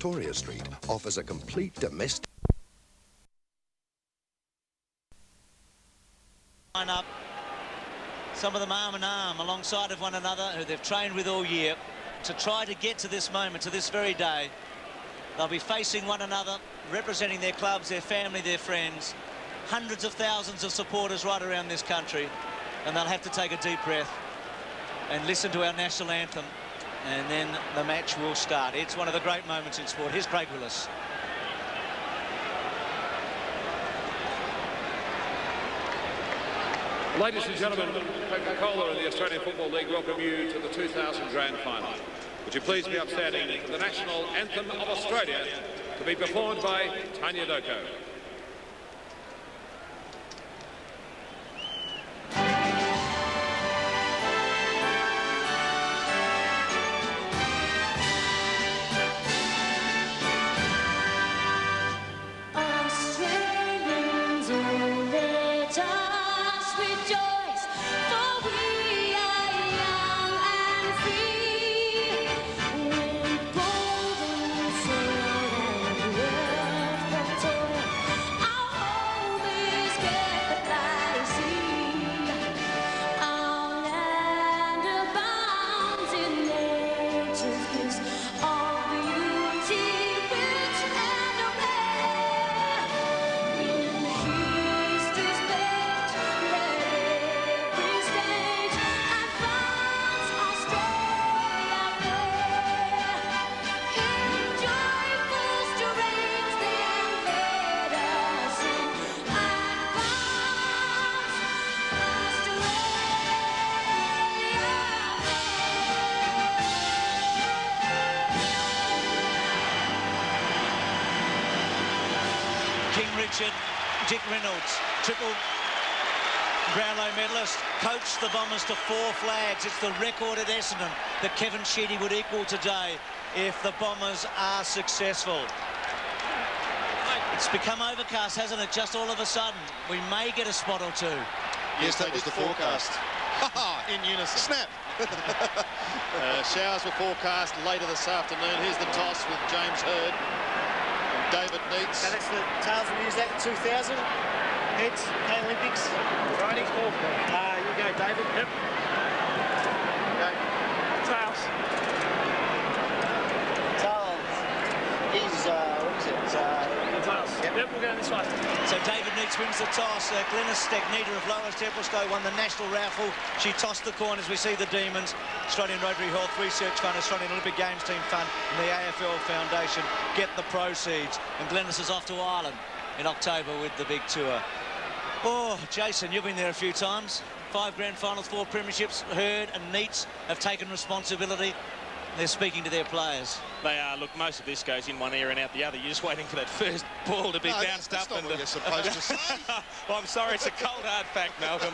Victoria Street offers a complete domestic... Line up, some of them arm in arm alongside of one another who they've trained with all year to try to get to this moment, to this very day. They'll be facing one another, representing their clubs, their family, their friends. Hundreds of thousands of supporters right around this country, and they'll have to take a deep breath and listen to our national anthem, and then the match will start. It's one of the great moments in sport. Here's Craig Willis. Ladies and gentlemen, Coca-Cola and the Australian Football League welcome you to the 2000 Grand Final. Would you please be upstanding for the national anthem of Australia to be performed by Tanya Doko. Dick Reynolds, triple Brownlow medalist, coached the Bombers to 4 flags. It's the record at Essendon that Kevin Sheedy would equal today if the Bombers are successful. It's become overcast, hasn't it? Just all of a sudden, we may get a spot or two. Yes, that was the forecast. In unison. Snap. Showers were forecast later this afternoon. Here's the toss with James Hird. David Neitz. So that's the tails we used that in 2000. Heads, Olympics. Friday. You go, David. Yep. Go. Tails. Tails is, what is it? Tails. Yep, we'll go this way. So David Neitz wins the toss. Glenys Stagnita of Lower Templestowe won the national raffle. She tossed the corners. We see the Demons, Australian Rotary Health Research Fund, Australian Olympic Games Team Fund, and the AFL Foundation get the proceeds. And Glenys is off to Ireland in October with the big tour. Oh, Jason, you've been there a few times. 5 grand finals, 4 premierships. Hird and Neitz have taken responsibility. They're speaking to their players. They are. Look, most of this goes in one ear and out the other. You're just waiting for that first ball to be bounced up. That's not what you're supposed to say. Well, I'm sorry, it's a cold, hard fact, Malcolm.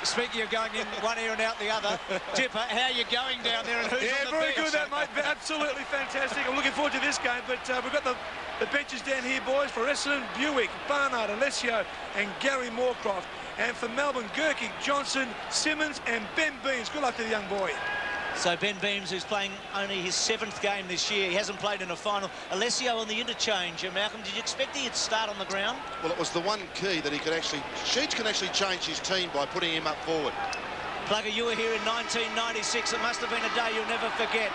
Speaking of going in one ear and out the other, Dipper, how are you going down there and who's on the very bench? good, that, mate. Absolutely fantastic. I'm looking forward to this game, but we've got the benches down here, boys, for Essendon, Buick, Barnard, Alessio and Gary Moorcroft. And for Melbourne, Gerke, Johnson, Simmons and Ben Beams. Good luck to the young boy. So Ben Beams, who's playing only his 7th game this year, he hasn't played in a final. Alessio on the interchange. Malcolm, did you expect he'd start on the ground? Well, it was the one key that he could actually... Sheets can actually change his team by putting him up forward. Plugger, you were here in 1996. It must have been a day you'll never forget.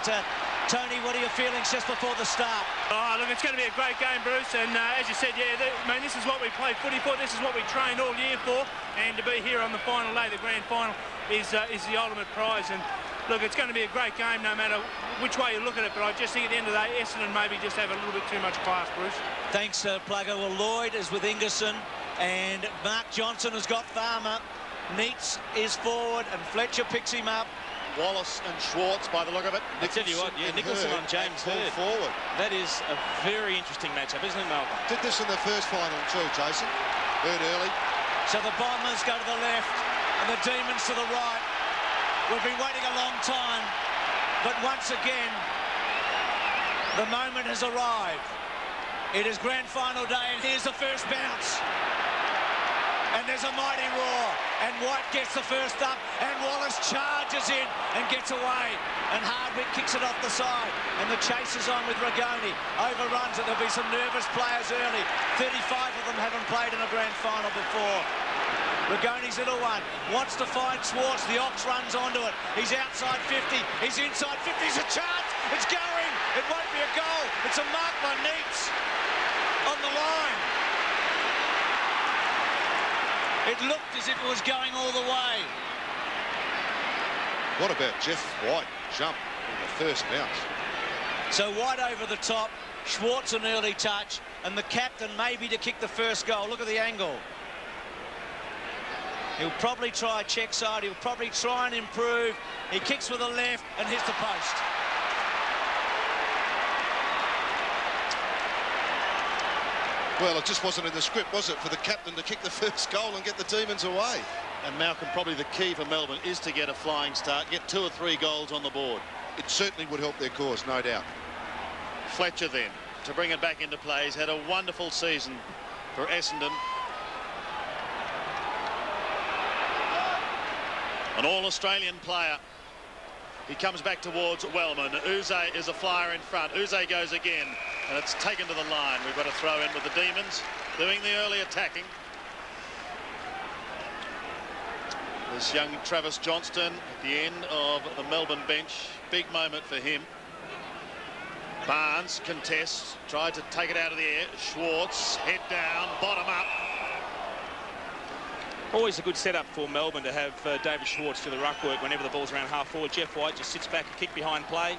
Tony, what are your feelings just before the start? Oh, look, it's going to be a great game, Bruce. And as you said, yeah, I mean, this is what we play footy for. This is what we trained all year for. And to be here on the final day, the grand final, is the ultimate prize. And look, it's going to be a great game no matter which way you look at it. But I just think at the end of the day, Essendon maybe just have a little bit too much class, Bruce. Thanks, Plugger. Well, Lloyd is with Ingerson. And Mark Johnson has got Farmer. Neitz is forward and Fletcher picks him up. Wallace and Schwartz, by the look of it. I tell you what, yeah, Nicholson on James Hird. Forward. That is a very interesting matchup, isn't it, Malcolm? Did this in the first final too, Jason. Hird early. So the Bombers go to the left and the Demons to the right. We've been waiting a long time, but once again, the moment has arrived. It is grand final day, and here's the first bounce. and there's a mighty roar, and White gets the first up, and Wallace charges in and gets away, and Hardwick kicks it off the side, and the chase is on with Rigoni, overruns it. There'll be some nervous players early. 35 of them haven't played in a grand final before. Rigoni's little one wants to find Schwartz. The Ox runs onto it. He's outside 50. He's inside 50. It's a chance. It's going. It won't be a goal. It's a mark by Neitz on the line. It looked as if it was going all the way. What about Jeff White jump in the first bounce? So White over the top, Schwartz an early touch, and the captain maybe to kick the first goal. Look at the angle. He'll probably try a check side. He'll probably try and improve. He kicks with the left and hits the post. Well, it just wasn't in the script, was it, for the captain to kick the first goal and get the Demons away? And Malcolm, probably the key for Melbourne is to get a flying start, get 2 or 3 goals on the board. It certainly would help their cause, no doubt. Fletcher then, to bring it back into play. He's had a wonderful season for Essendon. An all-Australian player. He comes back towards Wellman. Uze is a flyer in front. Uze goes again, and it's taken to the line. We've got a throw in with the Demons doing the early attacking. This young Travis Johnston at the end of the Melbourne bench. Big moment for him. Barnes contests, tried to take it out of the air. Schwartz, head down, bottom up. Always a good setup for Melbourne to have David Schwartz do the ruck work whenever the ball's around half forward. Jeff White just sits back, a kick behind play.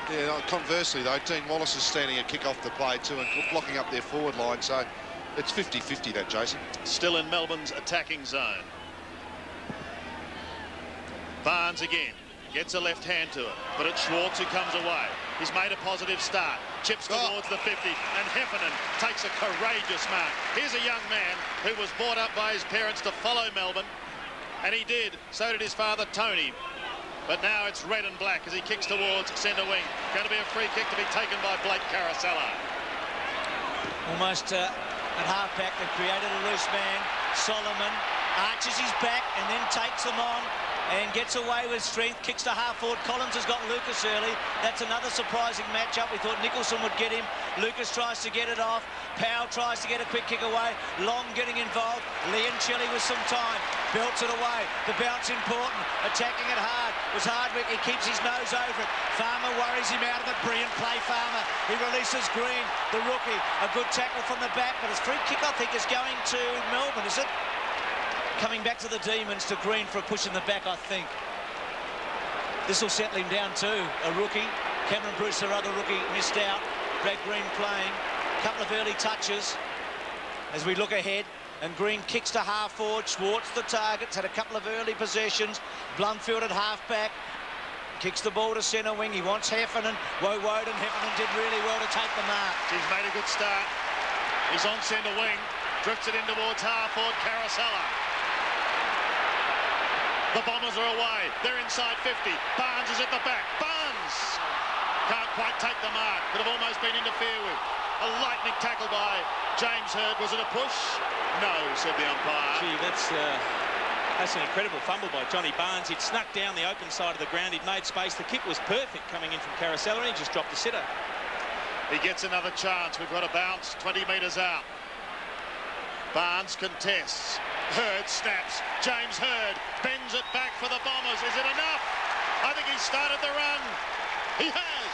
Yeah, conversely though, Dean Wallace is standing a kick off the play too and blocking up their forward line, so it's 50-50 that, Jason. Still in Melbourne's attacking zone. Barnes again gets a left hand to it, but it's Schwartz who comes away. He's made a positive start, chips towards the 50, and Heffernan takes a courageous mark. Here's a young man who was brought up by his parents to follow Melbourne, and he did. So did his father, Tony. But now it's red and black as he kicks towards centre wing. Going to be a free kick to be taken by Blake Caracella. Almost at half-back, they've created a loose man. Solomon arches his back and then takes them on and gets away with strength, kicks to half-forward. Collins has got Lucas early. That's another surprising matchup. We thought Nicholson would get him. Lucas tries to get it off. Powell tries to get a quick kick away. Long getting involved. Leoncelli with some time. Belts it away. The bounce important. Attacking it hard was Hardwick. He keeps his nose over it. Farmer worries him out of it. Brilliant play, Farmer. He releases Green, the rookie. A good tackle from the back, but his free kick, I think, is going to Melbourne, is it? Coming back to the Demons, to Green for a push in the back, I think. This will settle him down too. A rookie. Cameron Bruce, their other rookie, missed out. Brad Green playing. A couple of early touches as we look ahead. And Green kicks to half forward. Schwartz the targets. Had a couple of early possessions. Blumfield at half back. Kicks the ball to centre wing. He wants Heffernan. Woden. Heffernan did really well to take the mark. He's made a good start. He's on centre wing. Drifts it in towards half forward. Caracella. The Bombers are away. They're inside 50. Barnes is at the back. Barnes can't quite take the mark. Could have almost been interfered with. A lightning tackle by James Hurd. Was it a push? No, said the umpire. Gee, that's an incredible fumble by Johnny Barnes. He'd snuck down the open side of the ground. He'd made space. The kick was perfect coming in from Caracella, and he just dropped the sitter. He gets another chance. We've got a bounce 20 metres out. Barnes contests. Hurd snaps. James Hurd bends it back for the Bombers. Is it enough? I think he started the run. He has.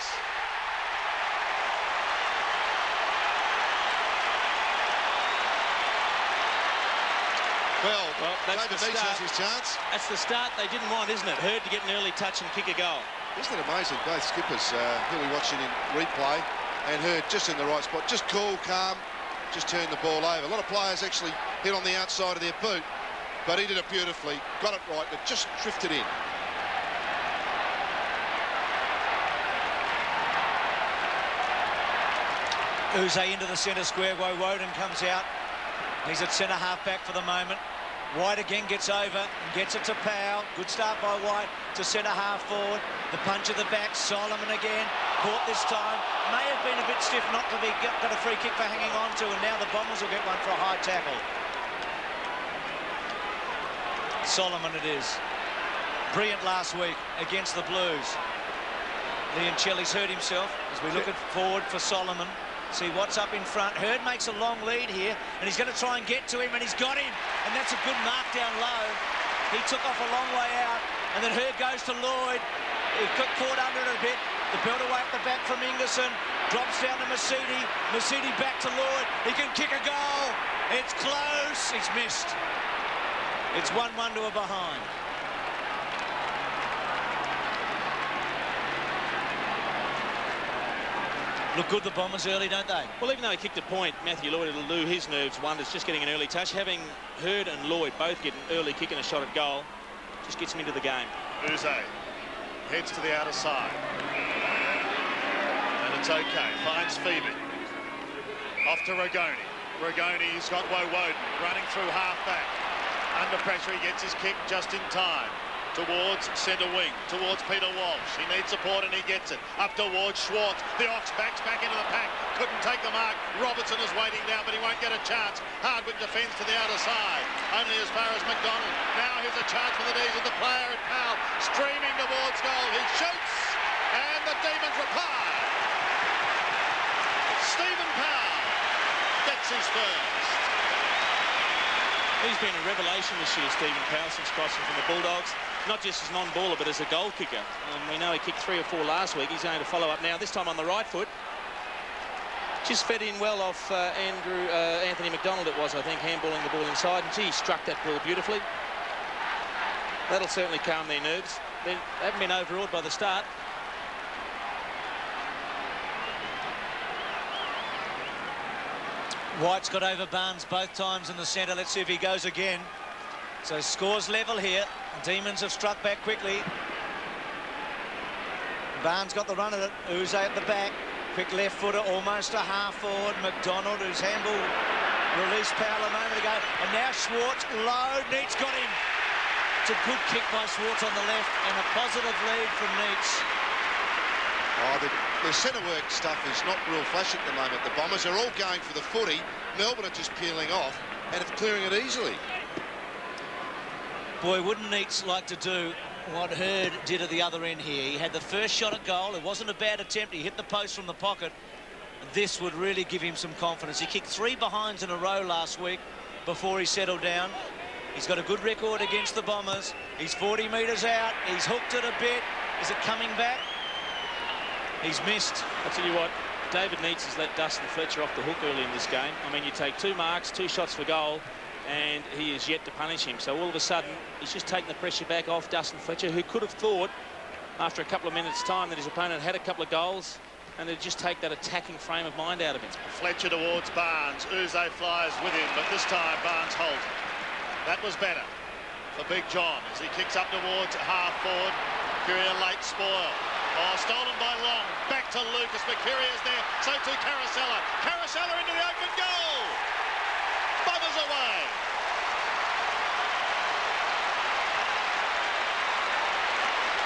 Well, that's David the Neitz start. has his chance. That's the start they didn't want, isn't it? Hurd to get an early touch and kick a goal. Isn't it amazing? Both skippers who we're watching in replay, and Hurd just in the right spot. Just cool, calm. Just turned the ball over. A lot of players actually hit on the outside of their boot, but he did it beautifully, got it right, but just drifted in. Uze into the centre square. Woden comes out. He's at centre half-back for the moment. White again gets over and gets it to Powell. Good start by White to centre half-forward. The punch at the back. Solomon again. Caught this time. May have been a bit stiff not to be got a free kick for hanging on to, and now the Bombers will get one for a high tackle. Solomon it is. Brilliant last week against the Blues. Leoncelli's hurt himself as we look forward for Solomon. See what's up in front. Hurd makes a long lead here, and he's going to try and get to him, and he's got him. And that's a good mark down low. He took off a long way out, and then Hurd goes to Lloyd. He got caught under it a bit. The belt away at the back from Ingerson. Drops down to Mercedes. Mercedes back to Lloyd. He can kick a goal. It's close. It's missed. It's 1-1 to a behind. Look good, the Bombers, early, don't they? Well, even though he kicked a point, Matthew Lloyd, it'll do his nerves wonders, just getting an early touch. Having Hurd and Lloyd both get an early kick and a shot at goal just gets him into the game. Uze heads to the outer side. And it's okay. Finds Phoebe. Off to Ragoni. Ragoni's got Woden running through half-back. Under pressure, he gets his kick just in time. Towards centre wing, towards Peter Walsh. He needs support and he gets it. Up towards Schwartz. The Ox backs back into the pack. Couldn't take the mark. Robertson is waiting down, but he won't get a chance. Hardwick defends to the outer side. Only as far as McDonald. Now here's a chance for the D's with the player at Powell. Streaming towards goal. He shoots. And the Demons reply. Stephen Powell gets his first. He's been a revelation this year, Stephen Powell, since crossing from the Bulldogs. Not just as non-baller, but as a goal kicker. And we know he kicked 3 or 4 last week. He's going to follow up now, this time on the right foot. Just fed in well off Anthony McDonald, it was, I think, handballing the ball inside. And gee, he struck that ball beautifully. That'll certainly calm their nerves. They haven't been overawed by the start. White's got over Barnes both times in the centre. Let's see if he goes again. So scores level here. Demons have struck back quickly. Barnes got the run of it. Uze at the back. Quick left footer, almost a half forward. McDonald, who's handball, released Powell a moment ago. And now Schwartz, low. Neitz got him. It's a good kick by Schwartz on the left and a positive lead from Neitz. Oh, the centre work stuff is not real flash at the moment. The Bombers are all going for the footy. Melbourne are just peeling off and it's clearing it easily. Boy, wouldn't Neitz like to do what Hurd did at the other end here? He had the first shot at goal. It wasn't a bad attempt. He hit the post from the pocket. This would really give him some confidence. He kicked 3 behinds in a row last week before he settled down. He's got a good record against the Bombers. He's 40 metres out. He's hooked it a bit. Is it coming back? He's missed. I'll tell you what, David Neitz has let Dustin Fletcher off the hook early in this game. I mean, you take 2 marks, 2 shots for goal, and he is yet to punish him. So all of a sudden, he's just taken the pressure back off Dustin Fletcher, who could have thought, after a couple of minutes' time, that his opponent had a couple of goals, and it'd just take that attacking frame of mind out of him. Fletcher towards Barnes. Uze flies with him, but this time Barnes holds. That was better for Big John as he kicks up towards half forward. Curia late spoil. Oh, stolen by Long. Back to Lucas. Mercuria's there. So too Caracella. Caracella into the open goal. Bombers away.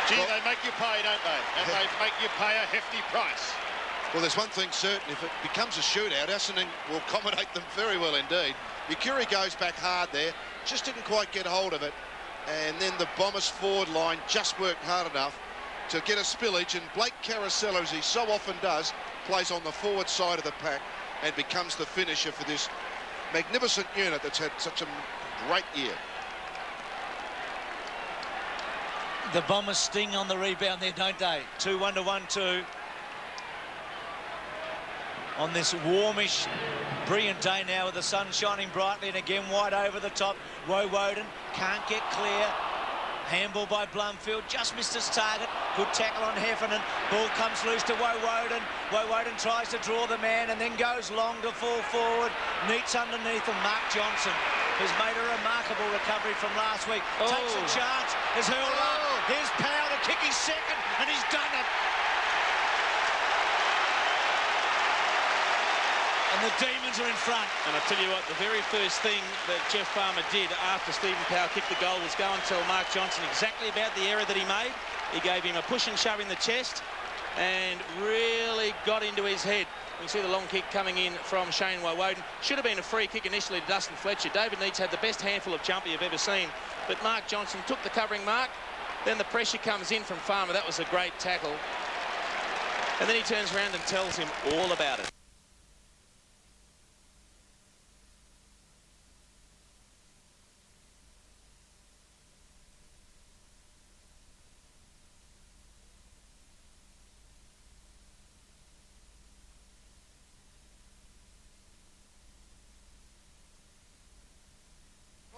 Gee, well, they make you pay, don't they? And they make you pay a hefty price. Well, there's one thing certain. If it becomes a shootout, Essendon will accommodate them very well indeed. Mercury goes back hard there. Just didn't quite get hold of it. And then the Bombers forward line just worked hard enough to get a spillage, and Blake Caracella, as he so often does, plays on the forward side of the pack and becomes the finisher for this magnificent unit that's had such a great year. The Bombers sting on the rebound there, don't they? 2-1 to 1-2. On this warmish, brilliant day now with the sun shining brightly, and again White over the top. Woden can't get clear. Handball by Blumfield, just missed his target. Good tackle on Heffernan. Ball comes loose to Woden. Woden tries to draw the man and then goes long to fall forward. Neitz underneath him. Mark Johnson has made a remarkable recovery from last week. Takes a chance, is hurled up. Here's Powell to kick his second, and he's done it. And the Demons are in front. And I'll tell you what, the very first thing that Jeff Farmer did after Stephen Powell kicked the goal was go and tell Mark Johnson exactly about the error that he made. He gave him a push and shove in the chest and really got into his head We see the long kick coming in from Shane Woden. Should have been a free kick initially to Dustin Fletcher. David Neitz had the best handful of jumper you've ever seen, but Mark Johnson took the covering mark. Then the pressure comes in from Farmer. That was a great tackle. And then he turns around and tells him all about it.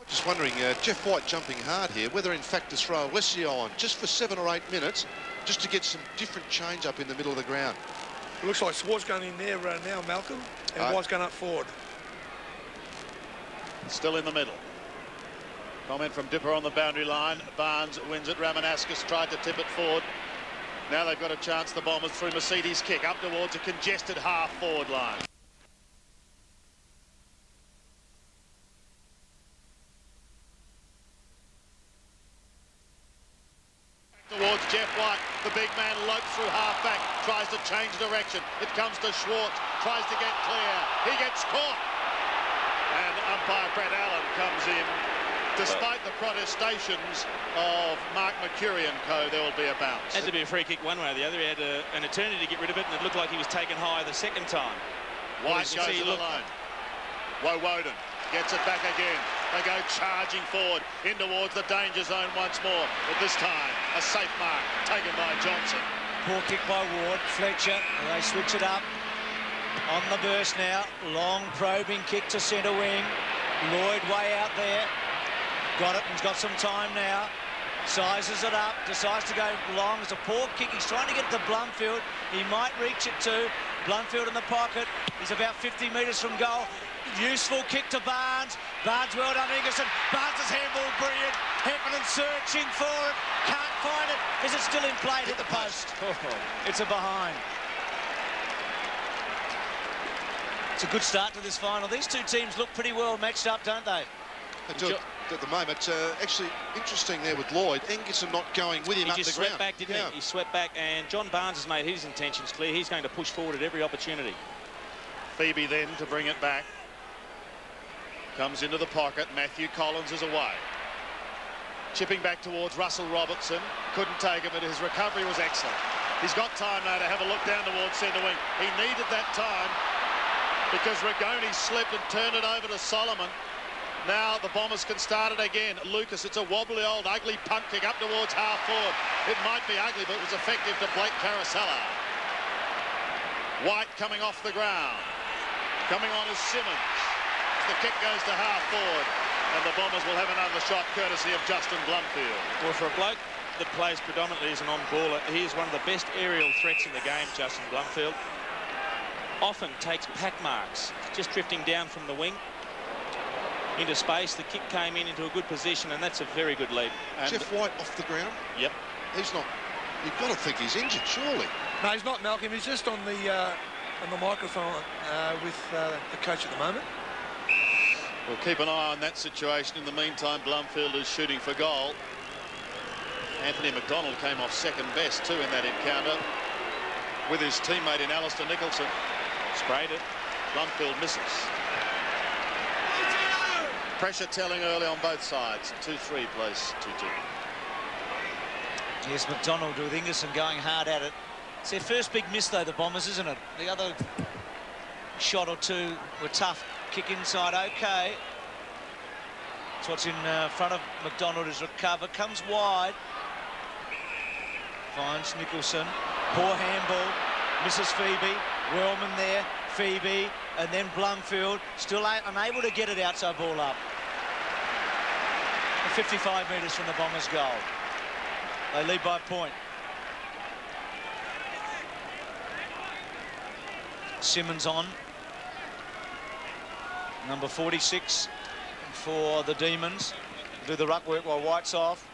Just wondering, Jeff White jumping hard here, whether in fact to throw Alessio on just for 7 or 8 minutes, just to get some different change up in the middle of the ground. It looks like Swart's going in there now, Malcolm, and White's going up forward. Still in the middle. Comment from Dipper on the boundary line. Barnes wins it. Ramanauskas tried to tip it forward. Now they've got a chance, the Bombers, through Mercedes' kick up towards a congested half-forward line. Towards Jeff White, the big man lopes through half-back, tries to change direction. It comes to Schwartz, tries to get clear. He gets caught. And umpire Brett Allen comes in. Despite the protestations of Mark Mercury and co, there will be a bounce. Had to be a free kick one way or the other. He had an eternity to get rid of it, and it looked like he was taken higher the second time. White goes it alone. Woden gets it back again. They go charging forward in towards the danger zone once more. But this time, a safe mark taken by Johnson. Poor kick by Ward. Fletcher, they switch it up. On the burst now. Long probing kick to centre wing. Lloyd way out there. Got it, and he's got some time now. Sizes it up, decides to go long. It's a poor kick. He's trying to get to Blumfield. He might reach it too. Blumfield in the pocket. He's about 50 metres from goal. Useful kick to Barnes. Barnes well done, Ingerson. Barnes' handball brilliant. Heffernan searching for it. Can't find it. Is it still in play? Hit the post. It's a behind. It's a good start to this final. These two teams look pretty well matched up, don't they? They do at the moment. Actually, interesting there with Lloyd. Ingerson not going with him up the ground. He just swept back, didn't he? He swept back, and John Barnes has made his intentions clear. He's going to push forward at every opportunity. Phoebe then to bring it back. Comes into the pocket. Matthew Collins is away. Chipping back towards Russell Robertson. Couldn't take it, but his recovery was excellent. He's got time now to have a look down towards centre wing. He needed that time because Rigoni slipped and turned it over to Solomon. Now the Bombers can start it again. Lucas, it's a wobbly old ugly punt kick up towards half forward. It might be ugly, but it was effective to Blake Caracella. White coming off the ground. Coming on is Simmons. The kick goes to half forward, and the Bombers will have another shot courtesy of Justin Blumfield. Well, for a bloke that plays predominantly as an on-baller, he is one of the best aerial threats in the game, Justin Blumfield. Often takes pack marks, just drifting down from the wing into space. The kick came in into a good position, and that's a very good lead. And Jeff White off the ground? Yep. He's not. You've got to think he's injured, surely. No, he's not, Malcolm. He's just on the microphone with the coach at the moment. We'll keep an eye on that situation. In the meantime, Blumfield is shooting for goal. Anthony McDonald came off second best too in that encounter with his teammate in Alistair Nicholson. Sprayed it. Blumfield misses. Pressure telling early on both sides. 2-3 place 2-2. Yes, McDonald with Ingerson going hard at it. It's their first big miss though, the Bombers, isn't it? The other shot or two were tough. Kick inside, okay. That's what's in front of McDonald is recovered. Comes wide. Finds Nicholson. Poor handball. Misses Phoebe. Wellman there. Phoebe. And then Blumfield. Still unable to get it outside ball up. 55 metres from the Bombers' goal. They lead by a point. Simmons on. Number 46 for the Demons. Do the ruck work while White's off.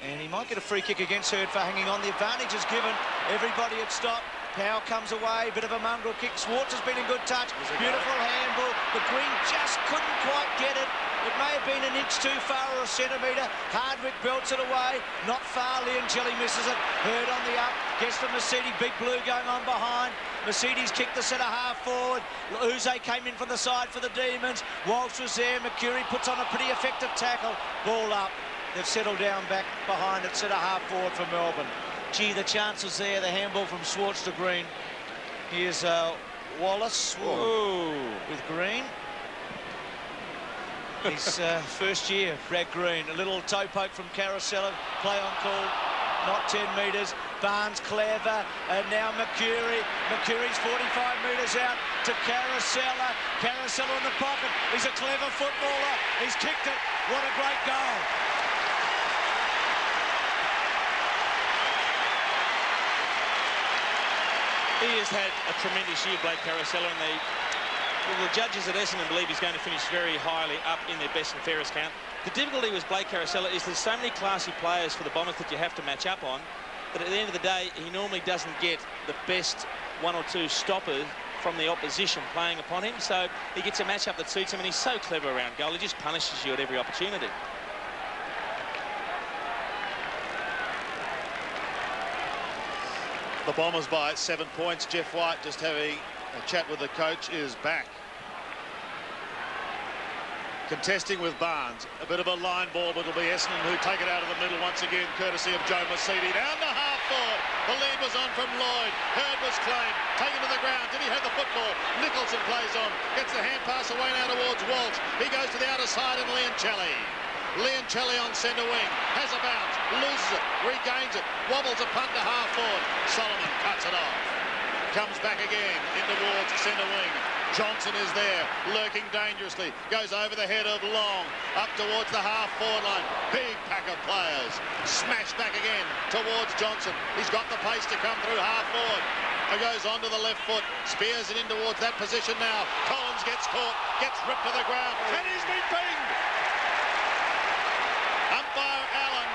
And he might get a free kick against Hurd for hanging on. The advantage is given. Everybody had stopped. Powell comes away, bit of a mongrel kick. Swartz has been in good touch. Beautiful handball, but Green just couldn't quite get it. It may have been an inch too far or a centimetre. Hardwick belts it away. Not far. Leoncelli misses it. Hurd on the up. Gets to Mercedes. Big Blue going on behind. Mercedes kicked the centre half forward. Uze came in from the side for the Demons. Walsh was there. Mercury puts on a pretty effective tackle. Ball up. They've settled down back behind at centre half forward for Melbourne. Gee, the chances there. The handball from Swartz to Green. Here's Wallace with Green. His first year, Brad Green. A little toe poke from Carousella. Play on call, not 10 metres. Barnes clever, and now Mercury. Mercury's 45 metres out to Carousella. Carousella in the pocket. He's a clever footballer. He's kicked it. What a great goal. He has had a tremendous year, Blake Carousella, and the judges at Essendon believe he's going to finish very highly up in their best and fairest count. The difficulty with Blake Carousella is there's so many classy players for the Bombers that you have to match up on, but at the end of the day, he normally doesn't get the best one or two stoppers from the opposition playing upon him, so he gets a match-up that suits him, and he's so clever around goal. He just punishes you at every opportunity. The Bombers by 7 points. Jeff White, just having a chat with the coach, is back. Contesting with Barnes. A bit of a line ball, but it'll be Essendon who take it out of the middle once again, courtesy of Joe Mercedes. Down to half forward. The lead was on from Lloyd. Hurd was claimed. Taken to the ground. Did he have the football? Nicholson plays on. Gets the hand pass away now towards Walsh. He goes to the outer side, and Leoncelli. Leoncelli on centre wing. Has a bounce. Loses it. Regains it. Wobbles a punt to half forward. Solomon cuts it off. Comes back again in towards centre wing. Johnson is there, lurking dangerously. Goes over the head of Long, up towards the half-forward line. Big pack of players. Smashed back again towards Johnson. He's got the pace to come through half-forward. He goes onto the left foot, spears it in towards that position now. Collins gets caught, gets ripped to the ground, and he's been pinged. Umpire Allen,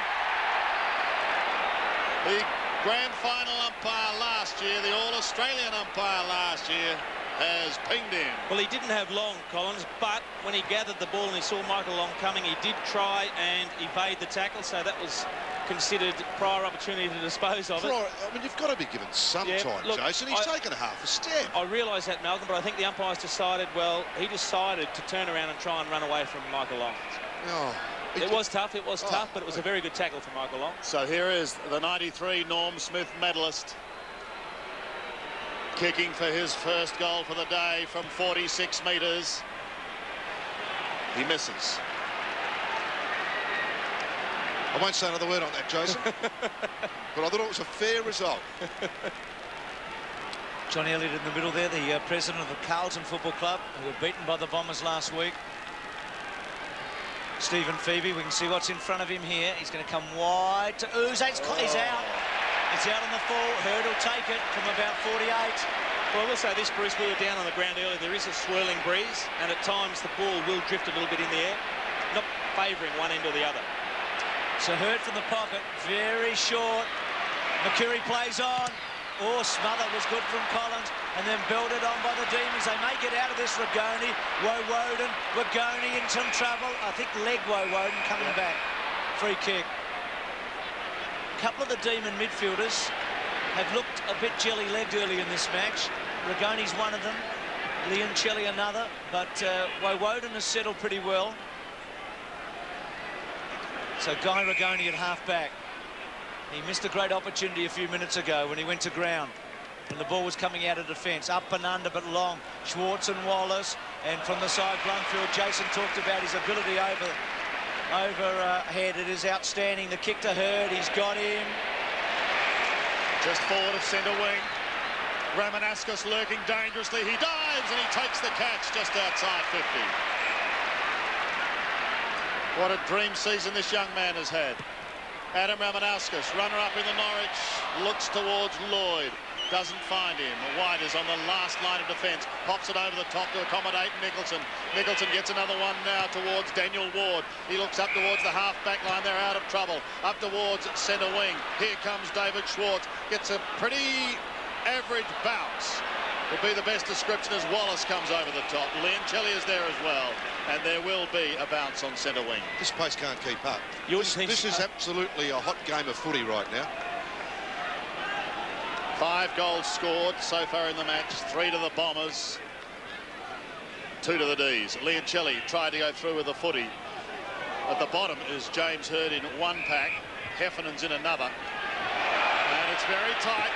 the grand final umpire last year, the All-Australian umpire last year, has pinged him. Well, he didn't have Long, Collins, but when he gathered the ball and he saw Michael Long coming, he did try and evade the tackle, so that was considered prior opportunity to dispose of it. I mean, you've got to be given some time, look, Jason. He's taken a half a step. I realise that, Malcolm, but I think the umpires decided, well, he decided to turn around and try and run away from Michael Long. Oh. It was tough, but it was a very good tackle from Michael Long. So here is the 93 Norm Smith medalist, kicking for his first goal for the day from 46 metres. He misses. I won't say another word on that, Jason, but I thought it was a fair result. Johnny Elliott in the middle there, the president of the Carlton Football Club, who were beaten by the Bombers last week. Stephen Phoebe, we can see what's in front of him here. He's going to come wide to Uze. He's out. It's out on the full. Hurd will take it from about 48. Well, I will say this, Bruce, we were down on the ground earlier. There is a swirling breeze, and at times the ball will drift a little bit in the air, not favouring one end or the other. So Hurd from the pocket, very short. Mercury plays on. Oh, smother was good from Collins, and then belted on by the Demons. They may get out of this. Ragoni, Woden, Ragoni in some trouble. I think leg Woden coming back. Free kick. A couple of the Demon midfielders have looked a bit jelly-legged early in this match. Ragoni's one of them, Leoncelli another, but Woden has settled pretty well. So Guy Ragoni at half-back. He missed a great opportunity a few minutes ago when he went to ground and the ball was coming out of defence. Up and under, but long. Schwartz and Wallace. And from the side, Blundfield, Jason talked about his ability overhead. It is outstanding. The kick to Hurd. He's got him. Just forward of centre wing. Ramanascus lurking dangerously. He dives and he takes the catch just outside 50. What a dream season this young man has had. Adam Ramanascus, runner-up in the Norwich, looks towards Lloyd. Doesn't find him. White is on the last line of defence. Pops it over the top to accommodate Nicholson. Nicholson gets another one now towards Daniel Ward. He looks up towards the half-back line. They're out of trouble. Up towards centre wing. Here comes David Schwartz. Gets a pretty average bounce would be the best description as Wallace comes over the top. Liancelli is there as well, and there will be a bounce on centre wing. This place can't keep up. This is absolutely a hot game of footy right now. 5 goals scored so far in the match, 3 to the Bombers, 2 to the D's. Liancelli tried to go through with the footy. At the bottom is James Hird in one pack, Heffernan's in another. And it's very tight,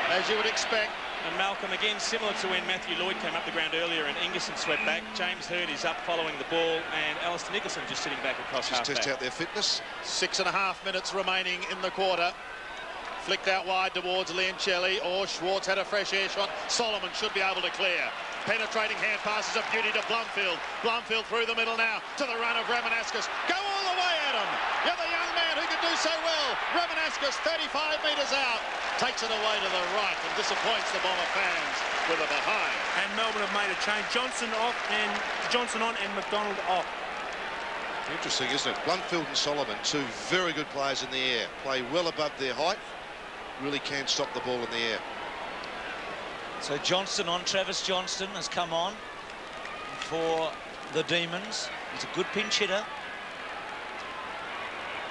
as you would expect. And Malcolm, again, similar to when Matthew Lloyd came up the ground earlier and Ingerson swept back. James Hird is up following the ball, and Alistair Nicholson just sitting back across half-back. Just test out their fitness. 6.5 minutes remaining in the quarter. Flicked out wide towards Liancelli, or Schwartz had a fresh air shot. Solomon should be able to clear. Penetrating hand passes of beauty to Blumfield. Blumfield through the middle now to the run of Ramanascus. Go all the way at him. You're the young man who could do so well. Ramanascus 35 metres out. Takes it away to the right and disappoints the Bomber fans with a behind. And Melbourne have made a change. Johnson off and Johnson on and McDonald off. Interesting, isn't it? Blumfield and Solomon, 2 very good players in the air. Play well above their height. Really can stop the ball in the air. So Johnston on, Travis Johnston has come on for the Demons. He's a good pinch hitter.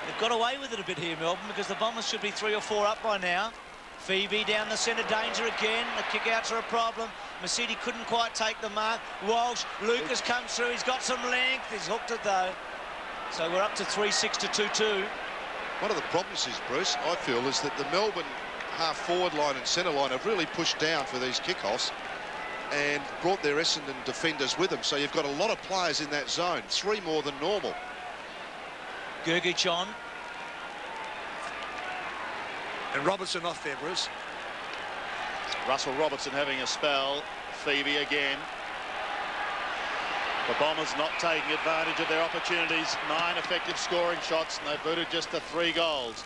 They've got away with it a bit here, Melbourne, because the Bombers should be 3 or 4 up by now. Phoebe down the centre, danger again. The kick-outs are a problem. Masidi couldn't quite take the mark. Walsh, Lucas comes through. He's got some length. He's hooked it, though. So we're up to 3-6 to 2-2. One of the problems is, Bruce, I feel, is that the Melbourne half-forward line and centre line have really pushed down for these kickoffs and brought their Essendon defenders with them. So you've got a lot of players in that zone, 3 more than normal. Gergic on. And Robertson off there, Bruce. Russell Robertson having a spell. Phoebe again. The Bombers not taking advantage of their opportunities. 9 effective scoring shots, and they've booted just the 3 goals.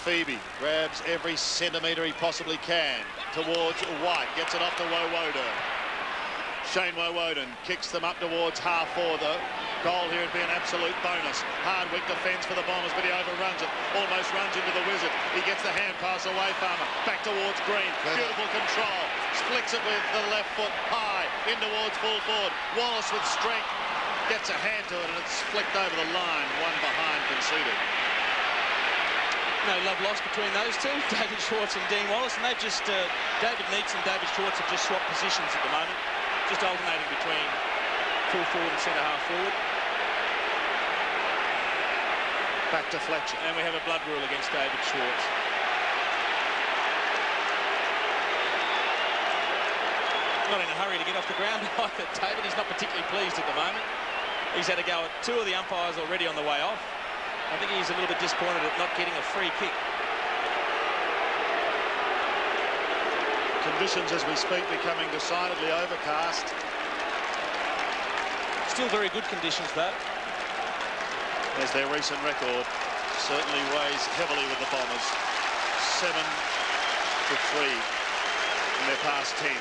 Phoebe grabs every centimetre he possibly can towards White. Gets it off to Wowoden. Shane Wowoden kicks them up towards half-forward. The goal here would be an absolute bonus. Hardwick defends for the Bombers, but he overruns it. Almost runs into the Wizard. He gets the hand pass away, Farmer. Back towards Green. Beautiful control. Splits it with the left foot high in towards full forward. Wallace with strength. Gets a hand to it, and it's flicked over the line. 1 behind conceded. No love lost between those two, David Schwartz and Dean Wallace, and they've just, David Neitz and David Schwartz have just swapped positions at the moment, just alternating between full forward and centre half forward. Back to Fletcher. And we have a blood rule against David Schwartz. Not in a hurry to get off the ground either, David. He's not particularly pleased at the moment. He's had a go at 2 of the umpires already on the way off. I think he's a little bit disappointed at not getting a free kick. Conditions as we speak becoming decidedly overcast. Still very good conditions, though. As their recent record certainly weighs heavily with the Bombers. 7 to 3 in their past 10.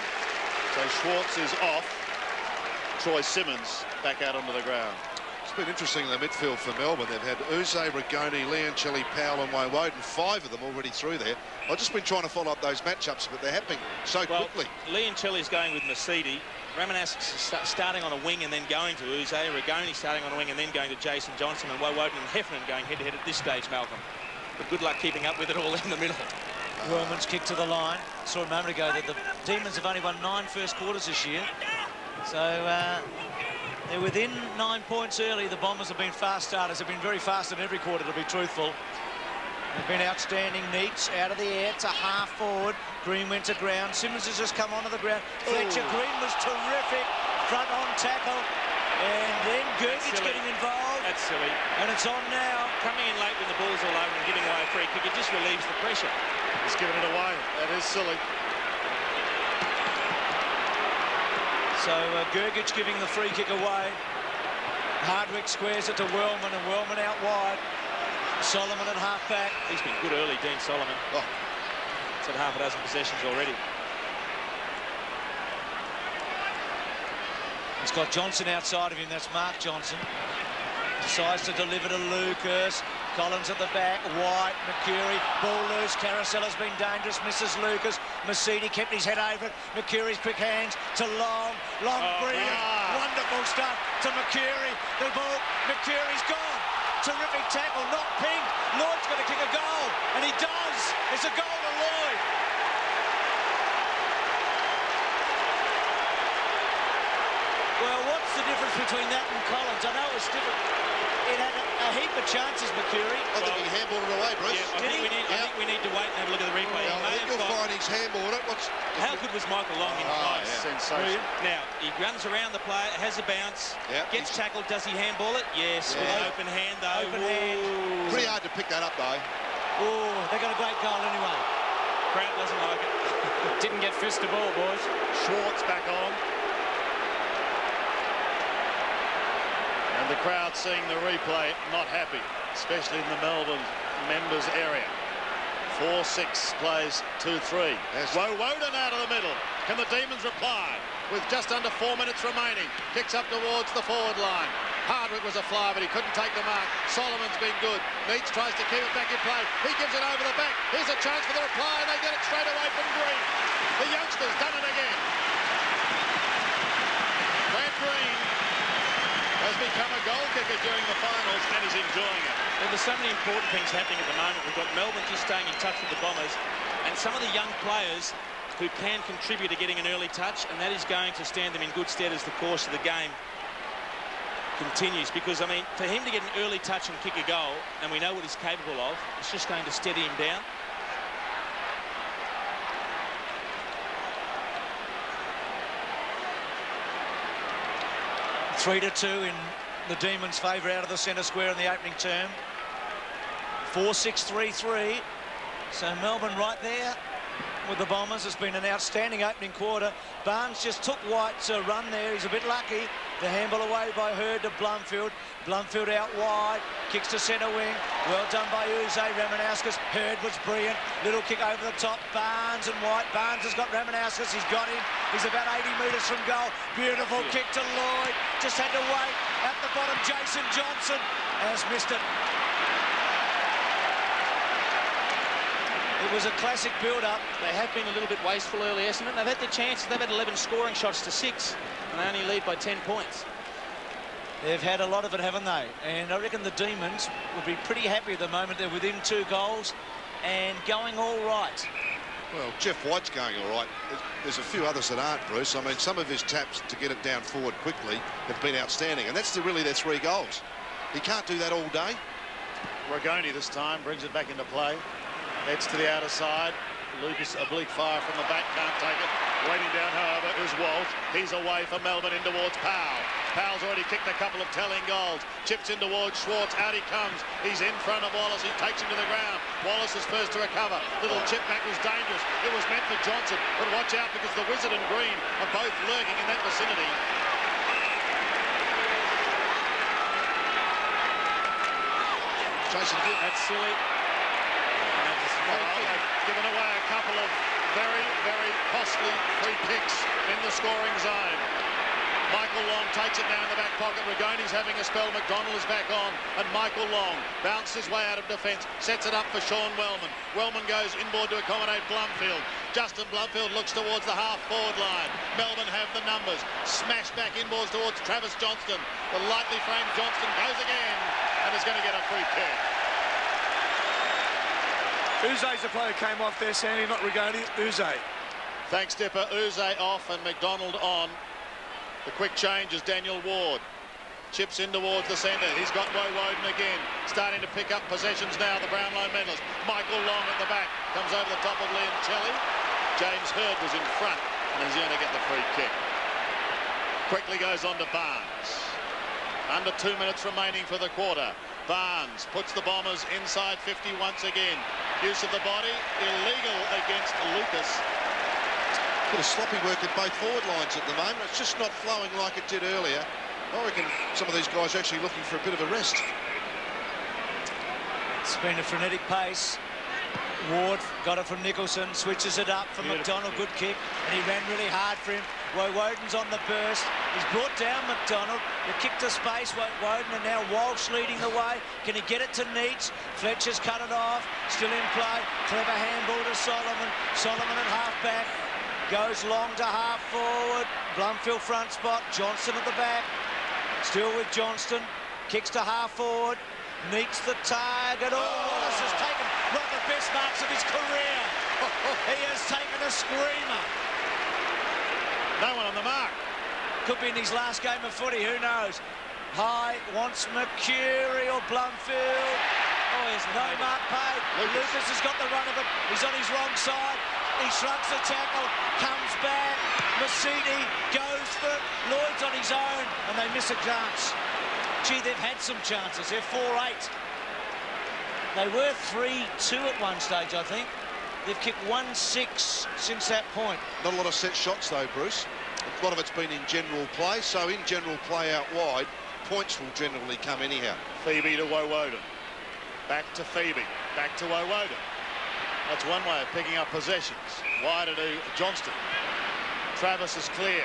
So Schwartz is off. Troy Simmons back out onto the ground. It's been interesting in the midfield for Melbourne. They've had Uze, Rigoni, Liancelli, Powell and Wowoden, 5 of them already through there. I've just been trying to follow up those matchups, but they're happening so quickly. Liancelli's going with Masidi. Ramanaskus is starting on a wing and then going to Uze. Rigoni starting on a wing and then going to Jason Johnson, and Wowoden and Heffernan going head-to-head at this stage, Malcolm. But good luck keeping up with it all in the middle. Wellman's kick to the line. Saw a moment ago that the Demons have only won 9 first quarters this year. So they're within 9 points early. The Bombers have been fast starters. They've been very fast in every quarter, to be truthful. They've been outstanding. Neats out of the air to half forward. Green went to ground. Simmons has just come onto the ground. Fletcher Green was terrific. Front on tackle. And then Gergic getting involved. That's silly. And it's on now. Coming in late when the ball's all over and giving away a free kick, it just relieves the pressure. He's given it away. That is silly. So Gergic giving the free kick away. Hardwick squares it to Wellman, and Wellman out wide. Solomon at half-back. He's been good early, Dean Solomon. Oh, it's had half a dozen possessions already. He's got Johnson outside of him. That's Mark Johnson. Decides to deliver to Lucas. Collins at the back. White, Mercury. Ball loose. Carousella's been dangerous. Misses Lucas. Mercedes kept his head over it. Mercury's quick hands to Long. Long, brilliant. Wonderful stuff to Mercury. The ball. Mercury's gone. Terrific tackle. Not Ping. Lloyd's going to kick a goal. And he does. It's a goal to Lloyd. Well, what's the difference between that and Collins? I know it's different. It had a heap of chances, Mercury. I think he handballed it away, Bruce. Yeah, I think we need to wait and have a look at the replay. Well, I think you'll find he's handballed it. How good was Michael Long in price? Sensational. Now, he runs around the player, has a bounce, gets tackled. Does he handball it? Yes, with an open hand, though. Open hand. Pretty hard to pick that up, though. Oh, they got a great goal anyway. Crowd doesn't like it. Didn't get fist the ball, boys. Schwartz back on. And the crowd seeing the replay, not happy, especially in the Melbourne members area. 4-6 plays 2-3. Woden out of the middle. Can the Demons reply? With just under 4 minutes remaining. Kicks up towards the forward line. Hardwick was a flyer, but he couldn't take the mark. Solomon's been good. Neitz tries to keep it back in play. He gives it over the back. Here's a chance for the reply, and they get it straight away from Green. The youngster's done it again. Grant Green has become a goal kicker during the finals and is enjoying it. Well, there's so many important things happening at the moment. We've got Melbourne just staying in touch with the Bombers, and some of the young players who can contribute to getting an early touch, and that is going to stand them in good stead as the course of the game continues. Because, I mean, for him to get an early touch and kick a goal, and we know what he's capable of, it's just going to steady him down. Three to 2 in the Demons' favour out of the centre square in the opening term. 4-6-3-3. So Melbourne right there with the Bombers. It's been an outstanding opening quarter. Barnes just took White's run there. He's a bit lucky. The handball away by Hurd to Blumfield. Blumfield out wide. Kicks to centre wing. Well done by Uze. Ramanauskas. Hurd was brilliant. Little kick over the top. Barnes and White. Barnes has got Ramanauskas. He's got him. He's about 80 metres from goal. Beautiful kick to Lloyd. Just had to wait. At the bottom, Jason Johnson has missed it. It was a classic build-up. They have been a little bit wasteful early, Essendon. They've had the chances. They've had 11 scoring shots to 6, and they only lead by 10 points. They've had a lot of it, haven't they? And I reckon the Demons would be pretty happy at the moment. They're within 2 goals and going all right. Well, Jeff White's going all right. There's a few others that aren't, Bruce. I mean, some of his taps to get it down forward quickly have been outstanding, and that's really their 3 goals. He can't do that all day. Rigoni this time brings it back into play. Heads to the outer side. Lucas, oblique fire from the back, can't take it. Waiting down, however, is Walsh. He's away from Melbourne in towards Powell. Powell's already kicked a couple of telling goals. Chips in towards Schwartz. Out he comes. He's in front of Wallace. He takes him to the ground. Wallace is first to recover. Little chip back was dangerous. It was meant for Johnson. But watch out because the Wizard and Green are both lurking in that vicinity. Jason, that's silly. Given away a couple of very, very costly free kicks in the scoring zone. Michael Long takes it down in the back pocket. Rigoni's having a spell. McDonald is back on. And Michael Long bounces his way out of defence. Sets it up for Sean Wellman. Wellman goes inboard to accommodate Blumfield. Justin Blumfield looks towards the half-forward line. Melbourne have the numbers. Smash back inboards towards Travis Johnston. The lightly framed Johnston goes again and is going to get a free kick. Uze's the player who came off there, Sandy, not Rigoni. Uze. Thanks, Dipper. Uze off and McDonald on. The quick change is Daniel Ward. Chips in towards the centre. He's got Woden again. Starting to pick up possessions now, the Brownlow medalist. Michael Long at the back. Comes over the top of Liam Kelly. James Hurd was in front and he's going to get the free kick. Quickly goes on to Barnes. Under 2 minutes remaining for the quarter. Barnes puts the Bombers inside 50 once again. Use of the body, illegal against Lucas. Bit of sloppy work at both forward lines at the moment. It's just not flowing like it did earlier. I reckon some of these guys are actually looking for a bit of a rest. It's been a frenetic pace. Ward got it from Nicholson, switches it up for McDonald, good kick, and he ran really hard for him. Woden's on the burst. He's brought down McDonald. The kick to space, Woden, and now Walsh leading the way. Can he get it to Neitz? Fletcher's cut it off, still in play. Clever handball to Solomon. Solomon at half-back. Goes long to half-forward. Blumfield front spot. Johnston at the back. Still with Johnston. Kicks to half-forward. Neitz the target. Oh, Wallace has taken one of the best marks of his career. He has taken a screamer. No one on the mark. Could be in his last game of footy, who knows? High wants Mercury or Blumfield. Oh, there's no mark paid. Lucas has got the run of it. He's on his wrong side. He shrugs the tackle, comes back. Massini goes for it. Lloyd's on his own, and they miss a chance. Gee, they've had some chances. They're 4-8. They were 3-2 at one stage, I think. They've kicked 1-6 since that point. Not a lot of set shots, though, Bruce. A lot of it's been in general play, so in general play out wide, points will generally come anyhow. Phoebe to Woden. Back to Phoebe. Back to Woden. That's one way of picking up possessions. Wider to Johnston. Travis is clear.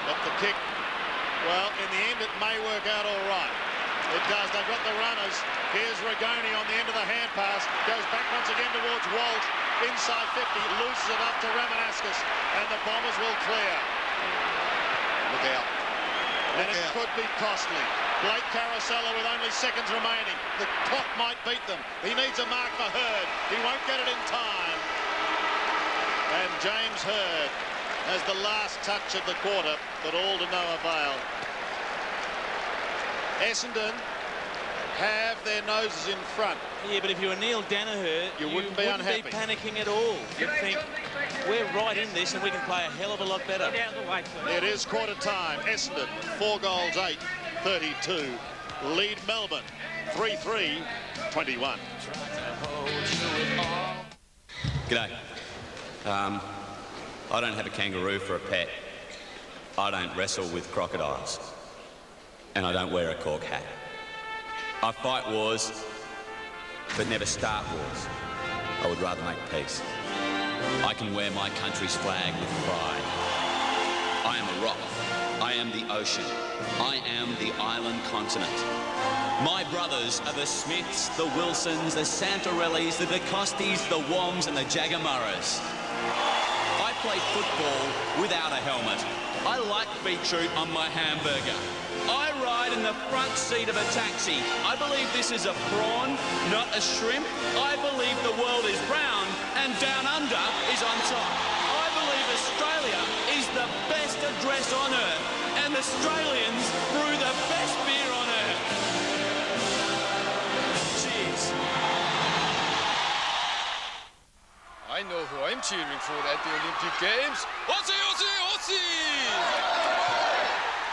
But the kick, well, in the end, it may work out all right. It does. They've got the runners. Here's Rigoni on the end of the hand pass. Goes back once again towards Walsh. Inside 50, loses it up to Ramanauskas, and the Bombers will clear. Look out. And it could be costly. Blake Carosello with only seconds remaining. The clock might beat them. He needs a mark for Hurd. He won't get it in time. And James Hurd has the last touch of the quarter, but all to no avail. Essendon have their noses in front. Yeah, but if you were Neil Danaher, you wouldn't be unhappy. Panicking at all. You'd think, we're right in this and we can play a hell of a lot better. It is quarter time. Essendon, 4 goals, 8-32. Lead Melbourne, 3-3-21. G'day. I don't have a kangaroo for a pet. I don't wrestle with crocodiles. And I don't wear a cork hat. I fight wars, but never start wars. I would rather make peace. I can wear my country's flag with pride. I am a rock. I am the ocean. I am the island continent. My brothers are the Smiths, the Wilsons, the Santarellis, the DeCostis, the Wongs and the Jagamuras. I play football without a helmet. I like beetroot on my hamburger. I ride in the front seat of a taxi. I believe this is a prawn, not a shrimp. I believe the world is round and down under is on top. I believe Australia is the best address on earth and Australians brew the best beer on earth. Cheers. I know who I'm cheering for at the Olympic Games. Aussie, Aussie, Aussie!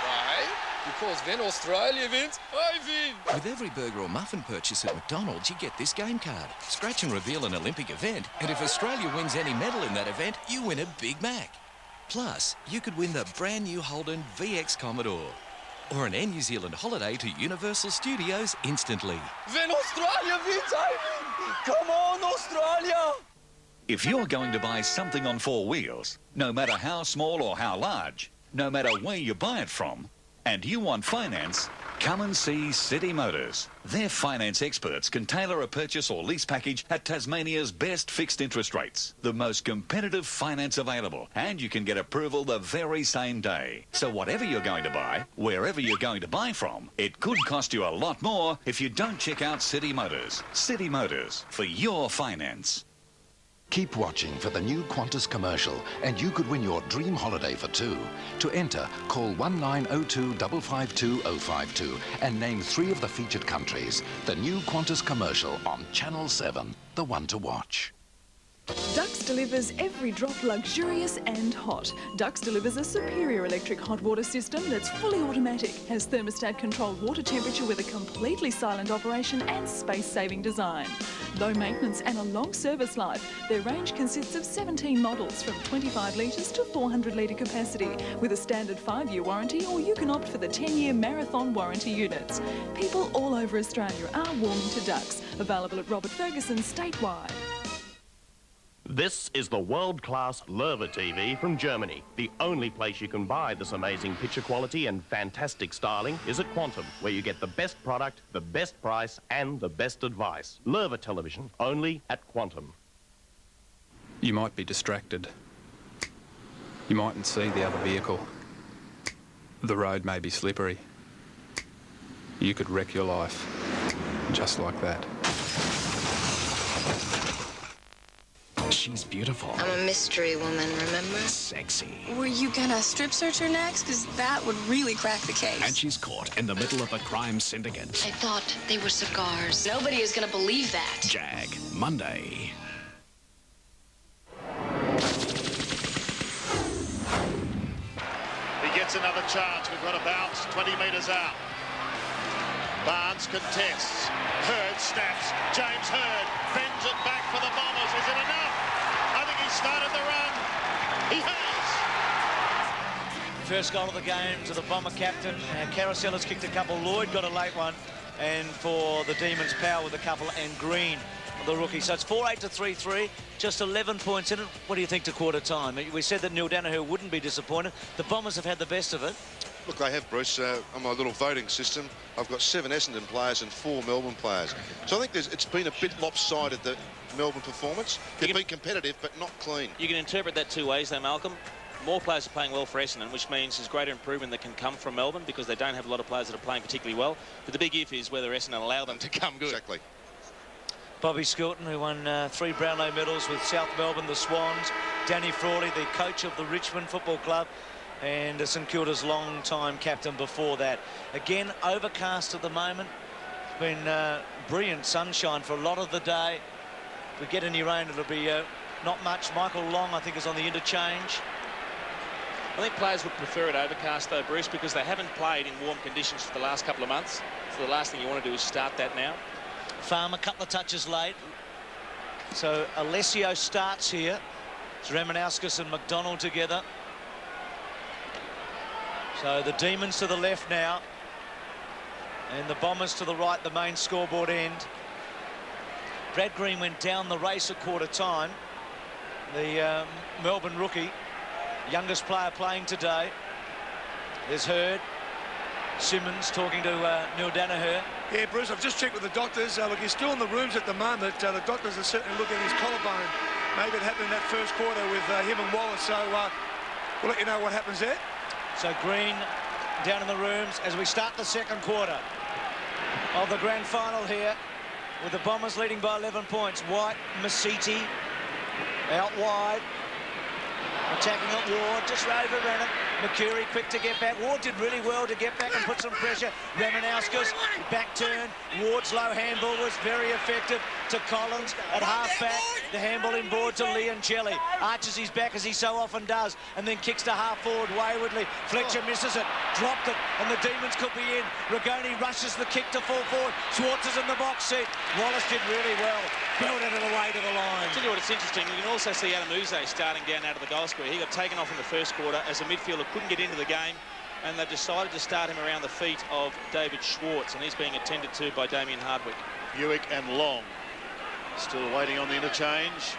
Why? Because when Australia wins, I win. With every burger or muffin purchase at McDonald's, you get this game card. Scratch and reveal an Olympic event, and if Australia wins any medal in that event, you win a Big Mac. Plus, you could win the brand new Holden VX Commodore. Or an Air New Zealand holiday to Universal Studios instantly. When Australia wins, I win. Come on, Australia! If you're going to buy something on 4 wheels, no matter how small or how large, no matter where you buy it from, and you want finance, come and see City Motors. Their finance experts can tailor a purchase or lease package at Tasmania's best fixed interest rates, the most competitive finance available, and you can get approval the very same day. So whatever you're going to buy, wherever you're going to buy from, it could cost you a lot more if you don't check out City Motors. City Motors, for your finance. Keep watching for the new Qantas commercial, and you could win your dream holiday for 2. To enter, call 1902 552 052 and name 3 of the featured countries. The new Qantas commercial on Channel 7, the one to watch. Dux delivers every drop luxurious and hot. Dux delivers a superior electric hot water system that's fully automatic, has thermostat controlled water temperature with a completely silent operation and space-saving design. Low maintenance and a long service life, their range consists of 17 models from 25 litres to 400 litre capacity with a standard 5-year warranty, or you can opt for the 10-year marathon warranty units. People all over Australia are warming to Dux, available at Robert Ferguson statewide. This is the world-class Lerva TV from Germany. The only place you can buy this amazing picture quality and fantastic styling is at Quantum, where you get the best product, the best price, and the best advice. Lerva television, only at Quantum. You might be distracted. You mightn't see the other vehicle. The road may be slippery. You could wreck your life, just like that. She's beautiful. I'm a mystery woman, remember? Sexy. Were you gonna strip search her next? Because that would really crack the case. And she's caught in the middle of a crime syndicate. I thought they were cigars. Nobody is gonna believe that. Jag, Monday. He gets another chance. We've got a bounce 20 metres out. Barnes contests. Hurd snaps. James Hurd bends it back for the Bombers. Is it enough? I think he started the run. He has. First goal of the game to the Bomber captain. Carousella's kicked a couple. Lloyd got a late one. And for the Demons, Power with a couple. And Green, the rookie. So it's 4-8 to 3-3. Just 11 points in it. What do you think to quarter time? We said that Neil Danaher wouldn't be disappointed. The Bombers have had the best of it. Look, they have, Bruce. On my little voting system, I've got 7 Essendon players and 4 Melbourne players. So I think it's been a bit lopsided, the Melbourne performance. They've been competitive, but not clean. You can interpret that two ways, though, Malcolm. More players are playing well for Essendon, which means there's greater improvement that can come from Melbourne because they don't have a lot of players that are playing particularly well. But the big if is whether Essendon allow them to come good. Exactly. Bobby Skilton, who won 3 Brownlow medals with South Melbourne, the Swans. Danny Frawley, the coach of the Richmond Football Club. And St Kilda's long-time captain before that. Again, overcast at the moment. It's been brilliant sunshine for a lot of the day. If we get any rain, it'll be not much. Michael Long, I think, is on the interchange. I think players would prefer it overcast, though, Bruce, because they haven't played in warm conditions for the last couple of months. So the last thing you want to do is start that now. Farmer, a couple of touches late. So Alessio starts here. It's Ramanauskas and McDonald together. So the Demons to the left now. And the Bombers to the right, the main scoreboard end. Brad Green went down the race at quarter time. The Melbourne rookie, youngest player playing today. There's Hurd. Simmons talking to Neil Danaher. Yeah, Bruce, I've just checked with the doctors. Look, he's still in the rooms at the moment. The doctors are certainly looking at his collarbone. Maybe it happened in that first quarter with him and Wallace. So we'll let you know what happens there. So Green down in the rooms as we start the second quarter of the grand final here, with the Bombers leading by 11 points. White, Masiti out wide. Attacking at Ward, just overran it. Mercury quick to get back. Ward did really well to get back and put some pressure. Ramanauskas, back turn. Ward's low handball was very effective to Collins at half-back. The handball inboard to Leon Jelly. Arches his back as he so often does, and then kicks to half-forward waywardly. Fletcher misses it, dropped it, and the Demons could be in. Rigoni rushes the kick to full forward. Schwartz is in the box seat. Wallace did really well. Built it away to the line. I'll tell you what, it's interesting. You can also see Adam Uze starting down out of the goal square. He got taken off in the first quarter as a midfielder, couldn't get into the game, and they've decided to start him around the feet of David Schwartz, and he's being attended to by Damien Hardwick. Buick and Long still waiting on the interchange.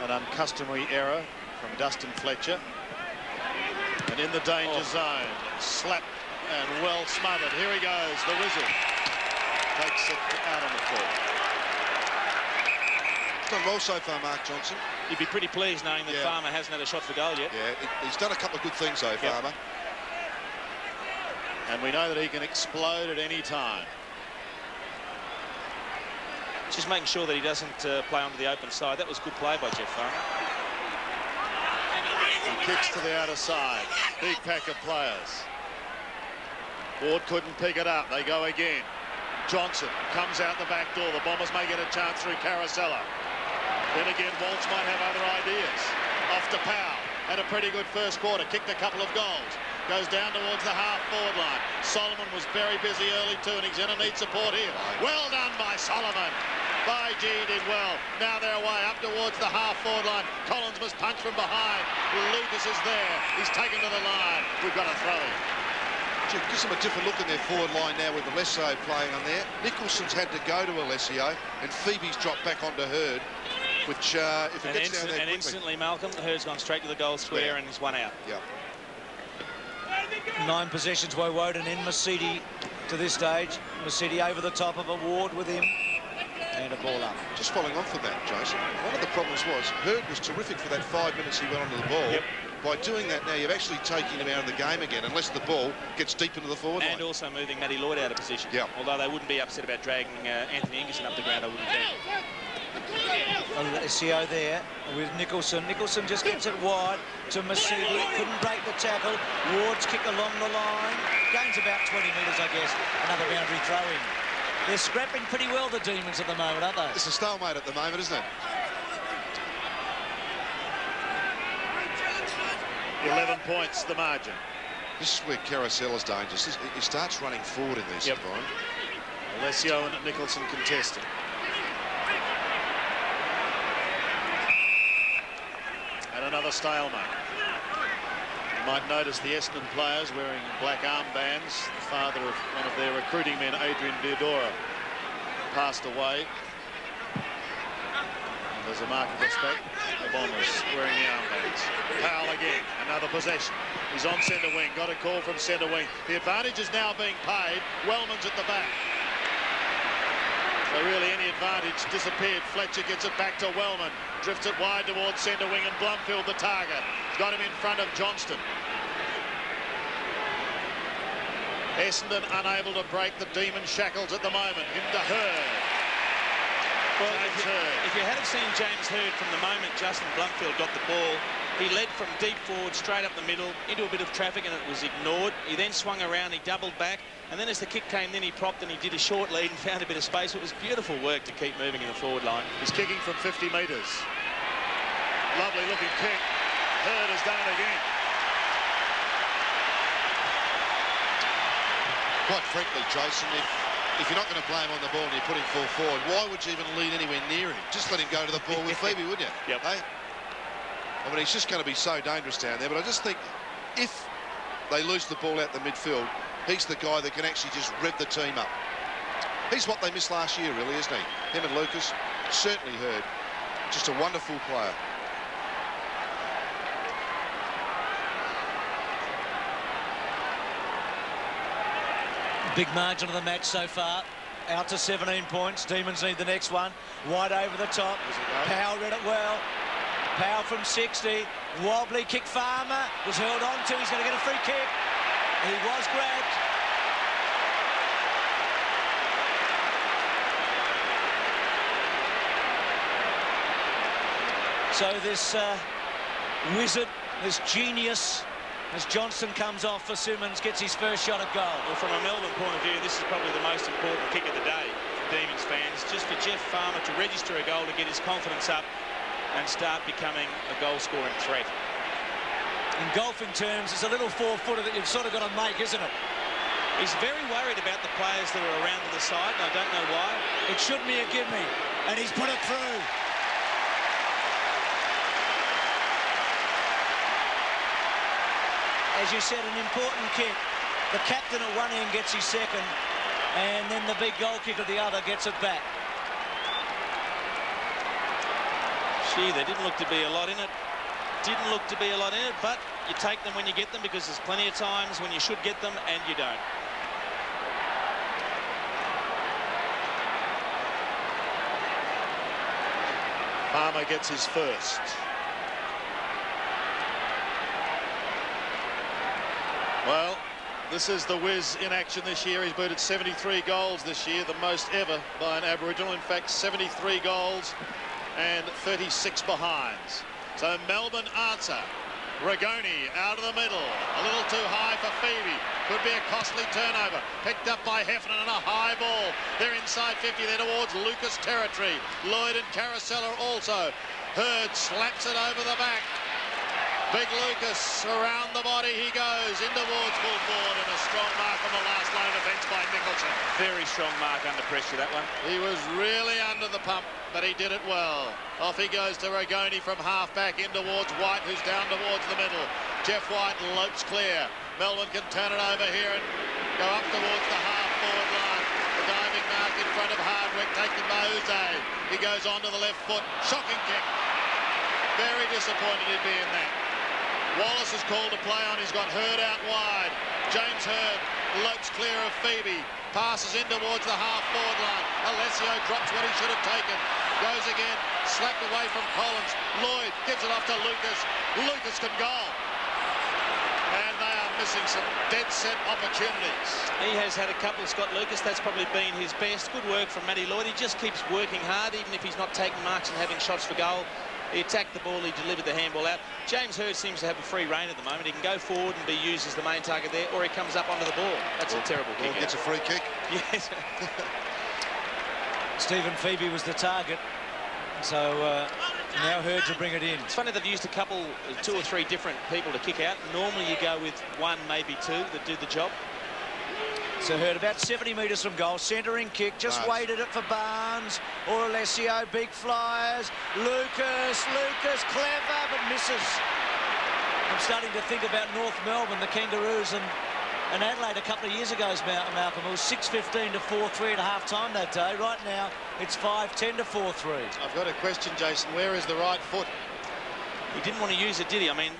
An uncustomary error from Dustin Fletcher. And in the danger zone, slap and well smothered. Here he goes, the Wizard. Takes it out on the floor. Done well so far, Mark Johnson. You'd be pretty pleased knowing that Farmer hasn't had a shot for goal yet. Yeah, he's done a couple of good things though, Farmer. And we know that he can explode at any time. Just making sure that he doesn't play onto the open side. That was good play by Jeff Farmer. He kicks to the outer side. Big pack of players. Ward couldn't pick it up. They go again. Johnson comes out the back door. The Bombers may get a chance through Carosella. Then again, Waltz might have other ideas. Off to Powell. Had a pretty good first quarter. Kicked a couple of goals. Goes down towards the half-forward line. Solomon was very busy early too, and he's going to need support here. Well done by Solomon. By G did well. Now they're away up towards the half-forward line. Collins must punch from behind. Lucas is there. He's taken to the line. We've got a throw-in. It gives them a different look in their forward line now with Alessio playing on there. Nicholson's had to go to Alessio, and Phoebe's dropped back onto Hurd, which, if it gets down there quickly... instantly, Malcolm, Hurd's gone straight to the goal square and he's one out. Yeah. 9 possessions, Woden in Mercedes to this stage. Mercedes over the top of a Ward with him. And a ball up. Just following on from that, Jason, one of the problems was Hurd was terrific for that 5 minutes he went onto the ball. Yep. By doing that now, you're actually taking him out of the game again, unless the ball gets deep into the forward line. And also moving Matty Lloyd out of position. Yeah. Although they wouldn't be upset about dragging Anthony Ingerson up the ground, I wouldn't think. Alessio there with Nicholson. Nicholson just gets it wide to Mercedes. Couldn't break the tackle. Ward's kick along the line. Gains about 20 metres, I guess. Another boundary throw in. They're scrapping pretty well, the Demons, at the moment, aren't they? It's a stalemate at the moment, isn't it? 11 points, the margin. This is where Carousel is dangerous. He starts running forward in this environment. Alessio and Nicholson contested. And another stalemate. You might notice the Essendon players wearing black armbands. The father of one of their recruiting men, Adrian Diodora, passed away. And as a mark of respect, the Bombers wearing the armbands. Powell again, another possession. He's on centre wing, got a call from centre wing. The advantage is now being paid. Wellman's at the back. So really any advantage disappeared. Fletcher gets it back to Wellman. Drifts it wide towards centre wing and Blumfield the target. Got him in front of Johnston. Essendon unable to break the Demon shackles at the moment. Into Hurd. Well, if you had seen James Hurd from the moment Justin Blumfield got the ball, he led from deep forward, straight up the middle, into a bit of traffic, and it was ignored. He then swung around, he doubled back, and then as the kick came, then he propped and he did a short lead and found a bit of space. It was beautiful work to keep moving in the forward line. He's kicking from 50 metres. Lovely looking kick. Hurd has done it again. Quite frankly, Jason, if you're not going to play him on the ball and you're putting full forward, why would you even lean anywhere near him? Just let him go to the ball with Phoebe, wouldn't you? Yep. Hey? I mean, he's just going to be so dangerous down there. But I just think if they lose the ball out the midfield, he's the guy that can actually just rev the team up. He's what they missed last year, really, isn't he? Him and Lucas, certainly Hurd. Just a wonderful player. Big margin of the match so far. Out to 17 points. Demons need the next one. Wide over the top. Powell read it well. Powell from 60. Wobbly kick. Farmer was held on to. He's going to get a free kick. He was grabbed. So this wizard, this genius, as Johnson comes off for Simmons, gets his first shot at goal. Well, from a Melbourne point of view, this is probably the most important kick of the day for Demons fans. Just for Jeff Farmer to register a goal to get his confidence up and start becoming a goal-scoring threat. In golfing terms, it's a little four-footer that you've sort of got to make, isn't it? He's very worried about the players that are around to the side, and I don't know why. It shouldn't be a gimme, and he's put it through. As you said, an important kick. The captain at one end gets his second, and then the big goal kick at the other gets it back. Gee, there didn't look to be a lot in it. Didn't look to be a lot in it, but you take them when you get them, because there's plenty of times when you should get them and you don't. Farmer gets his first. Well, this is the Wiz in action this year. He's booted 73 goals this year, the most ever by an Aboriginal. In fact, 73 goals and 36 behinds. So Melbourne answer. Rigoni out of the middle. A little too high for Phoebe. Could be a costly turnover. Picked up by Heffernan and a high ball. They're inside 50. They're towards Lucas territory. Lloyd and Carousel are also. Hurd slaps it over the back. Big Lucas around the body he goes, in towards full forward, and a strong mark on the last line of defence by Nicholson. Very strong mark under pressure, that one. He was really under the pump, but he did it well. Off he goes to Ragoni from half-back in towards White, who's down towards the middle. Jeff White lopes clear. Melbourne can turn it over here and go up towards the half-forward line. The diving mark in front of Hardwick, taken by Uze. He goes on to the left foot. Shocking kick. Very disappointed he'd be in that. Wallace is called to play on. He's got Hurd out wide. James Hurd lopes clear of Phoebe. Passes in towards the half-forward line. Alessio drops what he should have taken. Goes again. Slapped away from Collins. Lloyd gives it off to Lucas. Lucas can goal. And they are missing some dead-set opportunities. He has had a couple, Scott Lucas. That's probably been his best. Good work from Matty Lloyd. He just keeps working hard, even if he's not taking marks and having shots for goal. He attacked the ball, he delivered the handball out. James Hurd seems to have a free rein at the moment. He can go forward and be used as the main target there, or he comes up onto the ball. That's a terrible kick. Gets a free kick. Yes. Stephen Phoebe was the target. So now Hurd to bring it in. It's funny they've used a couple, 2 or 3 different people to kick out. Normally you go with 1, maybe 2 that do the job. So Hurd about 70 metres from goal, centering kick, just waited it for Barnes or Alessio, big flyers, Lucas, clever, but misses. I'm starting to think about North Melbourne, the Kangaroos, and Adelaide a couple of years ago, Malcolm. It was 6-15 to 4-3 at half-time that day. Right now, it's 5-10 to 4-3. I've got a question, Jason. Where is the right foot? He didn't want to use it, did he? I mean,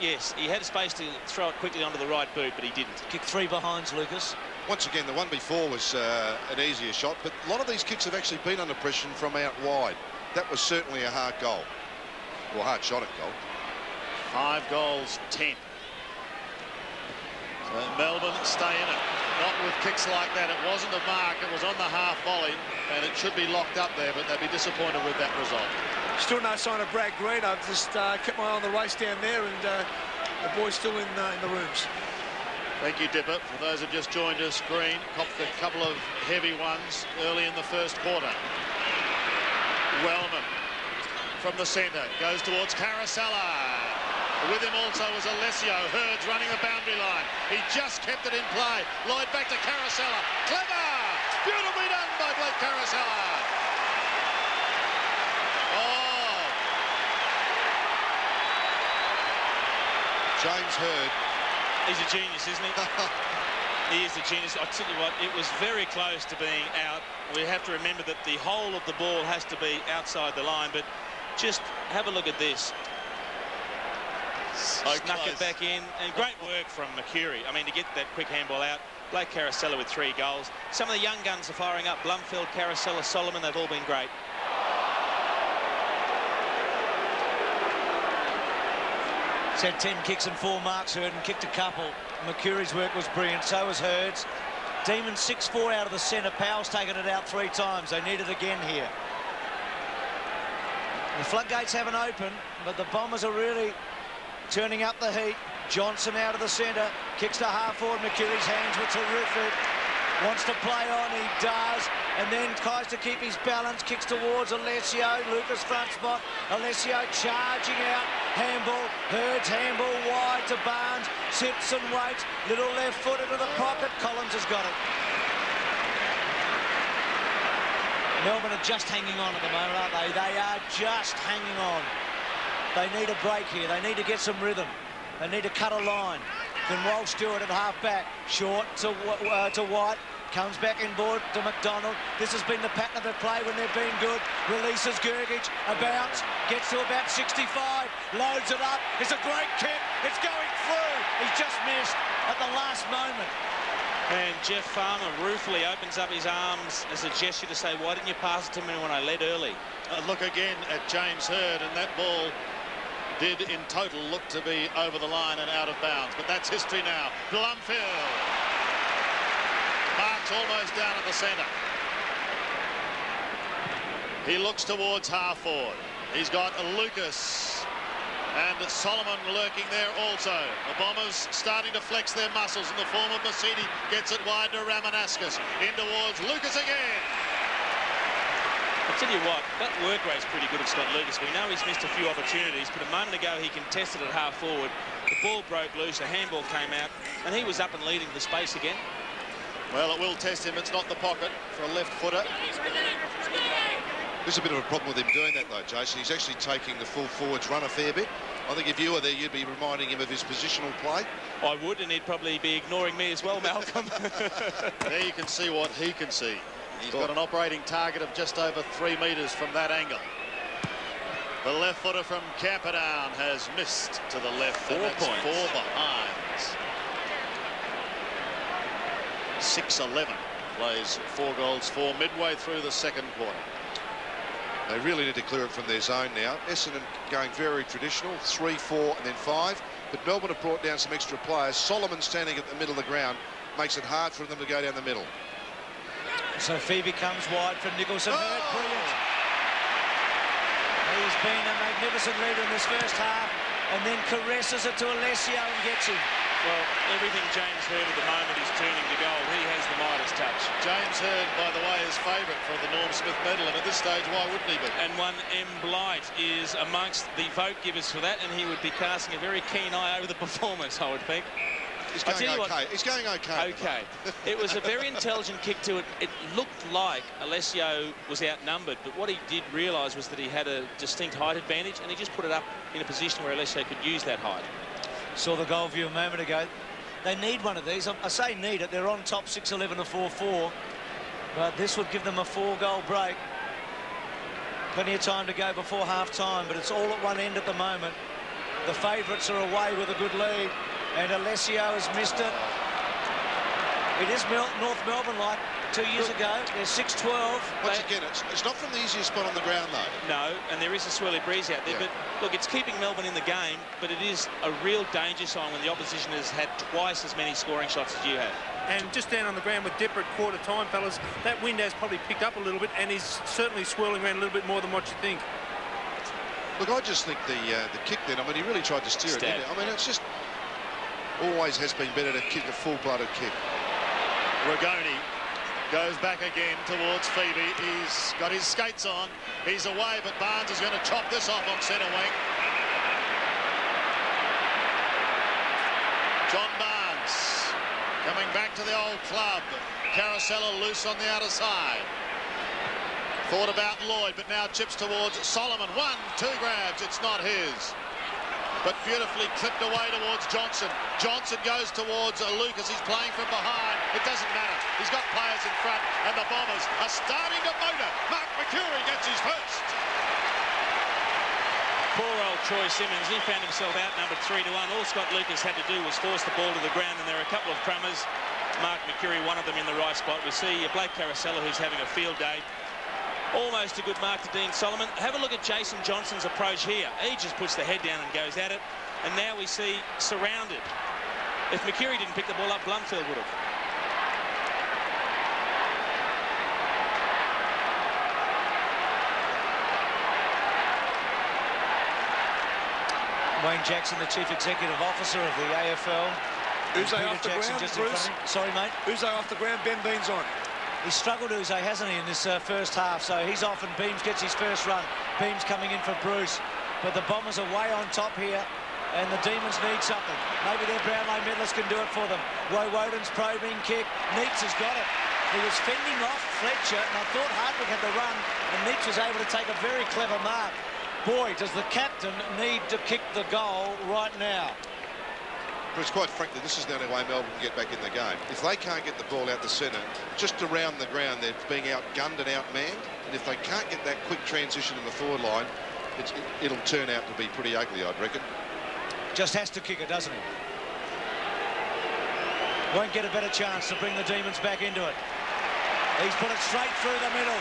yes, he had space to throw it quickly onto the right boot, but he didn't. Kick 3 behinds, Lucas. Once again, the one before was an easier shot, but a lot of these kicks have actually been under pressure from out wide. That was certainly a hard goal, or hard shot at goal. 5 goals, 10. So Melbourne stay in it. Not with kicks like that. It wasn't a mark, it was on the half volley, and it should be locked up there, but they'd be disappointed with that result. Still no sign of Brad Green. I've just kept my eye on the race down there, and the boy's still in the rooms. Thank you, Dipper. For those who've just joined us, Green copped a couple of heavy ones early in the first quarter. Wellman from the centre goes towards Caracella. With him also was Alessio. Hurd's running the boundary line. He just kept it in play. Lloyd back to Caracella. Clever! Beautifully done by Blake Caracella. Oh! James Hurd. He's a genius, isn't he? He is a genius. I tell you what, it was very close to being out. We have to remember that the whole of the ball has to be outside the line, but just have a look at this. Snuck it back in, and great work from Mercury. I mean, to get that quick handball out. Blake Caracella with 3 goals. Some of the young guns are firing up. Blumfield, Caracella, Solomon, they've all been great. He's had 10 kicks and 4 marks, Hurd, and kicked a couple. Mercury's work was brilliant, so was Hurd's. Demon 6-4 out of the centre. Powell's taken it out 3 times. They need it again here. The floodgates haven't opened, but the Bombers are really turning up the heat. Johnson out of the centre, kicks to half forward. Mercury's hands were terrific. Wants to play on, he does, and then tries to keep his balance, kicks towards Alessio. Lucas front spot, Alessio charging out, handball, Hurd's handball wide to Barnes, sits and waits, little left foot into the pocket, Collins has got it. Melbourne are just hanging on at the moment, aren't they? They are just hanging on. They need a break here, they need to get some rhythm, they need to cut a line. Then Walsh Stewart at half-back, short to White, comes back inboard to McDonald. This has been the pattern of the play when they've been good. Releases Gergich, a bounce, gets to about 65, loads it up. It's a great kick, it's going through. He's just missed at the last moment. And Jeff Farmer ruefully opens up his arms as a gesture to say, why didn't you pass it to me when I led early? Look again at James Hurd, and that ball did in total look to be over the line and out of bounds, but that's history now. Blumfield marks almost down at the centre. He looks towards half forward. He's got Lucas and Solomon lurking there also. The Bombers starting to flex their muscles in the form of Mercedes. Gets it wide to Ramanaskas. In towards Lucas again. I'll tell you what, that work rate's pretty good of Scott Lucas. We know he's missed a few opportunities, but a moment ago he contested it half forward. The ball broke loose, a handball came out, and he was up and leading the space again. Well, it will test him. It's not the pocket for a left footer. There's a bit of a problem with him doing that, though, Jason. He's actually taking the full forwards run a fair bit. I think if you were there, you'd be reminding him of his positional play. I would, and he'd probably be ignoring me as well, Malcolm. There you can see what he can see. He's got an operating target of just over 3 metres from that angle. The left footer from Camperdown has missed to the left. 4 points. 4 behinds. 6-11. Plays 4 goals for midway through the second quarter. They really need to clear it from their zone now. Essendon going very traditional, 3, 4 and then 5. But Melbourne have brought down some extra players. Solomon standing at the middle of the ground makes it hard for them to go down the middle. So Phoebe comes wide for Nicholson. Brilliant. He's been a magnificent leader in this first half and then caresses it to Alessio and gets him. Well, everything James Hird at the moment is turning to goal. He has the Midas touch. James Hird, by the way, is favourite for the Norm Smith medal, and at this stage, why wouldn't he be? And one M. Blight is amongst the vote givers for that, and he would be casting a very keen eye over the performance, I would think. He's going okay. He's going okay. Okay. It was a very intelligent kick to it. It looked like Alessio was outnumbered, but what he did realise was that he had a distinct height advantage, and he just put it up in a position where Alessio could use that height. Saw the goal view a moment ago. They need one of these. I say need it. They're on top 6-11 to 4-4, but this would give them a 4-goal break. Plenty of time to go before half-time, but it's all at one end at the moment. The favourites are away with a good lead, and Alessio has missed it. It is North Melbourne like 2 years ago. They're 6-12. Once again, it's not from the easiest spot on the ground, though. No, and there is a swirly breeze out there. Yeah. But, look, it's keeping Melbourne in the game, but it is a real danger sign when the opposition has had twice as many scoring shots as you have. And just down on the ground with Dipper at quarter time, fellas, that wind has probably picked up a little bit and is certainly swirling around a little bit more than what you think. Look, I just think the kick then, I mean, he really tried to steer it, didn't he? I mean, it's just always has been better to kick a full-blooded kick. Rigoni goes back again towards Phoebe. He's got his skates on. He's away, but Barnes is going to chop this off on centre wing. John Barnes coming back to the old club. Carosella loose on the outer side. Thought about Lloyd, but now chips towards Solomon. 1-2 grabs. It's not his. But beautifully clipped away towards Johnson. Johnson goes towards Lucas. He's playing from behind. It doesn't matter. He's got players in front, and the Bombers are starting to motor. Mark McCurry gets his first. Poor old Troy Simmons. He found himself outnumbered 3-1. All Scott Lucas had to do was force the ball to the ground, and there are a couple of crummers. Mark McCurry, one of them in the right spot. We see Blake Carosella, who's having a field day. Almost a good mark to Dean Solomon. Have a look at Jason Johnson's approach here. He just puts the head down and goes at it. And now we see surrounded. If McCurry didn't pick the ball up, Blumfield would have. Wayne Jackson, the Chief Executive Officer of the AFL. Uze off the Jackson ground, just Bruce. Sorry, mate. Uze off the ground, Ben Bean's on. He's struggled, Uze, hasn't he, in this first half? So he's off and Beams gets his first run. Beams coming in for Bruce. But the Bombers are way on top here, and the Demons need something. Maybe their Brownlow medalists can do it for them. Woden's probing kick. Neitz has got it. He was fending off Fletcher, and I thought Hardwick had the run, and Neitz was able to take a very clever mark. Boy, does the captain need to kick the goal right now. Bruce, quite frankly, this is the only way Melbourne can get back in the game. If they can't get the ball out the centre, just around the ground, they're being outgunned and outmanned. And if they can't get that quick transition in the forward line, it'll turn out to be pretty ugly, I'd reckon. Just has to kick it, doesn't he? Won't get a better chance to bring the Demons back into it. He's put it straight through the middle.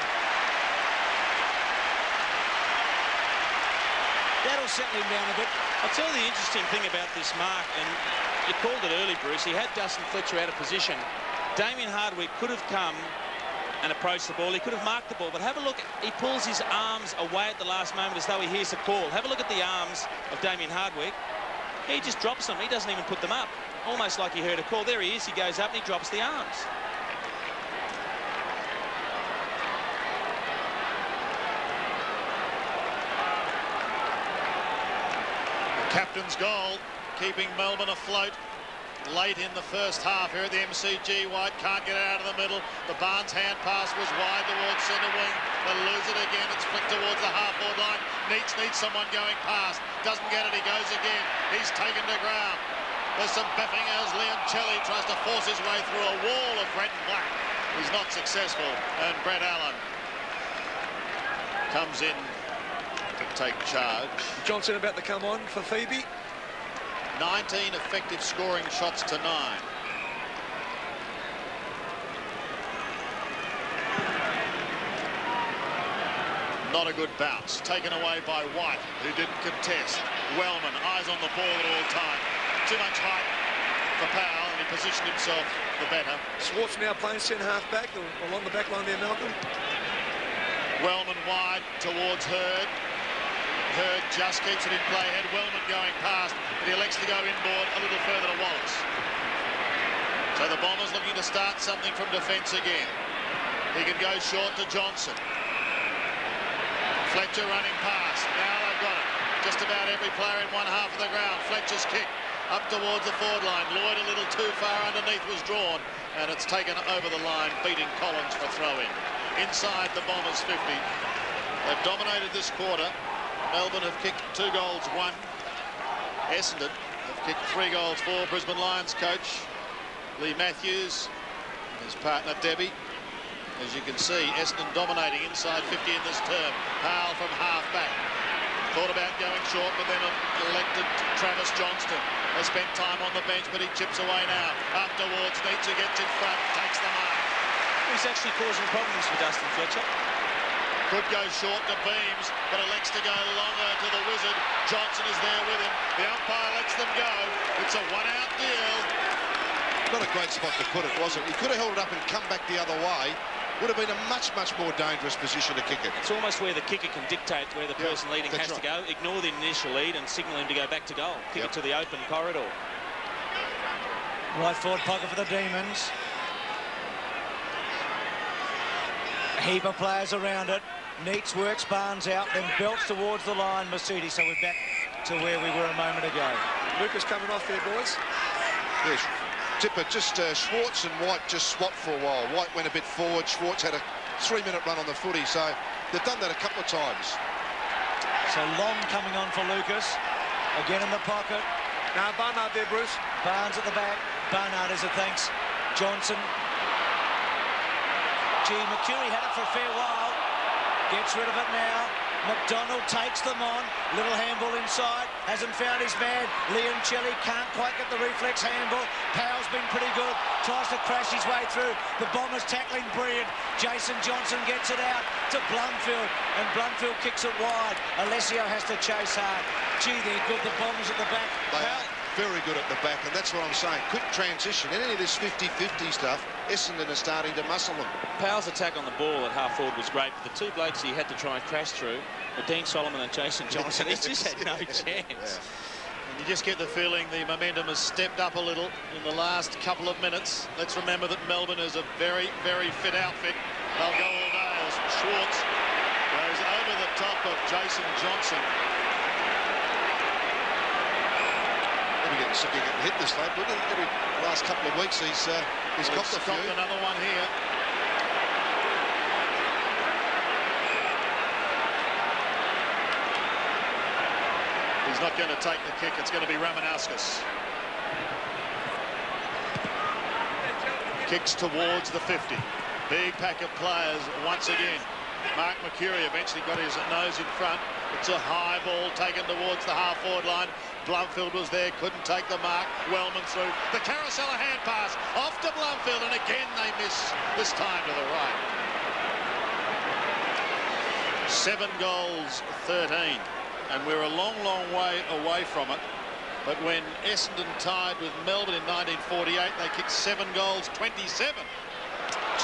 That'll settle him down a bit. I'll tell you the interesting thing about this mark, and you called it early, Bruce. He had Dustin Fletcher out of position. Damien Hardwick could have come and approached the ball. He could have marked the ball, but have a look. He pulls his arms away at the last moment as though he hears the call. Have a look at the arms of Damien Hardwick. He just drops them. He doesn't even put them up. Almost like he heard a call. There he is. He goes up and he drops the arms. Captain's goal, keeping Melbourne afloat late in the first half here at the MCG. White can't get it out of the middle. The Barnes hand pass was wide towards centre wing. They lose it again. It's flicked towards the half-forward line. Needs someone going past. Doesn't get it. He goes again. He's taken to ground. There's some biffing as Liam Kelly tries to force his way through a wall of red and black. He's not successful. And Brett Allen comes in to take charge. Johnson about to come on for Phoebe. 19 effective scoring shots to 9. Not a good bounce. Taken away by White, who didn't contest. Wellman, eyes on the ball at all time. Too much height for Powell, and he positioned himself the better. Swartz now playing centre half back along the back line there, Malcolm. Wellman wide towards Hurd. Hurd just keeps it in play. Had Wellman going past, but he elects to go inboard a little further to Wallace. So the Bombers looking to start something from defence again. He can go short to Johnson. Fletcher running past. Now they've got it. Just about every player in one half of the ground. Fletcher's kick up towards the forward line. Lloyd a little too far underneath was drawn, and it's taken over the line, beating Collins for throw-in. Inside the Bombers 50. They've dominated this quarter. Melbourne have kicked 2 goals, 1. Essendon have kicked 3 goals, 4. Brisbane Lions coach Lee Matthews, his partner Debbie. As you can see, Essendon dominating inside 50 in this term. Powell from half back. Thought about going short, but then elected Travis Johnston. Has spent time on the bench, but he chips away now. Up towards Nietzsche, gets in front, takes the mark. He's actually causing problems for Dustin Fletcher. Could go short to Beams, but elects to go longer to the Wizard. Johnson is there with him. The umpire lets them go. It's a one-out deal. Not a great spot to put it, was it? He could have held it up and come back the other way. Would have been a much, much more dangerous position to kick it. It's almost where the kicker can dictate where the person leading has to go. Ignore the initial lead and signal him to go back to goal. Kick it to the open corridor. Right forward pocket for the Demons. A heap of players around it. Neats works Barnes out, then belts towards the line. Mercedes, so we're back to where we were a moment ago. Lucas coming off there, boys. Yes. Tipper, just Schwartz and White just swapped for a while. White went a bit forward. Schwartz had a 3-minute run on the footy, so they've done that a couple of times. So Long coming on for Lucas. Again in the pocket. Now Barnard there, Bruce. Barnes at the back. Barnard is a thanks. Johnson. Gee, McCurry had it for a fair while. Gets rid of it now. McDonald takes them on. Little handball inside. Hasn't found his man. Liam Kelly can't quite get the reflex handball. Powell's been pretty good. Tries to crash his way through. The Bombers tackling brilliant. Jason Johnson gets it out to Blumfield. And Blumfield kicks it wide. Alessio has to chase hard. Gee, they're good. The Bombers at the back. They are very good at the back, and that's what I'm saying. Quick transition. Any of this 50-50 stuff, Essendon are starting to muscle them. Powell's attack on the ball at half forward was great. The 2 blokes he had to try and crash through, Dean Solomon and Jason Johnson, he just had no chance. And you just get the feeling the momentum has stepped up a little in the last couple of minutes. Let's remember that Melbourne is a very, very fit outfit. They'll go all day as Schwartz goes over the top of Jason Johnson. Maybe getting sick of getting hit this late, but every last couple of weeks he's copped a few. Another one here. He's not going to take the kick. It's going to be Ramanauskas. Kicks towards the 50. Big pack of players once again. Mark McCurry eventually got his nose in front. It's a high ball taken towards the half-forward line. Blumfield was there, couldn't take the mark. Wellman through. The Carousella hand pass off to Blumfield, and again they miss, this time to the right. 7 goals, 13. And we're a long, long way away from it. But when Essendon tied with Melbourne in 1948, they kicked 7 goals, 27.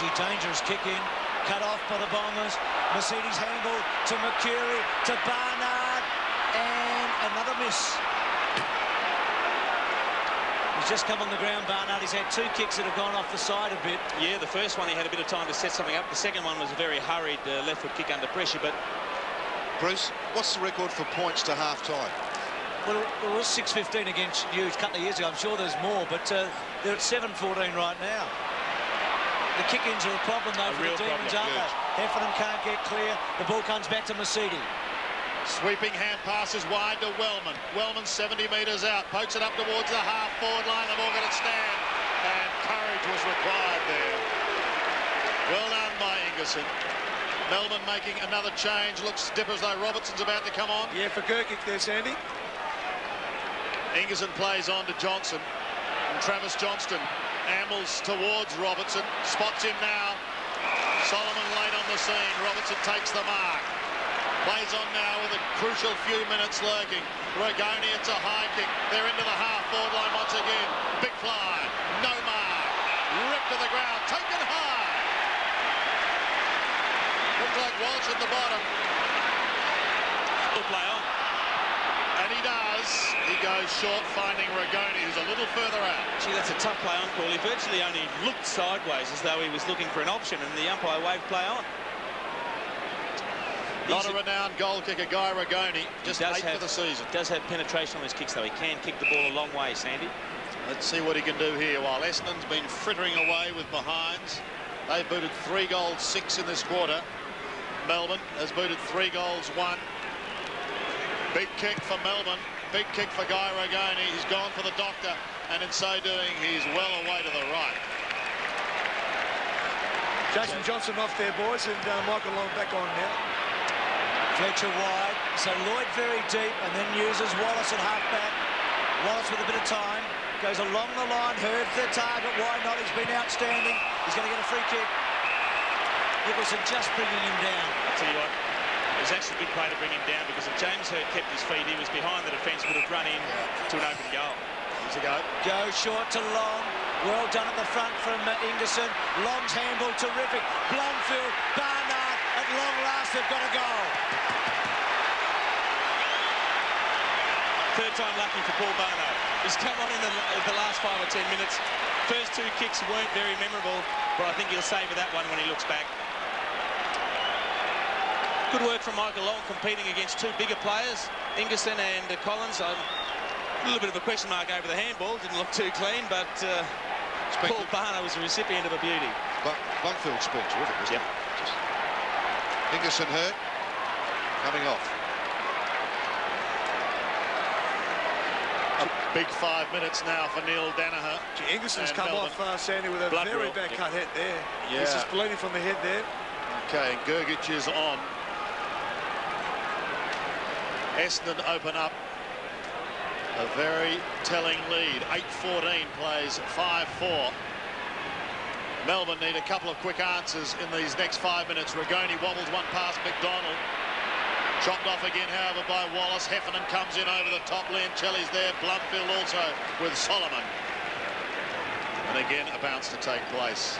Gee, dangerous kicking. Cut off by the Bombers. Mercedes handball to McCurry, to Barnard, and another miss. He's just come on the ground, Barnard. He's had 2 kicks that have gone off the side a bit. Yeah, the first one he had a bit of time to set something up. The second one was a very hurried left foot kick under pressure, but... Bruce, what's the record for points to half-time? Well, it was 6-15 against you a couple of years ago. I'm sure there's more, but they're at 7-14 right now. The kick-ins are a problem, though, for the Demons, aren't they? Heffernan can't get clear. The ball comes back to Mercedes. Sweeping hand passes wide to Wellman. Wellman 70 metres out, pokes it up towards the half-forward line. They've all got it stand, and courage was required there. Well done by Ingerson. Melbourne making another change. Looks dip as though Robertson's about to come on. Yeah, for Gerkick there, Sandy. Ingerson plays on to Johnson. And Travis Johnston ambles towards Robertson. Spots him now. Solomon late on the scene. Robertson takes the mark. Plays on now with a crucial few minutes lurking. Ragoni, it's a high kick. They're into the half-forward line once again. Big fly. No mark. Ripped to the ground. Taken high. Looks like Walsh at the bottom. He'll play on. And he does. He goes short, finding Ragoni, who's a little further out. Gee, that's a tough play on call. He virtually only looked sideways as though he was looking for an option, and the umpire waved play on. Not a renowned goal kicker, Guy Ragoni, just 8 for the season. Does have penetration on his kicks, though. He can kick the ball a long way, Sandy. Let's see what he can do here. While Essendon's been frittering away with behinds, they've booted 3 goals, 6 in this quarter. Melbourne has booted 3 goals, 1. Big kick for Melbourne. Big kick for Guy Ragoni. He's gone for the doctor, and in so doing, he's well away to the right. Jason Johnson off there, boys, and Michael Long back on now. Fletcher wide, so Lloyd very deep, and then uses Wallace at half-back. Wallace with a bit of time, goes along the line, Hurd the target, why not? He's been outstanding. He's going to get a free kick. Nicholson just bringing him down. I'll tell you what, it was actually a good play to bring him down, because if James Hurd kept his feet, he was behind the defence, would have run in to an open goal. Here's a go. Go short to Long. Well done at the front from Ingerson. Long's handball terrific. Blomfield, Barnard, at long last they've got a goal. Third time lucky for Paul Barnard. He's come on in the last 5 or 10 minutes. First 2 kicks weren't very memorable, but I think he'll savour that one when he looks back. Good work from Michael Long, competing against 2 bigger players, Ingerson and Collins. A little bit of a question mark over the handball. Didn't look too clean, but Paul Barnard was a recipient of a beauty. Blomfield scored terrific, wasn't it? Ingerson hurt, coming off. A big 5 minutes now for Neil Danaher. Ingerson's come off, Sandy, with a very bad cut head there. Yeah. He's just bleeding from the head there. Okay, and Gergic is on. Essendon open up a very telling lead. 8-14 plays 5-4. Melbourne need a couple of quick answers in these next 5 minutes. Ragoni wobbles one past McDonald. Chopped off again, however, by Wallace. Heffernan comes in over the top. Liancelli's there. Blumfield also with Solomon. And again, a bounce to take place.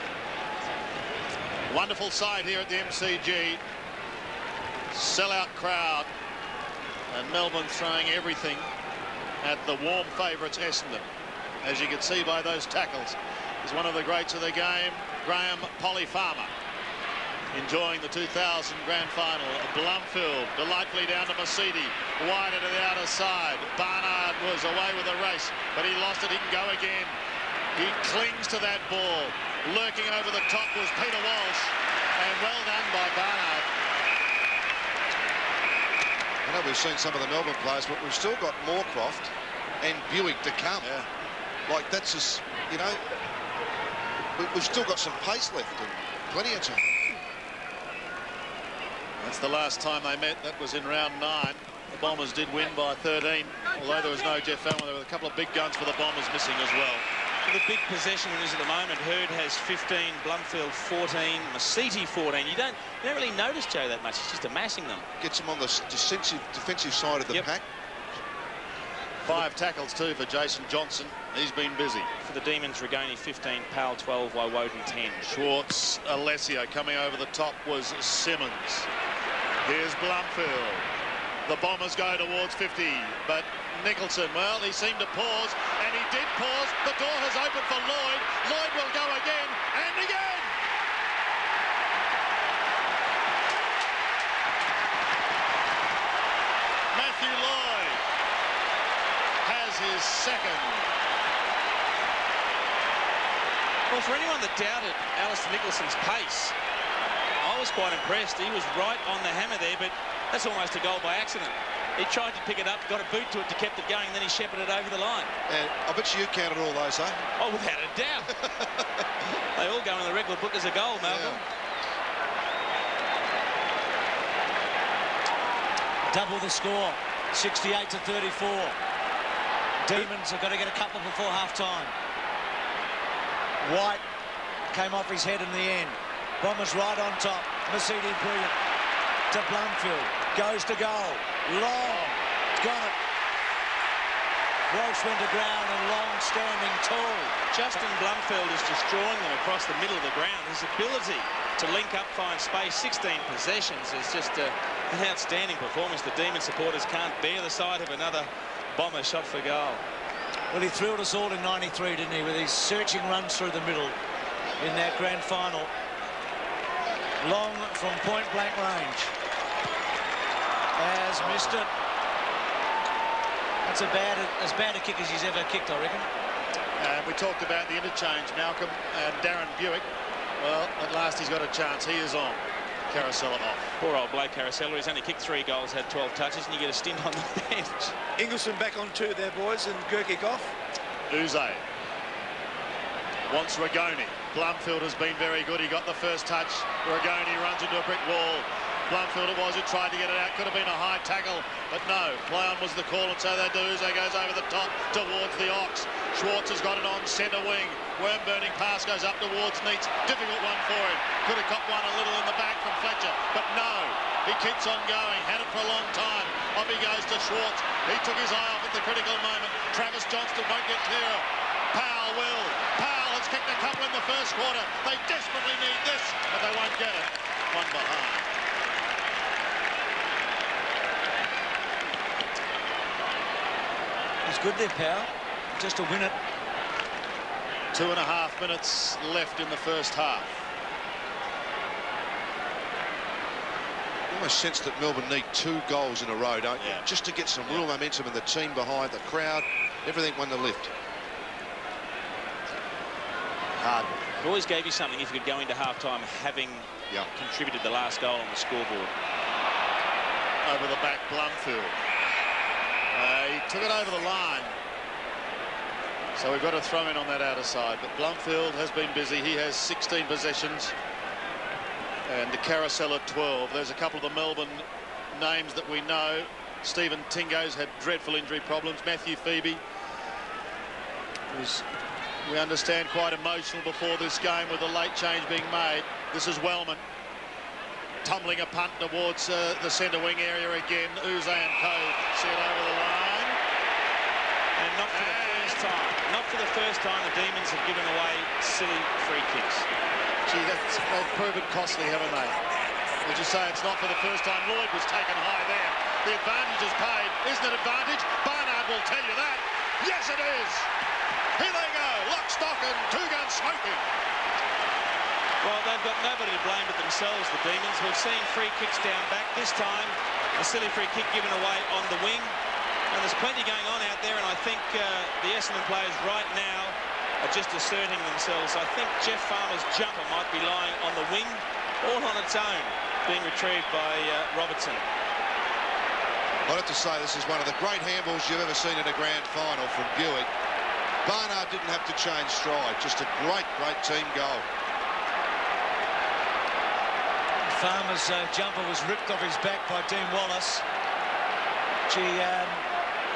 Wonderful sight here at the MCG. Sellout crowd. And Melbourne throwing everything at the warm favourites, Essendon. As you can see by those tackles, is one of the greats of the game, Graham Polly-Farmer. Enjoying the 2000 grand final. Blumfield delightfully down to Mercedes, wider to the outer side. Barnard was away with the race, but he lost it. He can go again. He clings to that ball. Lurking over the top was Peter Walsh, and well done by Barnard. I know we've seen some of the Melbourne players, but we've still got Moorcroft and Buick to come. Yeah. Like, that's just, you know, we've still got some pace left and plenty of time. That's the last time they met. That was in round 9. The Bombers did win by 13, although there was no Jeff Elmer. There were a couple of big guns for the Bombers missing as well. So the big possession winners at the moment. Hurd has 15, Blumfield 14, Masiti 14. You don't really notice, Joe, that much. It's just amassing them. Gets them on the defensive side of the pack. 5 tackles too for Jason Johnson. He's been busy. For the Demons, Ragoni 15, Powell 12, Woden 10. Schwartz, Alessio coming over the top was Simmons. Here's Blumfield. The Bombers go towards 50, but Nicholson, well, he seemed to pause, and he did pause. The door has opened for Lloyd. Lloyd will go again, and again! Matthew Lloyd. his second. Well, for anyone that doubted Alistair Nicholson's pace, I was quite impressed. He was right on the hammer there, but that's almost a goal by accident. He tried to pick it up, got a boot to it to keep it going, and then he shepherded over the line. And I bet you counted all those, eh? Oh, without a doubt. They all go in the record book as a goal, Malcolm. Double the score, 68 to 34. Demons have got to get a couple before half-time. White came off his head in the end. Bombers right on top. Mercedes brilliant. To Blumfield. Goes to goal. Long. Got it. Walsh went to ground and Long standing tall. Justin Blumfield is just drawing them across the middle of the ground. His ability to link up, find space, 16 possessions is just an outstanding performance. The Demon supporters can't bear the sight of another Bomber shot for goal. Well, he thrilled us all in 93, didn't he, with his searching runs through the middle in that grand final. Long from point-blank range. Has missed it. That's as bad a kick as he's ever kicked, I reckon. And we talked about the interchange, Malcolm, and Darren Buick. Well, at last he's got a chance. He is on. Carousel off. Poor old Blake Carousel. He's only kicked 3 goals, had 12 touches, and you get a stint on the bench. Ingleson back on 2 there, boys, and Gurkic off. Uze wants Ragoni. Blumfield has been very good. He got the first touch. Ragoni runs into a brick wall. Blumfield it was who tried to get it out. Could have been a high tackle, but no. Play on was the call, and so they do. Uze goes over the top towards the Ox. Schwartz has got it on centre wing. Worm-burning pass goes up towards Neitz. Difficult one for him. Could have got one a little in the back from Fletcher, but no. He keeps on going. Had it for a long time. Off he goes to Schwartz. He took his eye off at the critical moment. Travis Johnston won't get clearer. Powell will. Powell has kicked a couple in the first quarter. They desperately need this, but they won't get it. One behind. He's good there, Powell. Just to win it. 2.5 minutes left in the first half. You almost sense that Melbourne need 2 goals in a row, don't you? Yeah. Just to get some real momentum in the team behind, the crowd, everything when they lift. Hard. It always gave you something if you could go into half-time having contributed the last goal on the scoreboard. Over the back, Blumfield. He took it over the line. So we've got to throw in on that outer side. But Blumfield has been busy. He has 16 possessions. And the Carousel at 12. There's a couple of the Melbourne names that we know. Stephen Tingo's had dreadful injury problems. Matthew Phoebe was, we understand, quite emotional before this game with the late change being made. This is Wellman tumbling a punt towards the centre wing area again. Uze and Co see it over the line. And not for the first time. Not for the first time the Demons have given away silly free kicks. Gee, they've proven costly, haven't they? Would you say it's not for the first time? Lloyd was taken high there. The advantage is paid. Isn't it advantage? Barnard will tell you that. Yes, it is. Here they go. Lock, stock and 2-gun smoking. Well, they've got nobody to blame but themselves, the Demons. We've seen free kicks down back. This time, a silly free kick given away on the wing. And there's plenty going on out there, and I think the Essendon players right now are just asserting themselves. I think Jeff Farmer's jumper might be lying on the wing, all on its own, being retrieved by Robertson. I'd have to say this is one of the great handballs you've ever seen in a grand final from Buick. Barnard didn't have to change stride. Just a great, great team goal. Farmer's jumper was ripped off his back by Dean Wallace. Gee,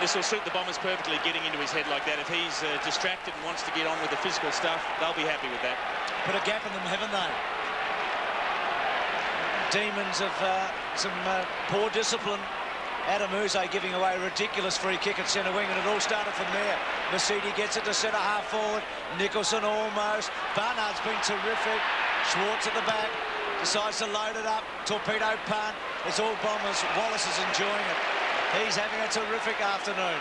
this will suit the Bombers perfectly, getting into his head like that. If he's distracted and wants to get on with the physical stuff, they'll be happy with that. Put a gap in them, haven't they? Demons have some poor discipline. Adam Uze giving away a ridiculous free kick at centre wing, and it all started from there. Mercedes gets it to centre half forward. Nicholson almost. Barnard's been terrific. Schwartz at the back. Decides to load it up. Torpedo punt. It's all Bombers. Wallace is enjoying it. He's having a terrific afternoon.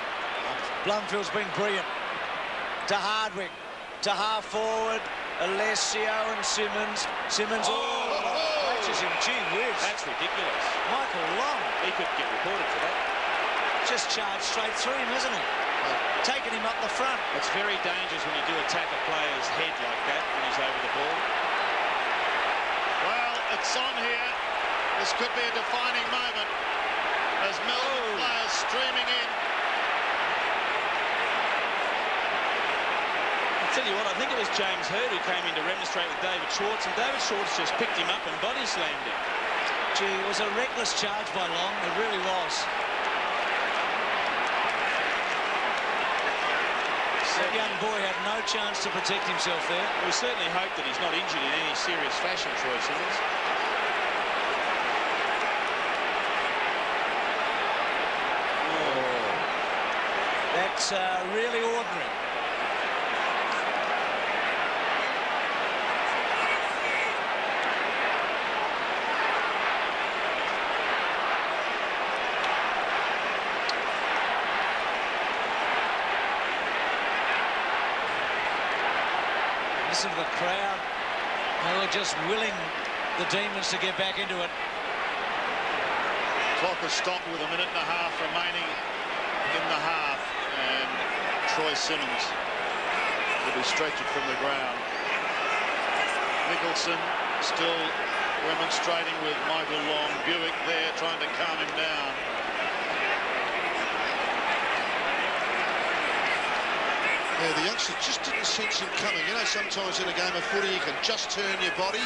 Blumfield's been brilliant. To Hardwick. To half forward. Alessio and Simmons. Simmons catches him. Gee whiz. That's ridiculous. Michael Long. He could get reported for that. Just charged straight through him, hasn't he? taking him up the front. It's very dangerous when you do attack a player's head like that when he's over the ball. Well, it's on here. This could be a defining moment as Melbourne players streaming in. I'll tell you what, I think it was James Hird who came in to remonstrate with David Schwartz, and David Schwartz just picked him up and body slammed him. Gee, it was a reckless charge by Long. It really was. That young boy had no chance to protect himself there. We certainly hope that he's not injured in any serious fashion, Troy Simmons. Oh. That's really ordinary. Listen to the crowd. They were just willing the Demons to get back into it. Clock has stopped with 1.5 minutes remaining in the half, and Troy Simmons will be stretched from the ground. Nicholson still remonstrating with Michael Long. Buick there trying to calm him down. Yeah, the youngster just didn't sense him coming. You know, sometimes in a game of footy you can just turn your body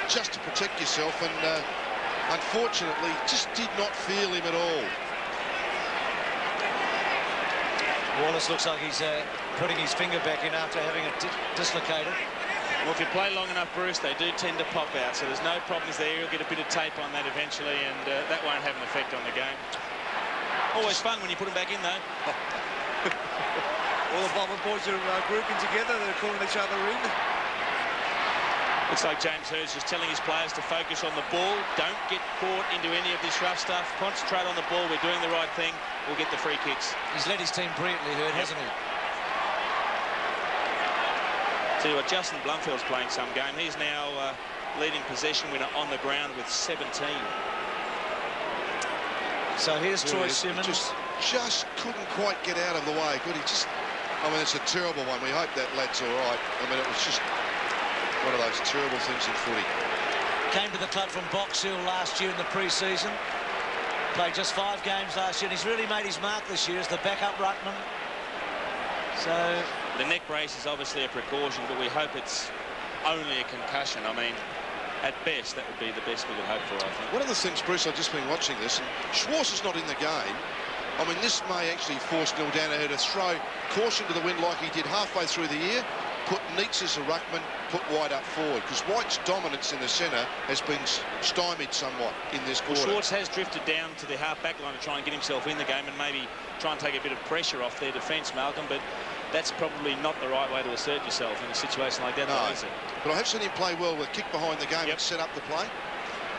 just to protect yourself, and unfortunately just did not feel him at all. Wallace looks like he's putting his finger back in after having it dislocated. Well, if you play long enough, Bruce, they do tend to pop out, so there's no problems there. You'll get a bit of tape on that eventually, and that won't have an effect on the game. Always fun when you put them back in, though. All the Bomber boys are grouping together. They're calling each other in. Looks like James Hird's just telling his players to focus on the ball. Don't get caught into any of this rough stuff. Concentrate on the ball. We're doing the right thing. We'll get the free kicks. He's led his team brilliantly, Hird, hasn't he? Tell you what, Justin Blumfield's playing some game. He's now leading possession winner on the ground with 17. So here's Troy Simmons. Just couldn't quite get out of the way. Could he just... I mean, it's a terrible one. We hope that lad's all right. I mean, it was just one of those terrible things in footy. Came to the club from Box Hill last year in the pre-season. Played just 5 games last year, and he's really made his mark this year as the backup ruckman. So... The neck brace is obviously a precaution, but we hope it's only a concussion. I mean, at best, that would be the best we could hope for, I think. One of the things, Bruce, I've just been watching this, and Schwartz is not in the game. I mean, this may actually force Neil Danaher to throw caution to the wind like he did halfway through the year, put Neitz as a ruckman, put White up forward, because White's dominance in the centre has been stymied somewhat in this quarter. Well, Schwartz has drifted down to the half-back line to try and get himself in the game and maybe try and take a bit of pressure off their defence, Malcolm, but that's probably not the right way to assert yourself in a situation like that, no, though, is it? But I have seen him play well with kick behind the game and set up the play.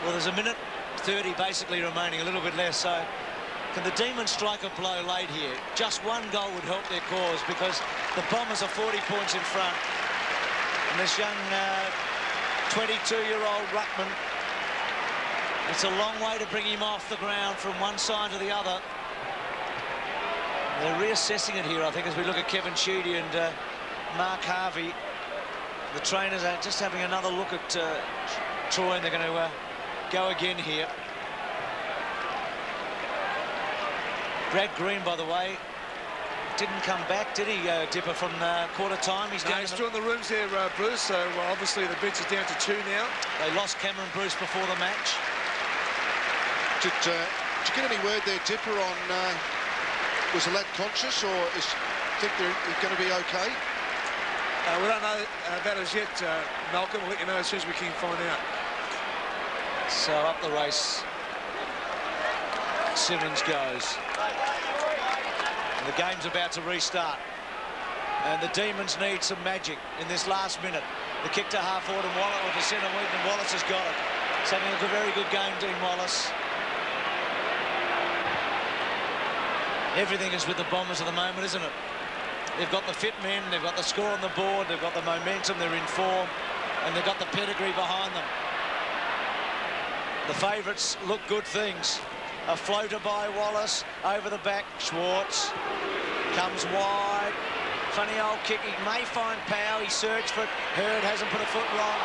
Well, there's 1:30 basically remaining, a little bit less, so can the Demons strike a blow late here? Just one goal would help their cause, because the Bombers are 40 points in front, and this young 22-year-old ruckman, it's a long way to bring him off the ground from one side to the other. They're reassessing it here, I think, as we look at Kevin Sheedy and Mark Harvey. The trainers are just having another look at Troy, and they're going to go again here. Brad Green, by the way, didn't come back, did he, Dipper, from quarter time? He's down. He's still in the rooms here, Bruce, so obviously the bench is down to 2 now. They lost Cameron Bruce before the match. Did you get any word there, Dipper, on was the lad conscious, or think they're going to be okay? We don't know that as yet, Malcolm. We'll let you know as soon as we can find out. So up the race, Simmons goes. And the game's about to restart. And the Demons need some magic in this last minute. The kick to half forward and Wallace, or to centre Wheaton, and Wallace has got it. It's having a very good game, Dean Wallace. Everything is with the Bombers at the moment, isn't it? They've got the fit men, they've got the score on the board, they've got the momentum, they're in form, and they've got the pedigree behind them. The favourites look good things. A floater by Wallace, over the back, Schwartz. Comes wide. Funny old kick. He may find Powell. He searched for it. Hurd hasn't put a foot wrong.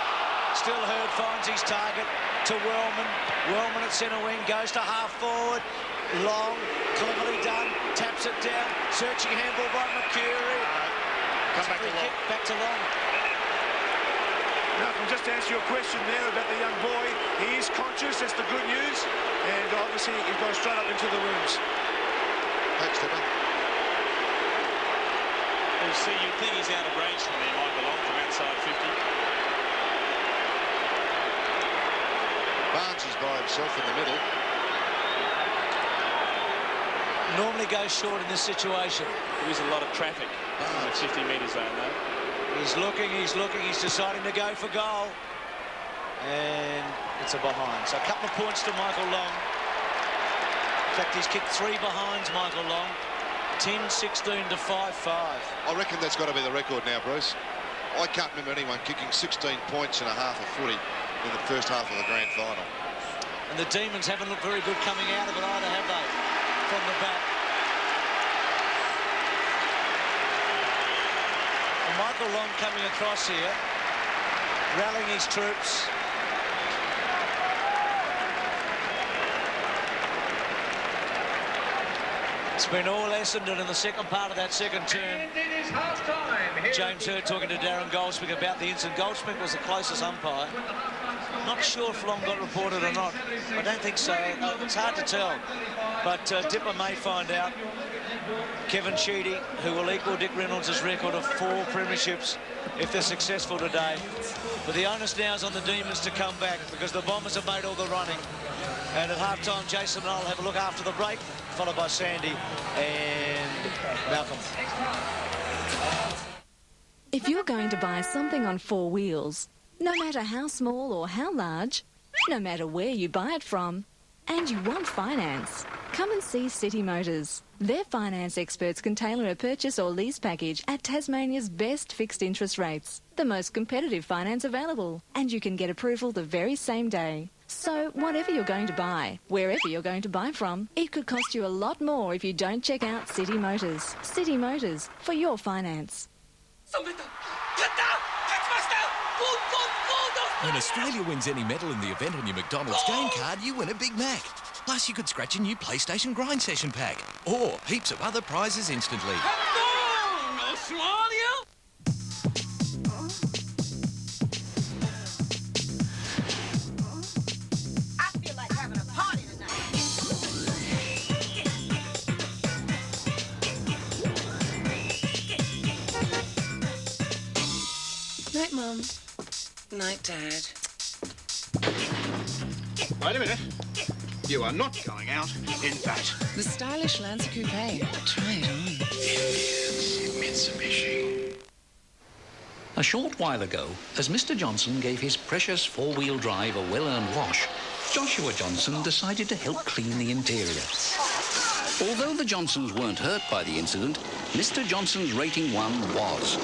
Still Hurd finds his target to Wellman. Wellman at centre wing goes to half forward. Long, cleverly done. Taps it down. Searching handball by Mercury. Come back to Long. Back to Long. Malcolm, just to answer your question there about the young boy, he is conscious, that's the good news, and obviously he's gone straight up into the rooms. Thanks, Tipper. We'll see, you'd think he's out of range from there, Michael Long, from outside 50. Barnes is by himself in the middle. Normally goes short in this situation. There is a lot of traffic in the 50 metre zone, though. He's looking, he's deciding to go for goal. And it's a behind. So a couple of points to Michael Long. In fact, he's kicked 3 behinds, Michael Long. 10-16 to 5-5. I reckon that's got to be the record now, Bruce. I can't remember anyone kicking 16 points and a half of footy in the first half of the grand final. And the Demons haven't looked very good coming out of it either, have they? From the back. And Michael Long coming across here, rallying his troops. It's been all Essendon in the second part of that second term. James Hurd talking to Darren Goldsmith about the incident. Goldsmith was the closest umpire. Not sure if Long got reported or not. I don't think so. It's hard to tell. But Dipper may find out. Kevin Sheedy, who will equal Dick Reynolds' record of 4 premierships if they're successful today. But the onus now is on the Demons to come back because the Bombers have made all the running. And at half-time, Jason and I will have a look after the break, followed by Sandy and Malcolm. If you're going to buy something on 4 wheels, no matter how small or how large, no matter where you buy it from, and you want finance, come and see City Motors. Their finance experts can tailor a purchase or lease package at Tasmania's best fixed interest rates, the most competitive finance available, and you can get approval the very same day. So whatever you're going to buy, wherever you're going to buy from, it could cost you a lot more if you don't check out City Motors. City Motors, for your finance. When Australia wins any medal in the event on your McDonald's game card, you win a Big Mac. Plus, you could scratch a new PlayStation Grind Session pack. Or heaps of other prizes instantly. Come on, Australia! I feel like having a party tonight. Night, Mum. Night, Dad. Wait a minute. You are not going out in that. The stylish Lancer Coupe. Try it on. Indians Mitsubishi. A short while ago, as Mr. Johnson gave his precious 4-wheel drive a well-earned wash, Joshua Johnson decided to help clean the interior. Although the Johnsons weren't hurt by the incident, Mr. Johnson's rating 1 was.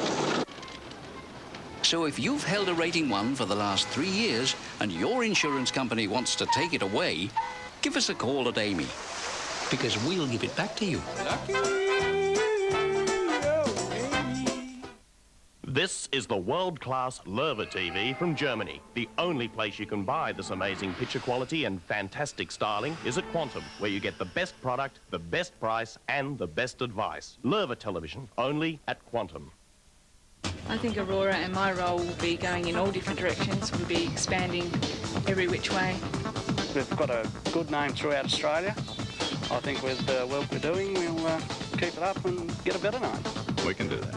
So if you've held a rating 1 for the last 3 years and your insurance company wants to take it away, give us a call at Amy, because we'll give it back to you. This is the world-class Lerva TV from Germany. The only place you can buy this amazing picture quality and fantastic styling is at Quantum, where you get the best product, the best price, and the best advice. Lerva television, only at Quantum. I think Aurora and my role will be going in all different directions. We'll be expanding every which way. We've got a good name throughout Australia. I think with the work we're doing, we'll keep it up and get a better name. We can do that.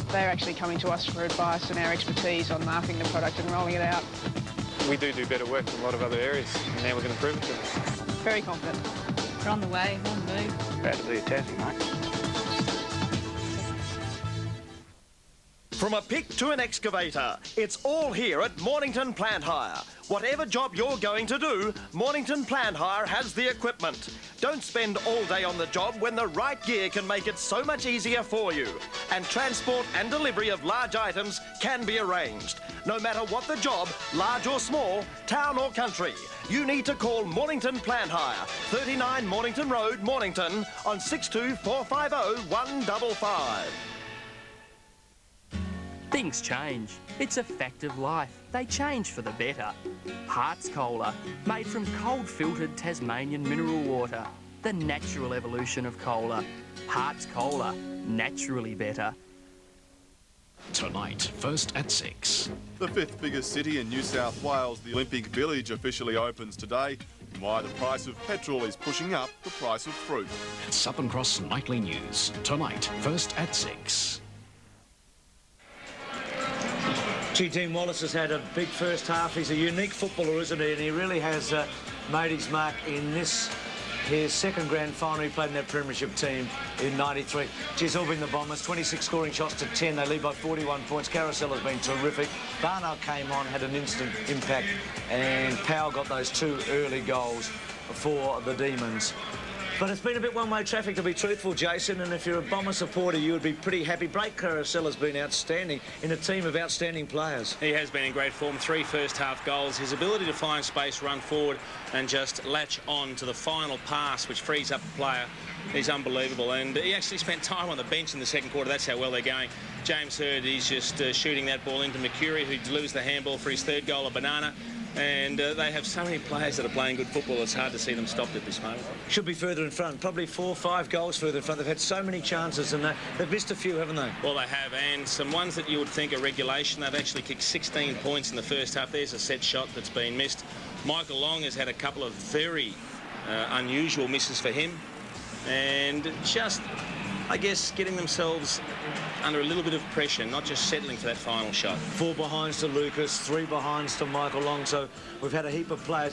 They're actually coming to us for advice and our expertise on marketing the product and rolling it out. We do better work in a lot of other areas, and now we're going to prove it to them. Very confident. We're on the way, on the move. Proud to be a Tassie, mate. From a pick to an excavator, it's all here at Mornington Plant Hire. Whatever job you're going to do, Mornington Plant Hire has the equipment. Don't spend all day on the job when the right gear can make it so much easier for you. And transport and delivery of large items can be arranged. No matter what the job, large or small, town or country, you need to call Mornington Plant Hire, 39 Mornington Road, Mornington, on 62450 155. Things change. It's a fact of life. They change for the better. Hearts Cola, made from cold-filtered Tasmanian mineral water. The natural evolution of cola. Hearts Cola, naturally better. Tonight, first at 6. The fifth biggest city in New South Wales, the Olympic Village, officially opens today. And why the price of petrol is pushing up the price of fruit. It's Sup and Cross Nightly News. Tonight, first at 6. Gee, Dean Wallace has had a big first half. He's a unique footballer, isn't he? And he really has made his mark in his second grand final. He played in that premiership team in '93. Geez, all been the Bombers. 26 scoring shots to 10. They lead by 41 points. Carousel has been terrific. Barnard came on, had an instant impact, and Powell got those 2 early goals for the Demons. But it's been a bit one-way traffic, to be truthful, Jason, and if you're a Bomber supporter, you would be pretty happy. Blake Carousel has been outstanding in a team of outstanding players. He has been in great form. 3 first-half goals. His ability to find space, run forward and just latch on to the final pass, which frees up the player, is unbelievable. And he actually spent time on the bench in the second quarter. That's how well they're going. James Hird, he's just shooting that ball into Mercury, who delivers the handball for his 3rd goal, a banana. And they have so many players that are playing good football, it's hard to see them stopped at this moment. Should be further in front, probably 4 or 5 goals further in front. They've had so many chances and they've missed a few, haven't they? Well, they have, and some ones that you would think are regulation. They've actually kicked 16 points in the first half. There's a set shot that's been missed. Michael Long has had a couple of very unusual misses for him. And just, I guess, getting themselves under a little bit of pressure, not just settling for that final shot. 4 behinds to Lucas, 3 behinds to Michael Long, so we've had a heap of players.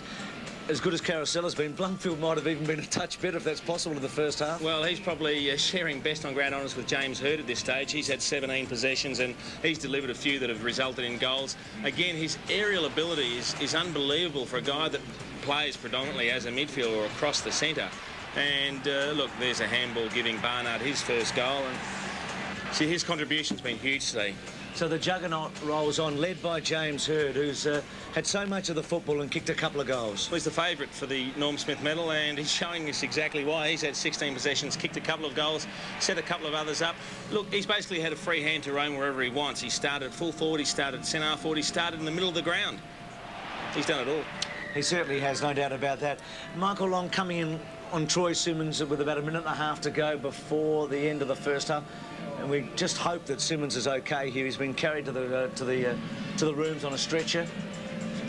As good as Carousel has been, Blundfield might have even been a touch better, if that's possible, in the first half. Well, he's probably sharing best on ground honours with James Hird at this stage. He's had 17 possessions and he's delivered a few that have resulted in goals. Again, his aerial ability is unbelievable for a guy that plays predominantly as a midfielder or across the centre. And look, there's a handball giving Barnard his first goal. And see, his contribution's been huge today. So the juggernaut rolls on, led by James Hird, who's had so much of the football and kicked a couple of goals. Well, he's the favourite for the Norm Smith medal, and he's showing us exactly why. He's had 16 possessions, kicked a couple of goals, set a couple of others up. Look, he's basically had a free hand to roam wherever he wants. He started full forward, he started centre forward, he started in the middle of the ground. He's done it all. He certainly has, no doubt about that. Michael Long coming in on Troy Simmons with about 1.5 minutes to go before the end of the first half. And we just hope that Simmons is okay here. He's been carried to the rooms on a stretcher.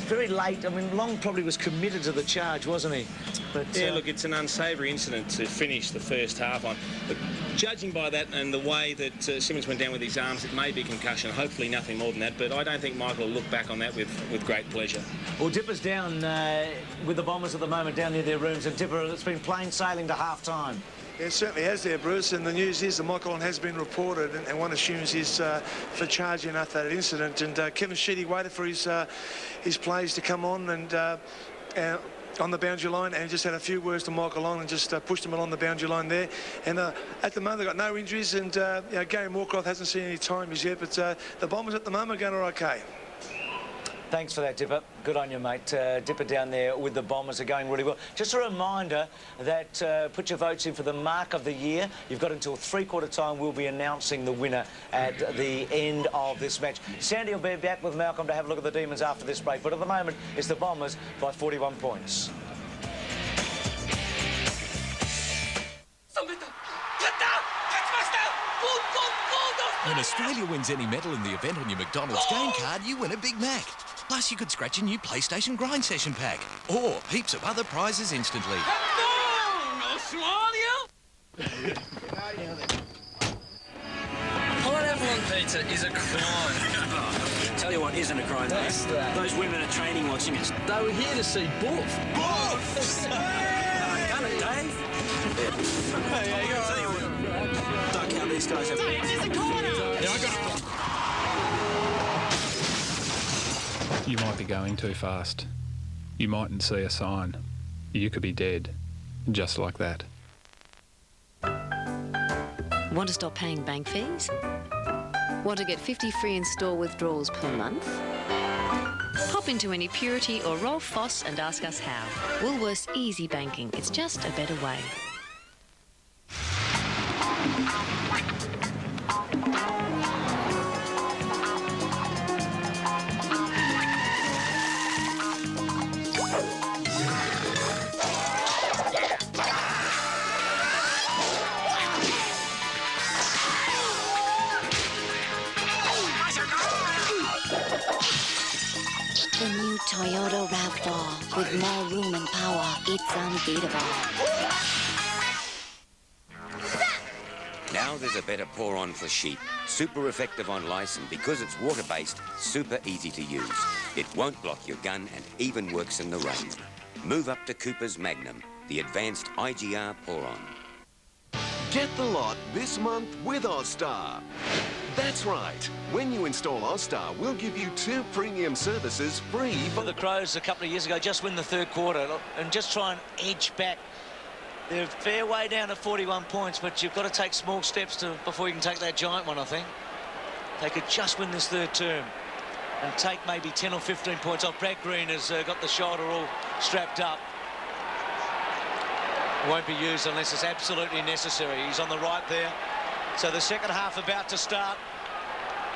Very late. I mean, Long probably was committed to the charge, wasn't he? But yeah, look, it's an unsavoury incident to finish the first half on. But judging by that and the way that Simmons went down with his arms, it may be concussion. Hopefully nothing more than that. But I don't think Michael will look back on that with great pleasure. Well, Dipper's down with the Bombers at the moment, down near their rooms. And Dipper, it's been plain sailing to half-time. Yeah, it certainly has there, Bruce, and the news is that Michael Long has been reported, and one assumes he's for charging after that incident. And Kevin Sheedy waited for his players to come on and on the boundary line, and just had a few words to Michael Long and just pushed him along the boundary line there. And at the moment they've got no injuries, and you know, Gary Moorcroft hasn't seen any time as yet, but the Bombers at the moment are going all okay. Thanks for that, Dipper. Good on you, mate. Dipper down there with the Bombers are going really well. Just a reminder that put your votes in for the Mark of the Year. You've got until 3/4 time. We'll be announcing the winner at the end of this match. Sandy will be back with Malcolm to have a look at the Demons after this break. But at the moment, it's the Bombers by 41 points. When Australia wins any medal in the event on your McDonald's game card, you win a Big Mac. Plus, you could scratch a new PlayStation Grind Session pack. Or heaps of other prizes instantly. Pineapple on pizza is a crime. Tell you what isn't a crime, mate. Those women are training watching us. They were here to see Boof. Boof! Gun it, Dave. Hey, you all right? Don't count these guys. There's a corner! Yeah, I got it. You might be going too fast. You mightn't see a sign. You could be dead. Just like that. Want to stop paying bank fees? Want to get 50 free in-store withdrawals per month? Pop into any Purity or Rolf Foss and ask us how. Woolworths Easy Banking. It's just a better way. The new Toyota RAV4 with more room and power. It's unbeatable. Now there's a better pour-on for sheep. Super effective on lice, and because it's water-based, super easy to use. It won't block your gun and even works in the rain. Move up to Cooper's Magnum, the advanced IGR pour-on. Get the lot this month with Ozstar. That's right. When you install Ozstar, we'll give you 2 premium services free For the Crows a couple of years ago, just win the third quarter and just try and edge back. They're a fair way down at 41 points, but you've got to take small steps before you can take that giant one, I think. They could just win this third term and take maybe 10 or 15 points off. Brad Green has got the shoulder all strapped up. Won't be used unless it's absolutely necessary. He's on the right there. So the second half about to start.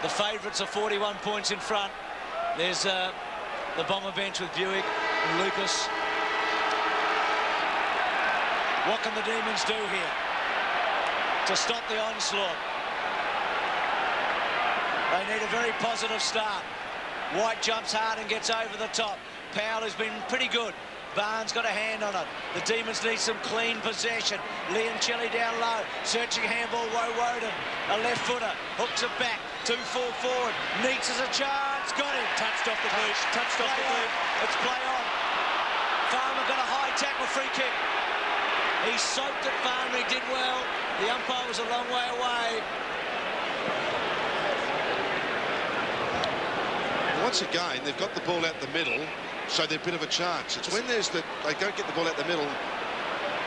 The favourites are 41 points in front. There's the Bomber bench with Buick and Lucas. What can the Demons do here to stop the onslaught? They need a very positive start. White jumps hard and gets over the top. Powell has been pretty good. Barnes got a hand on it. The Demons need some clean possession. Leoncelli down low. Searching handball, Woden. A left footer. Hooks it back. 2-4 forward. Neats has a chance. Got him. Touched off the boot. Touched off the boot. It's play on. Farmer got a high tackle, free kick. He soaked it, Farmer. He did well. The umpire was a long way away. Once again, they've got the ball out the middle, so they're a bit of a chance. It's when they don't get the ball out the middle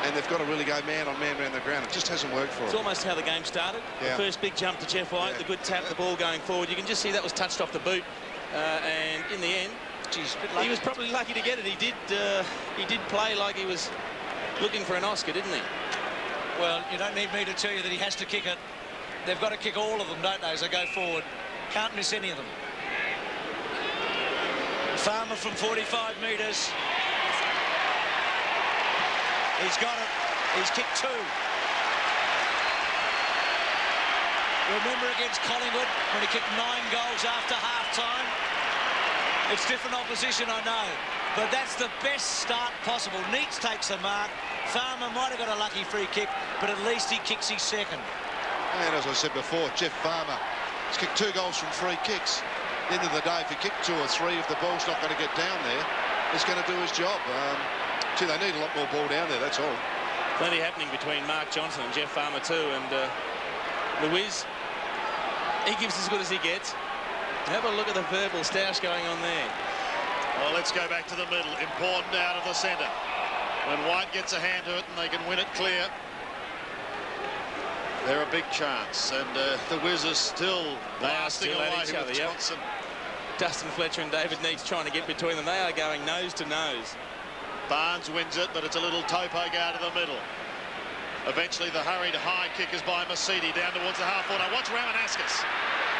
and they've got to really go man on man around the ground. It just hasn't worked for them. It's almost how the game started. Yeah. The first big jump to Jeff White, the good tap, the ball going forward. You can just see that was touched off the boot. And in the end, he was probably lucky to get it. He did play like he was looking for an Oscar, didn't he? Well, you don't need me to tell you that he has to kick it. They've got to kick all of them, don't they, as they go forward. Can't miss any of them. Farmer from 45 metres. He's got it. He's kicked 2. Remember against Collingwood when he kicked 9 goals after half-time? It's different opposition, I know, but that's the best start possible. Neats takes the mark. Farmer might have got a lucky free kick, but at least he kicks his second. And as I said before, Jeff Farmer has kicked 2 goals from 3 kicks. At the end of the day, if he kicked 2 or 3, if the ball's not going to get down there, he's going to do his job. Gee, they need a lot more ball down there, that's all. Plenty happening between Mark Johnson and Jeff Farmer too, and the Wiz, he gives as good as he gets. Have a look at the verbal stoush going on there. Well, let's go back to the middle. Important out of the centre. When White gets a hand to it and they can win it clear, they're a big chance. And the Wiz are still blasting away at each other. Johnson. Dustin Fletcher and David Neats trying to get between them. They are going nose to nose. Barnes wins it, but it's a little topo go to the middle. Eventually, the hurried high kick is by Masidi down towards the half-forward. Now watch Ramanauskas.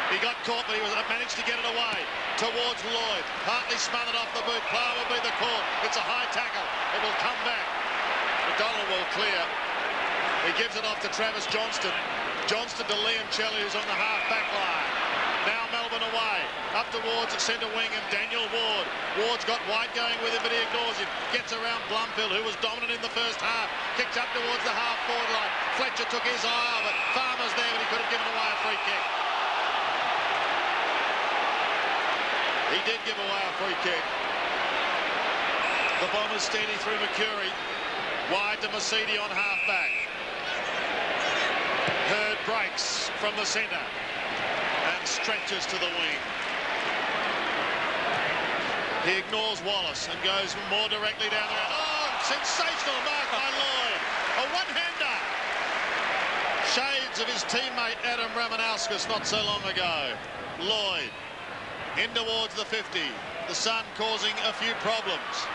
He got caught, but he managed to get it away towards Lloyd. Partly smothered off the boot. Player will be the call. It's a high tackle. It will come back. McDonald will clear. He gives it off to Travis Johnston. Johnston to Leoncelli, who's on the half-back line. Now Melbourne away. Up towards the centre wing of Daniel Ward. Ward's got White going with him, but he ignores him. Gets around Blumfield, who was dominant in the first half. Kicks up towards the half-forward line. Fletcher took his eye off it. Farmer's there, but he could have given away a free kick. He did give away a free kick. The Bombers steady through Mercury. Wide to Masidi on half-back. Hurd breaks from the centre and stretches to the wing. He ignores Wallace and goes more directly down there. Oh, sensational mark by Lloyd. A one-hander. Shades of his teammate Adam Ramanauskas not so long ago. Lloyd in towards the 50. The sun causing a few problems.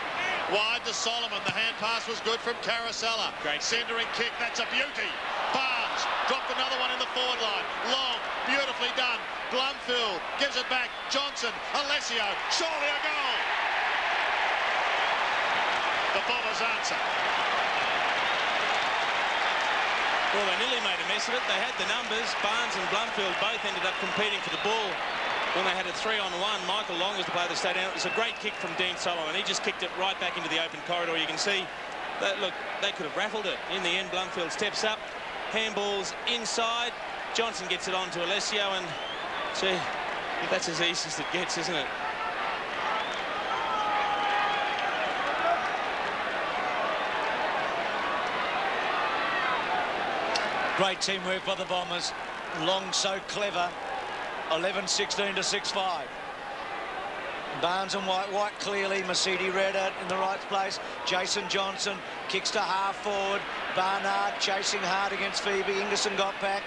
Wide to Solomon. The hand pass was good from Caracella. Great centering kick. That's a beauty. Barnes dropped another one in the forward line. Long, beautifully done. Blumfield gives it back. Johnson, Alessio, surely a goal. The Bombers answer. Well, they nearly made a mess of it. They had the numbers. Barnes and Blumfield both ended up competing for the ball. When they had it 3-on-1, Michael Long was the player that stayed out. It was a great kick from Dean Solomon. He just kicked it right back into the open corridor. You can see that, look, they could have raffled it. In the end, Blumfield steps up. Handballs inside. Johnson gets it on to Alessio, and gee, that's as easy as it gets, isn't it? Great teamwork by the Bombers. Long so clever. 11-16 to 6-5. Barnes and White clearly. Masidi Rhett in the right place. Jason Johnson kicks to half forward. Barnard chasing hard against Phoebe. Ingerson got back.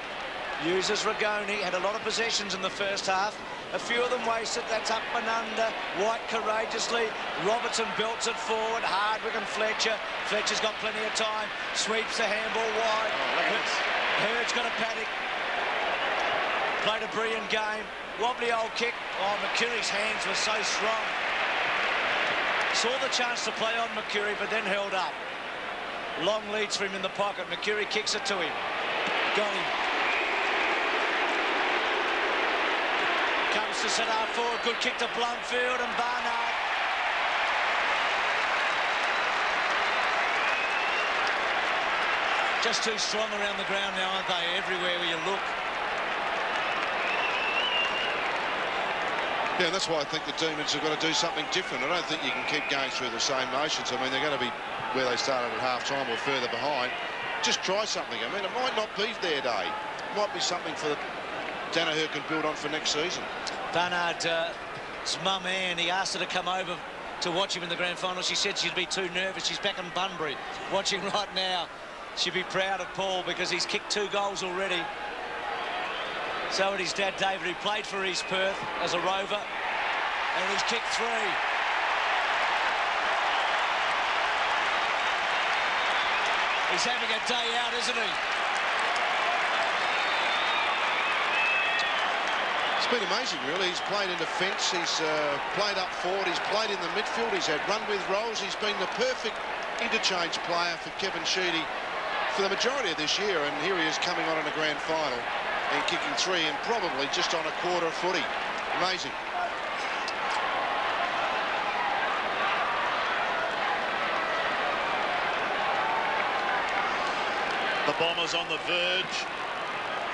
Uses Rigoni. Had a lot of possessions in the first half. A few of them wasted. That's up and under. White courageously. Robertson belts it forward. Hardwick and Fletcher. Fletcher's got plenty of time. Sweeps the handball wide. Hurd's got a paddock. Played a brilliant game. Wobbly old kick. Oh, McCurry's hands were so strong. Saw the chance to play on McCurry, but then held up. Long leads for him in the pocket. McCurry kicks it to him. Got him. Comes to set half forward. Good kick to Blumfield and Barnard. Just too strong around the ground now, aren't they? Everywhere where you look. Yeah, that's why I think the Demons have got to do something different. I don't think you can keep going through the same motions. I mean, they're going to be where they started at half-time or further behind. Just try something. I mean, it might not be their day. It might be something for Danaher can build on for next season. Barnard's mum, Anne, he asked her to come over to watch him in the grand final. She said she'd be too nervous. She's back in Bunbury watching right now. She'd be proud of Paul because he's kicked 2 goals already. So would his dad, David, who played for East Perth as a rover, and he's kicked 3. He's having a day out, isn't he? It's been amazing, really. He's played in defence, he's played up forward, he's played in the midfield, he's had run-with roles. He's been the perfect interchange player for Kevin Sheedy for the majority of this year, and here he is coming on in the grand final and kicking 3 and probably just on a quarter footy. Amazing. The Bombers on the verge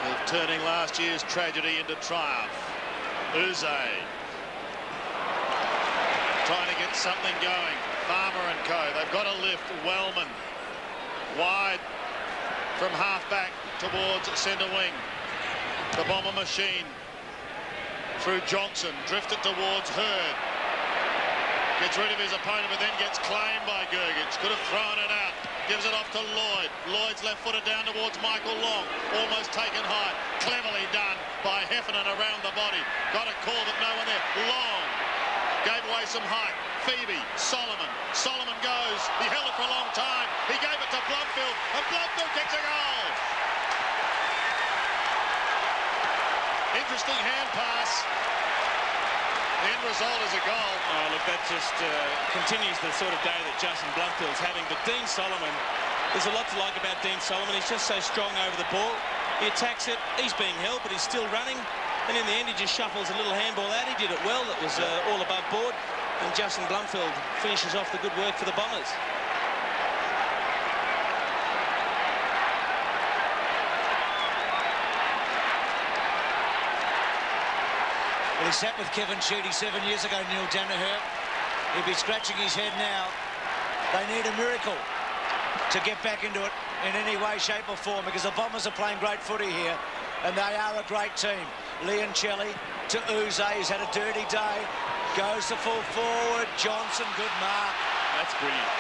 of turning last year's tragedy into triumph. Uze trying to get something going. Farmer and co. They've got a lift. Wellman wide from half-back towards centre wing. The Bomber machine through Johnson, drifted towards Hurd. Gets rid of his opponent, but then gets claimed by Gergich. Could have thrown it out. Gives it off to Lloyd. Lloyd's left-footed down towards Michael Long. Almost taken high. Cleverly done by Heffernan around the body. Got a call, but no one there. Long gave away some height. Phoebe, Solomon. Solomon goes. He held it for a long time. He gave it to Blumfield, and Blumfield kicks a goal. Interesting hand pass. The end result is a goal. Oh, look, that just continues the sort of day that Justin Blumfield's having. But Dean Solomon, there's a lot to like about Dean Solomon. He's just so strong over the ball. He attacks it. He's being held, but he's still running. And in the end, he just shuffles a little handball out. He did it well. That was all above board. And Justin Blumfield finishes off the good work for the Bombers. Well, he sat with Kevin Sheedy 7 years ago, Neil Danaher. He'd be scratching his head now. They need a miracle to get back into it in any way, shape or form, because the Bombers are playing great footy here, and they are a great team. Leoncelli to Uze, he's had a dirty day. Goes to full forward. Johnson, good mark. That's brilliant.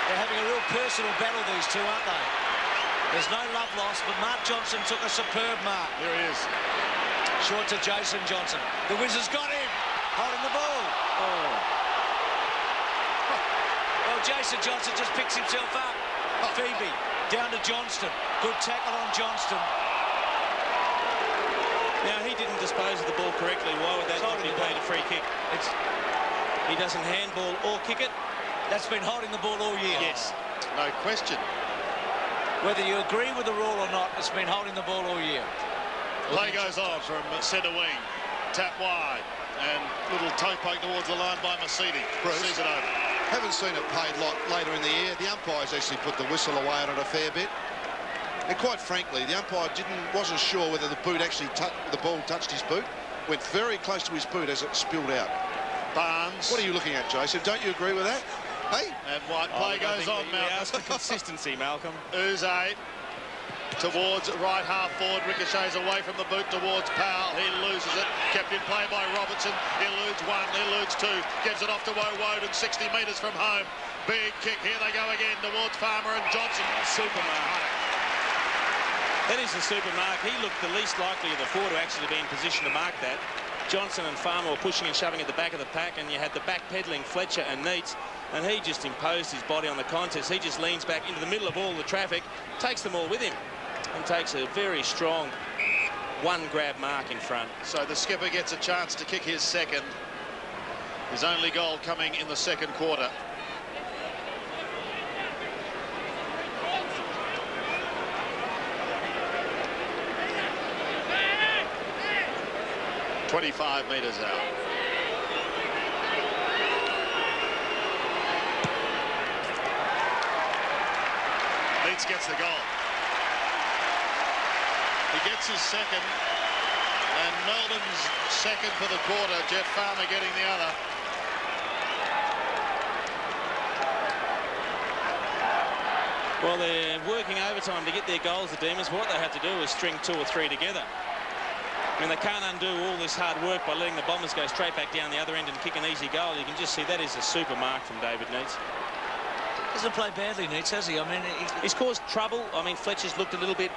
They're having a real personal battle, these two, aren't they? There's no love lost, but Mark Johnson took a superb mark. There he is. Short to Jason Johnson. The Wizards got him, holding the ball. Oh. Well, Jason Johnson just picks himself up. Phoebe, down to Johnston. Good tackle on Johnston. Now, he didn't dispose of the ball correctly. Why would that not be paid a free kick? He doesn't handball or kick it. That's been holding the ball all year. Yes. No question. Whether you agree with the rule or not, it's been holding the ball all year. Play goes on from centre wing. Tap wide. And little toe poke towards the line by Masidi. Sees it over. Haven't seen it paid later in the year. The umpires actually put the whistle away on it a fair bit. And quite frankly, the umpire wasn't sure whether the boot actually the ball touched his boot. Went very close to his boot as it spilled out. Barnes. What are you looking at, Jason? Don't you agree with that? Hey? And white play goes on, Malcolm. That's the consistency, Malcolm. Uze towards right half forward, ricochets away from the boot towards Powell. He loses it. Kept in play by Robertson. He eludes one, he eludes two. Gives it off to Woden, 60 metres from home. Big kick. Here they go again towards Farmer and Johnson. Super mark. That is a super mark. He looked the least likely of the four to actually be in position to mark that. Johnson and Farmer were pushing and shoving at the back of the pack, and you had the back-pedalling Fletcher and Neitz, and he just imposed his body on the contest. He just leans back into the middle of all the traffic, takes them all with him, and takes a very strong one-grab mark in front. So the skipper gets a chance to kick his second. His only goal coming in the second quarter. "25 metres out. Leeds gets the goal. He gets his second, and Melbourne's second for the quarter. Jet Farmer getting the other. Well, they're working overtime to get their goals, the Demons. What they have to do is string 2 or 3 together. I mean, they can't undo all this hard work by letting the Bombers go straight back down the other end and kick an easy goal. You can just see that is a super mark from David Neitz. Hasn't played badly, Neitz, has he? I mean, he's caused trouble. I mean, Fletcher's looked a little bit...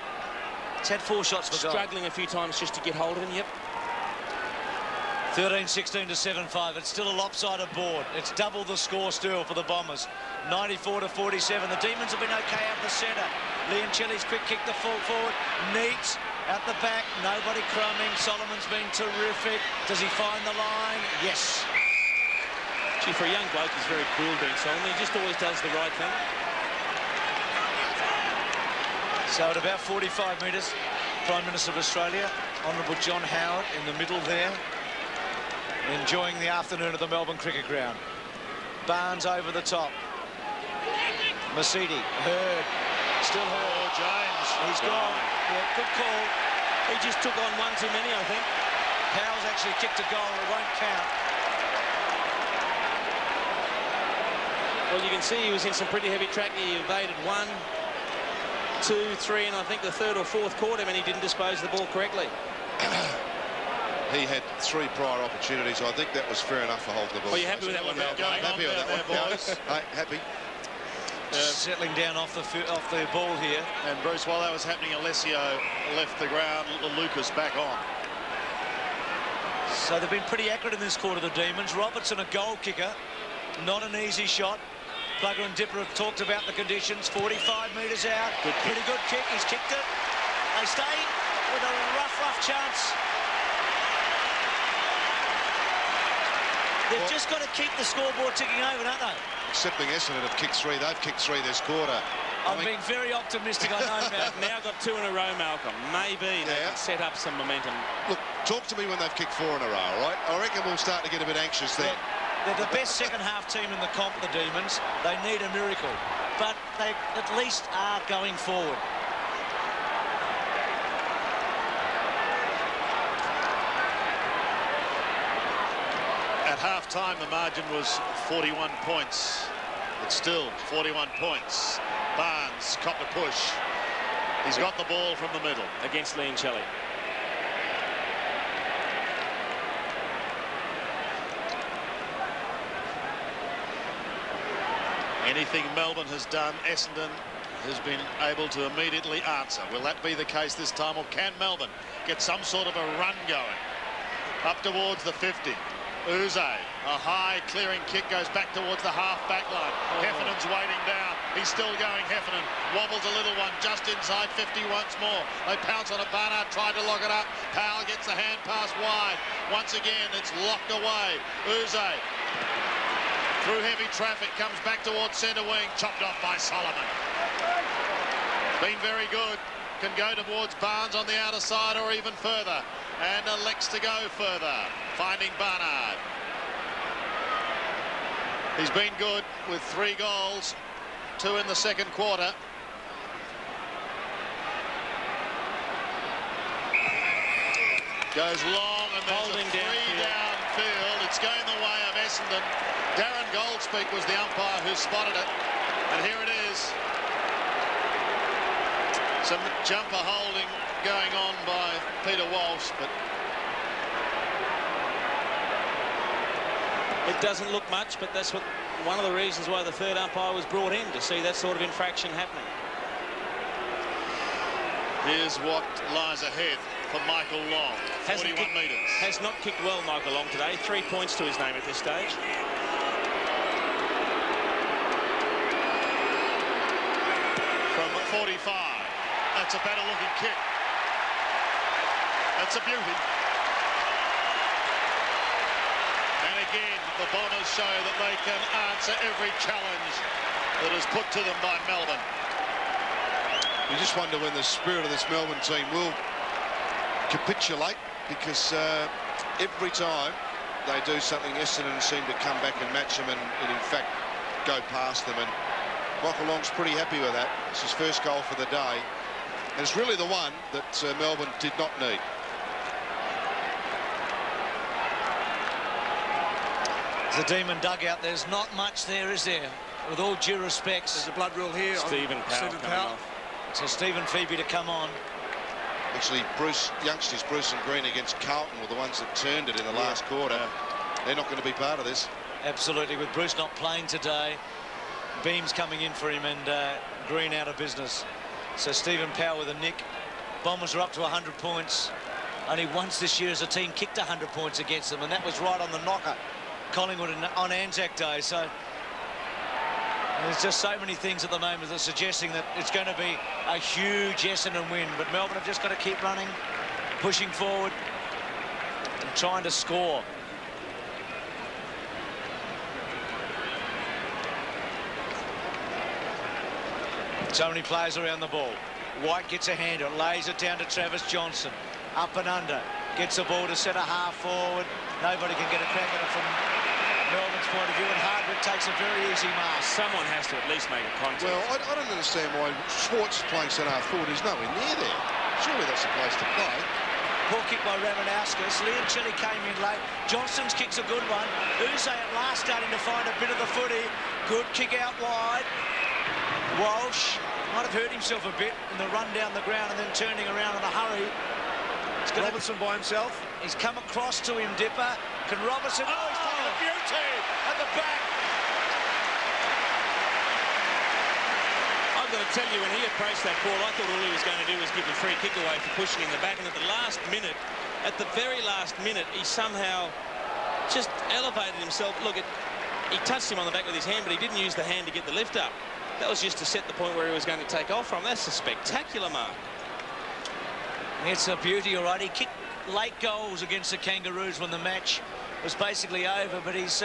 He's had 4 shots for goal. Struggling a few times just to get hold of him, yep. 13-16 to 7-5. It's still a lopsided board. It's double the score still for the Bombers. 94 to 47. The Demons have been okay out the centre. Leoncelli's quick kick the full forward. Neitz out the back. Nobody crumbing. Solomon's been terrific. Does he find the line? Yes. Gee, for a young bloke, he's very cool being Solomon. He just always does the right thing. So at about 45 metres, Prime Minister of Australia, Honourable John Howard in the middle there, enjoying the afternoon at the Melbourne Cricket Ground. Barnes over the top. Masidi, Hurd, still Hurd. Oh, James. He's gone. Yeah, good call. He just took on one too many, I think. Powell's actually kicked a goal. It won't count. Well, you can see he was in some pretty heavy track. He evaded 1, 2, 3, and I think the 3rd or 4th caught him, and he didn't dispose of the ball correctly. He had 3 prior opportunities. I think that was fair enough for holding the ball. Are you happy with that one, Mel? Happy with that one, boys. Hey, happy. Settling down off the ball here. And Bruce, while that was happening, Alessio left the ground. Lucas back on. So they've been pretty accurate in this quarter, the Demons. Robertson, a goal kicker. Not an easy shot. Plugger and Dipper have talked about the conditions. 45 metres out. Pretty good kick. He's kicked it. They stay with a rough chance. They've just got to keep the scoreboard ticking over, don't they? Excepting Essendon have kicked 3. They've kicked 3 this quarter. I'm being very optimistic, I know, Malcolm. Now got 2 in a row, Malcolm. Maybe they can set up some momentum. Look, talk to me when they've kicked 4 in a row, all right? I reckon we'll start to get a bit anxious then. They're the best second-half team in the comp, the Demons. They need a miracle. But they at least are going forward. At half-time, the margin was 41 points. It's still 41 points. Barnes, cop a push. He's got the ball from the middle. Against Leoncelli. Anything Melbourne has done, Essendon has been able to immediately answer. Will that be the case this time, or can Melbourne get some sort of a run going? Up towards the 50. Uze, a high clearing kick, goes back towards the half-back line. Heffernan's waiting down. He's still going, Heffernan. Wobbles a little one, just inside 50 once more. They pounce on it. Barnard tried to lock it up. Powell gets the hand pass wide. Once again, it's locked away. Uze, through heavy traffic, comes back towards centre wing. Chopped off by Solomon. Been very good. Can go towards Barnes on the outer side or even further. And elects to go further, finding Barnard. He's been good with 3 goals, 2 in the second quarter. Goes long and there's a 3 downfield. It's going the way of Essendon. Darren Goldspeak was the umpire who spotted it. And here it is. Some jumper holding going on by Peter Walsh, but it doesn't look much, but that's one of the reasons why the third umpire was brought in, to see that sort of infraction happening. Here's what lies ahead for Michael Long. 41 metres. Has not kicked well, Michael Long, today. 3 points to his name at this stage. From 45. That's a better looking kick. That's a beauty. And again, the Bombers show that they can answer every challenge that is put to them by Melbourne. You just wonder when the spirit of this Melbourne team will capitulate, because every time they do something, Essendon seem to come back and match them and in fact go past them. And Michael Long's pretty happy with that. It's his first goal for the day. And it's really the one that Melbourne did not need. The Demon dugout, there's not much there, is there? With all due respects. There's a blood rule here. Stephen Powell. So Stephen Phoebe to come on. Actually, youngsters Bruce and Green against Carlton were the ones that turned it in the last quarter. They're not going to be part of this. Absolutely, with Bruce not playing today, Beams coming in for him, and Green out of business. So Stephen Powell with a nick. Bombers are up to 100 points. Only once this year as a team kicked 100 points against them, and that was right on the knocker. Collingwood on Anzac Day. So there's just so many things at the moment that are suggesting that it's going to be a huge Essendon win. But Melbourne have just got to keep running, pushing forward, and trying to score. So many players around the ball. White gets a hander, lays it down to Travis Johnson. Up and under. Gets the ball to centre half forward. Nobody can get a crack at it from Melbourne's point of view, and Hardwick takes a very easy mark. Someone has to at least make a contact. Well, I don't understand why Schwartz is playing centre half forward. He's nowhere near there. Surely that's the place to play. Poor kick by Ramanauskas. Leoncelli came in late. Johnson's kick's a good one. Uze at last starting to find a bit of the footy. Good kick out wide. Walsh might have hurt himself a bit in the run down the ground and then turning around in a hurry. Robertson by himself. He's come across to him, Dipper. Can Robertson... Oh, he's taken a beauty at the back. I've got to tell you, when he approached that ball, I thought all he was going to do was give a free kick away for pushing in the back. And at the last minute, at the very last minute, he somehow just elevated himself. Look, he touched him on the back with his hand, but he didn't use the hand to get the lift up. That was just to set the point where he was going to take off from. That's a spectacular mark. It's a beauty, all right. He kicked late goals against the Kangaroos when the match was basically over, but he's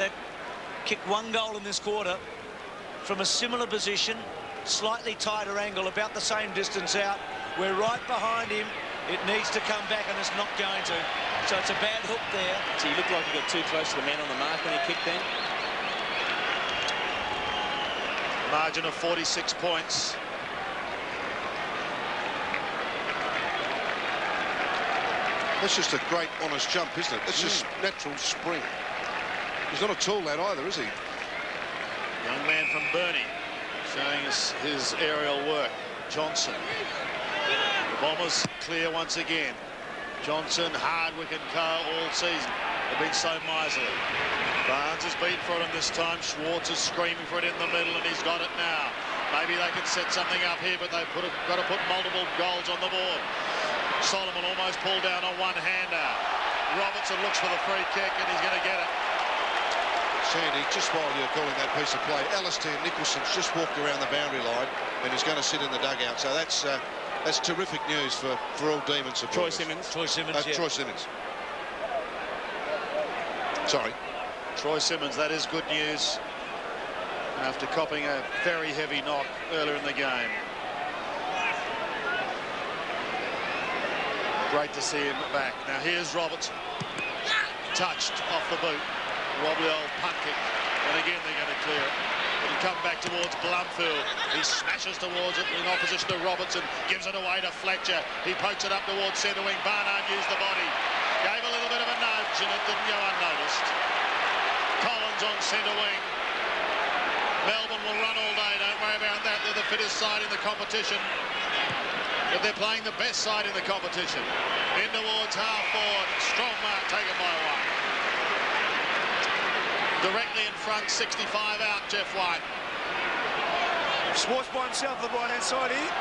kicked 1 goal in this quarter from a similar position, slightly tighter angle, about the same distance out. We're right behind him. It needs to come back, and it's not going to. So it's a bad hook there. So he looked like he got too close to the man on the mark when he kicked then. Margin of 46 points. That's just a great, honest jump, isn't it? It's just natural spring. He's not a tall lad either, is he? Young man from Burnie showing us his aerial work. Johnson. The Bombers clear once again. Johnson, Hardwick and Co. all season have been so miserly. Barnes has been for him this time. Schwartz is screaming for it in the middle, and he's got it now. Maybe they can set something up here, but they've got to put multiple goals on the board. Solomon almost pulled down on one-hander. Robertson looks for the free kick, and he's going to get it. Sandy, just while you're calling that piece of play, Alistair Nicholson's just walked around the boundary line and he's going to sit in the dugout. So that's terrific news for all Demon supporters. Troy Simmons, yeah. Troy Simmons. Sorry. Troy Simmons, that is good news after copping a very heavy knock earlier in the game. Great to see him back. Now here's Roberts. Touched off the boot. Wobbly old punt kick. And again they're going to clear it. It'll come back towards Blumfield. He smashes towards it in opposition to Robertson. Gives it away to Fletcher. He pokes it up towards centre wing. Barnard used the body. Gave a little bit of a nudge and it didn't go unnoticed. Collins on centre wing. Melbourne will run all day. Don't worry about that. They're the fittest side in the competition. But they're playing the best side in the competition. In towards half forward. Strong mark taken by one. Directly in front, 65 out, Jeff White. Schwartz by himself on the right-hand side here.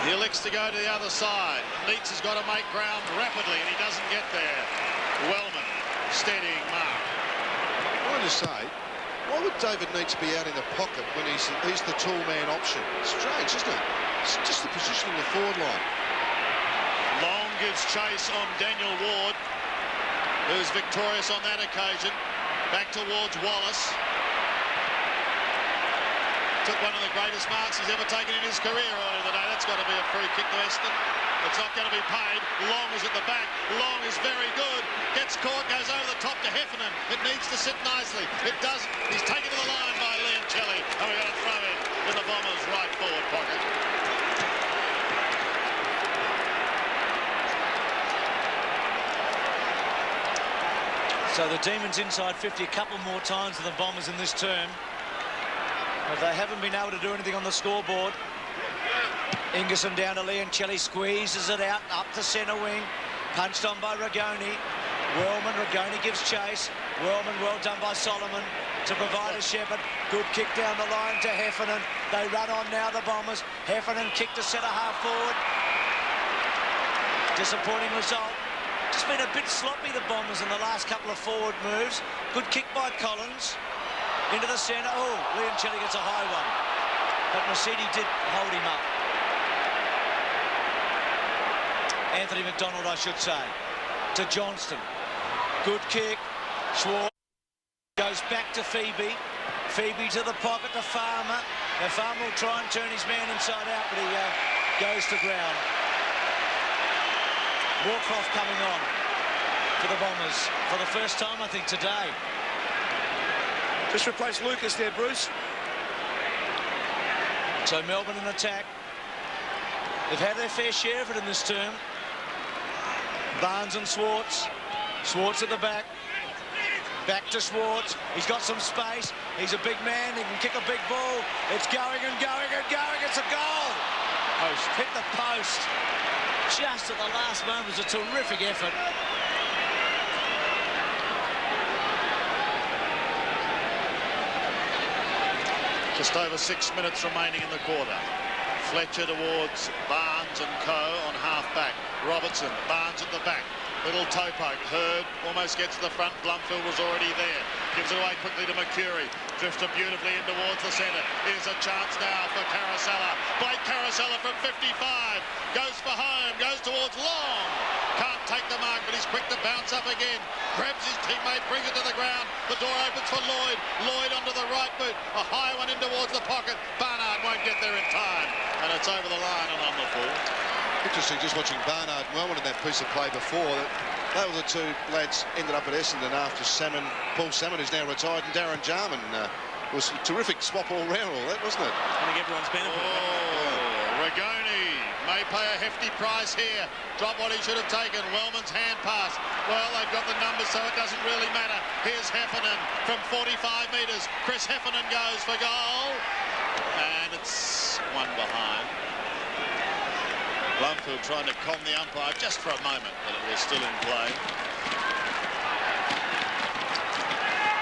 He elects to go to the other side. Neitz has got to make ground rapidly, and he doesn't get there. Wellman, steadying mark. I want to say, why would David Neitz be out in the pocket when he's the tall man option? Strange, isn't it? It's just the position in the forward line. Long gives chase on Daniel Ward, who's victorious on that occasion. Back towards Wallace. Took one of the greatest marks he's ever taken in his career earlier today. That's got to be a free kick to Essendon. It's not going to be paid. Long is at the back. Long is very good. Gets caught, goes over the top to Heffernan. It needs to sit nicely. It doesn't. He's taken to the line by Leoncelli. And we're going to throw him in the Bombers' right forward pocket. So the Demons inside 50 a couple more times than the Bombers in this term. But they haven't been able to do anything on the scoreboard. Ingerson down to Leoncelli, squeezes it out, up to centre wing. Punched on by Rigoni. Rigoni gives chase. Wellman, well done by Solomon to provide a shepherd. Good kick down the line to Heffernan. They run on now, the Bombers. Heffernan kick to centre half forward. Disappointing result. Just been a bit sloppy, the Bombers, in the last couple of forward moves. Good kick by Collins. Into the centre. Oh, Leoncelli gets a high one. But Mercedes did hold him up. Anthony McDonald, I should say. To Johnston. Good kick. Schwartz goes back to Phoebe. Phoebe to the pocket to Farmer. Now Farmer will try and turn his man inside out, but he goes to ground. Warcroft coming on for the Bombers for the first time, I think, today. Just replace Lucas there, Bruce. So Melbourne in attack. They've had their fair share of it in this term. Barnes and Schwartz. Schwartz at the back. Back to Schwartz. He's got some space. He's a big man. He can kick a big ball. It's going and going and going. It's a goal. Post. Hit the post. Just at the last moment. It was a terrific effort. Just over 6 minutes remaining in the quarter. Fletcher towards Barnes and Co. on half-back. Robertson, Barnes at the back. Little toe poke. Hurd almost gets to the front. Blumfield was already there. Gives it away quickly to Mercury. Drifted beautifully in towards the centre. Here's a chance now for Caracella. Blake Caracella from 55. Goes for home. Goes towards Long. Can't take the mark, but he's quick to bounce up again. Grabs his teammate, brings it to the ground. The door opens for Lloyd. Lloyd onto the right boot. A high one in towards the pocket. Barnard won't get there in time. And it's over the line and on the full. Interesting just watching Barnard and Wellman in that piece of play before. They were the two lads ended up at Essendon after Paul Salmon, who's now retired, and Darren Jarman. Was a terrific swap all round, all that, wasn't it? I think everyone's benefited. Oh, Rigoni may pay a hefty price here. Drop what he should have taken. Wellman's hand pass. Well, they've got the numbers, so it doesn't really matter. Here's Heffernan from 45 metres. Chris Heffernan goes for goal. And it's one behind. Blumfield trying to con the umpire just for a moment, but it was still in play.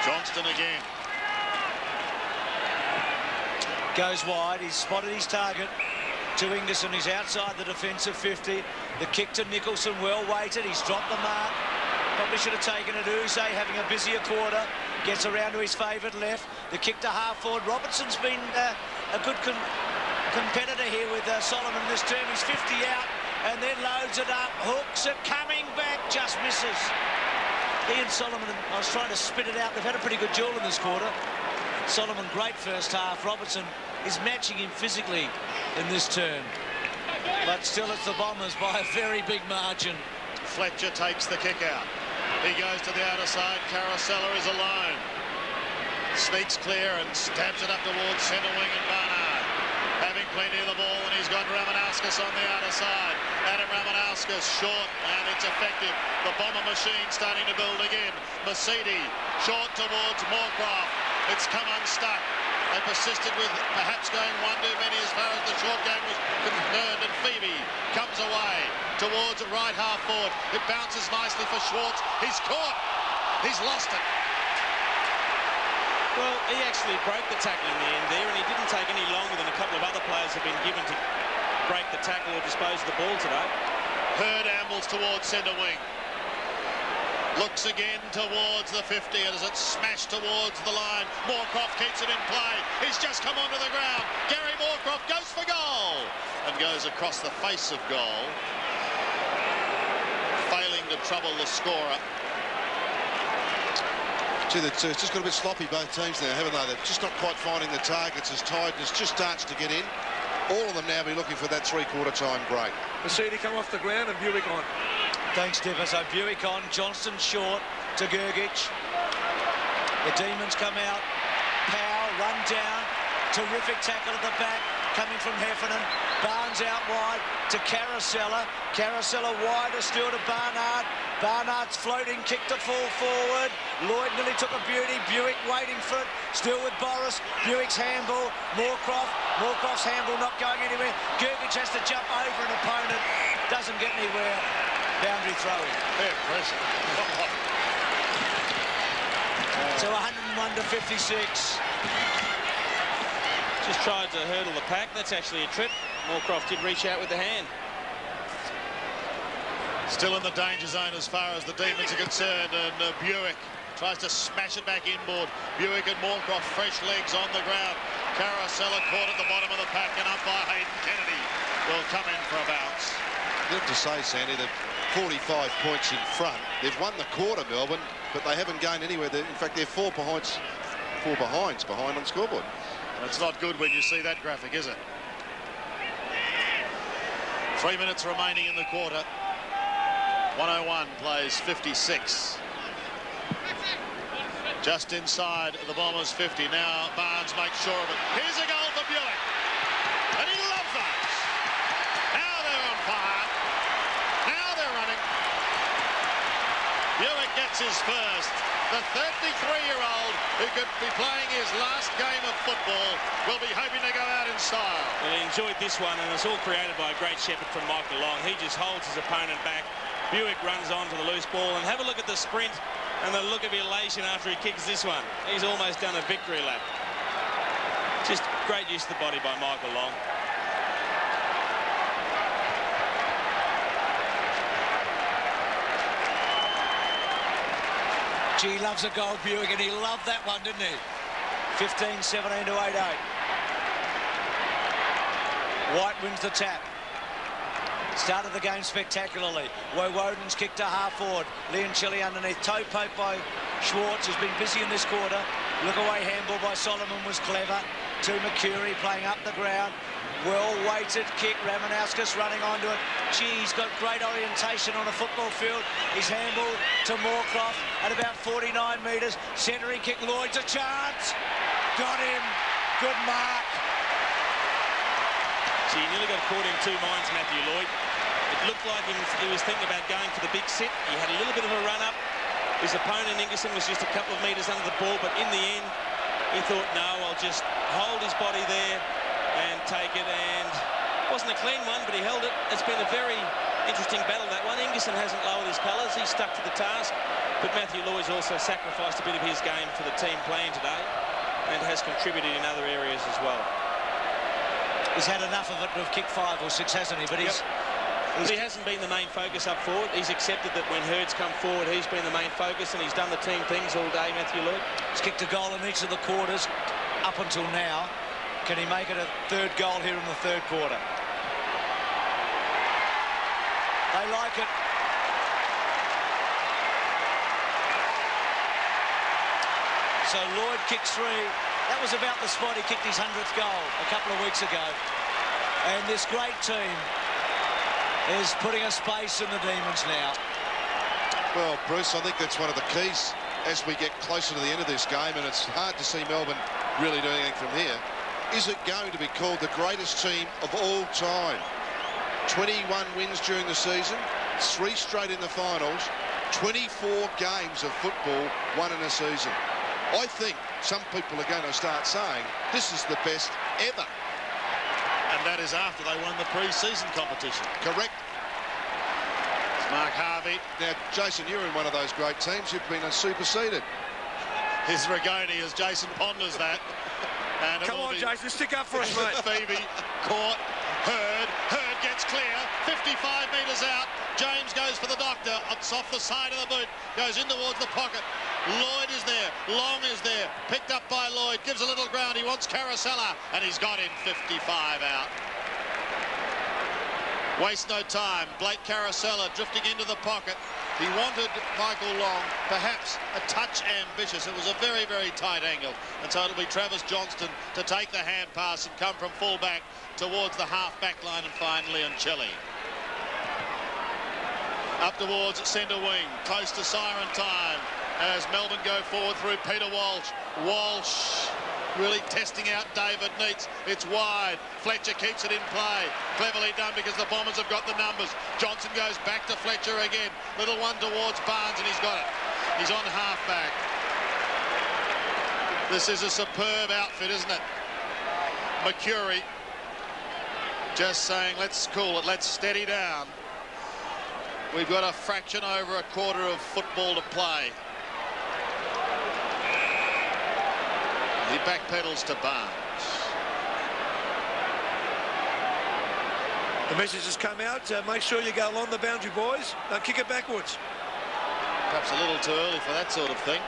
Johnston again. Goes wide. He's spotted his target. To Ingerson, he's outside the defensive 50. The kick to Nicholson, well weighted. He's dropped the mark. Probably should have taken it. Uze having a busier quarter. Gets around to his favoured left. The kick to half forward. Robertson's been a good competitor here with Solomon this term. He's 50 out and then loads it up. Hooks it, coming back, just misses. He and Solomon, I was trying to spit it out. They've had a pretty good duel in this quarter. Solomon, great first half. Robertson is matching him physically in this turn. But still, it's the Bombers by a very big margin. Fletcher takes the kick out. He goes to the outer side. Carosella is alone. Sneaks clear and stabs it up towards centre wing and Barnard. Having plenty of the ball, and he's got Ramanauskas on the outer side. Adam Ramanauskas short, and it's effective. The Bomber machine starting to build again. Masidi short towards Moorcroft. It's come unstuck. They persisted with perhaps going one too many as far as the short game was concerned, and Phoebe comes away towards the right half forward. It bounces nicely for Schwartz. He's caught. He's lost it. Well, he actually broke the tackle in the end there, and he didn't take any longer than a couple of other players have been given to break the tackle or dispose of the ball today. Hurd ambles towards centre wing. Looks again towards the 50 as it's smashed towards the line. Moorcroft keeps it in play. He's just come onto the ground. Gary Moorcroft goes for goal and goes across the face of goal, failing to trouble the scorer. Gee, it's just got a bit sloppy, both teams now, haven't they? They're just not quite finding the targets as tiredness just starts to get in. All of them now be looking for that three-quarter time break. Masidi come off the ground and Buick on. Thanks, Dipper. So Buick on, Johnston short to Gergic. The Demons come out. Powell run down. Terrific tackle at the back coming from Heffernan. Barnes out wide to Carosella. Carosella wider still to Barnard. Barnard's floating kick to fall forward. Lloyd nearly took a beauty. Buick waiting for it. Still with Boris. Buick's handball. Moorcroft. Moorcroft's handball not going anywhere. Gergic has to jump over an opponent. Doesn't get anywhere. Boundary throw-in. Fair pressure. So 101 to 56. Just tried to hurdle the pack. That's actually a trip. Moorcroft did reach out with the hand. Still in the danger zone as far as the Demons are concerned, and Buick tries to smash it back inboard. Buick and Moorcroft, fresh legs on the ground. Carosella caught at the bottom of the pack, and up by Hayden Kennedy will come in for a bounce. You have to say, Sandy, that 45 points in front. They've won the quarter, Melbourne, but they haven't gained anywhere. In fact, they're four behinds behind on scoreboard. It's not good when you see that graphic, is it? 3 minutes remaining in the quarter. 101 plays 56. Just inside the Bombers' 50. Now Barnes makes sure of it. Here's a goal for Buick. And he loves those. Now they're on fire. Now they're running. Buick gets his first. The 33-year-old who could be playing his last game of football will be hoping to go out in style. Well, he enjoyed this one, and it's all created by a great shepherd from Michael Long. He just holds his opponent back. Buick runs on to the loose ball, and have a look at the sprint and the look of elation after he kicks this one. He's almost done a victory lap. Just great use of the body by Michael Long. He loves a goal, Buick, and he loved that one, didn't he? 15-17 to 8-8. White wins the tap. Started the game spectacularly. Woden's kick to half forward. Leonchilli underneath. Toe poke by Schwartz, who's been busy in this quarter. Look away handball by Solomon was clever. To McCurry playing up the ground. Well-weighted kick. Ramanauskas running onto it. Gee, he's got great orientation on a football field. His handball to Moorcroft at about 49 metres. Centering kick. Lloyd's a chance. Got him. Good mark. Gee, he nearly got caught in two minds, Matthew Lloyd. It looked like he was thinking about going for the big sit. He had a little bit of a run-up. His opponent, Ingerson, was just a couple of metres under the ball, but in the end, he thought, no, I'll just hold his body there and take it, and Wasn't a clean one, but he held it. It's been a very interesting battle, that one. Ingerson hasn't lowered his colours. He's stuck to the task. But Matthew Lloyd's also sacrificed a bit of his game for the team playing today and has contributed in other areas as well. He's had enough of it to have kicked 5 or 6, hasn't he? But he hasn't been the main focus up forward. He's accepted that when Hurd's come forward, he's been the main focus, and he's done the team things all day, Matthew Lloyd. He's kicked a goal in each of the quarters up until now. Can he make it a third goal here in the third quarter? They like it. So Lloyd kicks 3. That was about the spot he kicked his 100th goal a couple of weeks ago. And this great team is putting a space in the Demons now. Well, Bruce, I think that's one of the keys as we get closer to the end of this game, and it's hard to see Melbourne really doing anything from here. Is it going to be called the greatest team of all time? 21 wins during the season, 3 straight in the finals, 24 games of football won in a season. I think some people are going to start saying this is the best ever. And that is after they won the pre-season competition. Correct. It's Mark Harvey. Now, Jason, you're in one of those great teams. You've been superseded. His Rigoni as Jason ponders that. And Come on, Jason, stick up for us, mate. Phoebe caught. Hurd gets clear. 55 metres out. James goes for the doctor. It's off the side of the boot. Goes in towards the pocket. Lloyd is there. Long is there. Picked up by Lloyd. Gives a little ground. He wants Carosella. And he's got him 55 out. Waste no time. Blake Carosella drifting into the pocket. He wanted Michael Long, perhaps a touch ambitious. It was a very, very tight angle. And so it'll be Travis Johnston to take the hand pass and come from full-back towards the half-back line and find Leoncelli. Up towards centre wing, close to siren time as Melbourne go forward through Peter Walsh. Walsh really testing out David Neitz. It's wide. Fletcher keeps it in play. Cleverly done because the Bombers have got the numbers. Johnson goes back to Fletcher again. Little one towards Barnes, and he's got it. He's on half-back. This is a superb outfit, isn't it? Mercury just saying, let's cool it, let's steady down. We've got a fraction over a quarter of football to play. He backpedals to Barnes. The message has come out. Make sure you go along the boundary, boys. Don't kick it backwards. Perhaps a little too early for that sort of thing.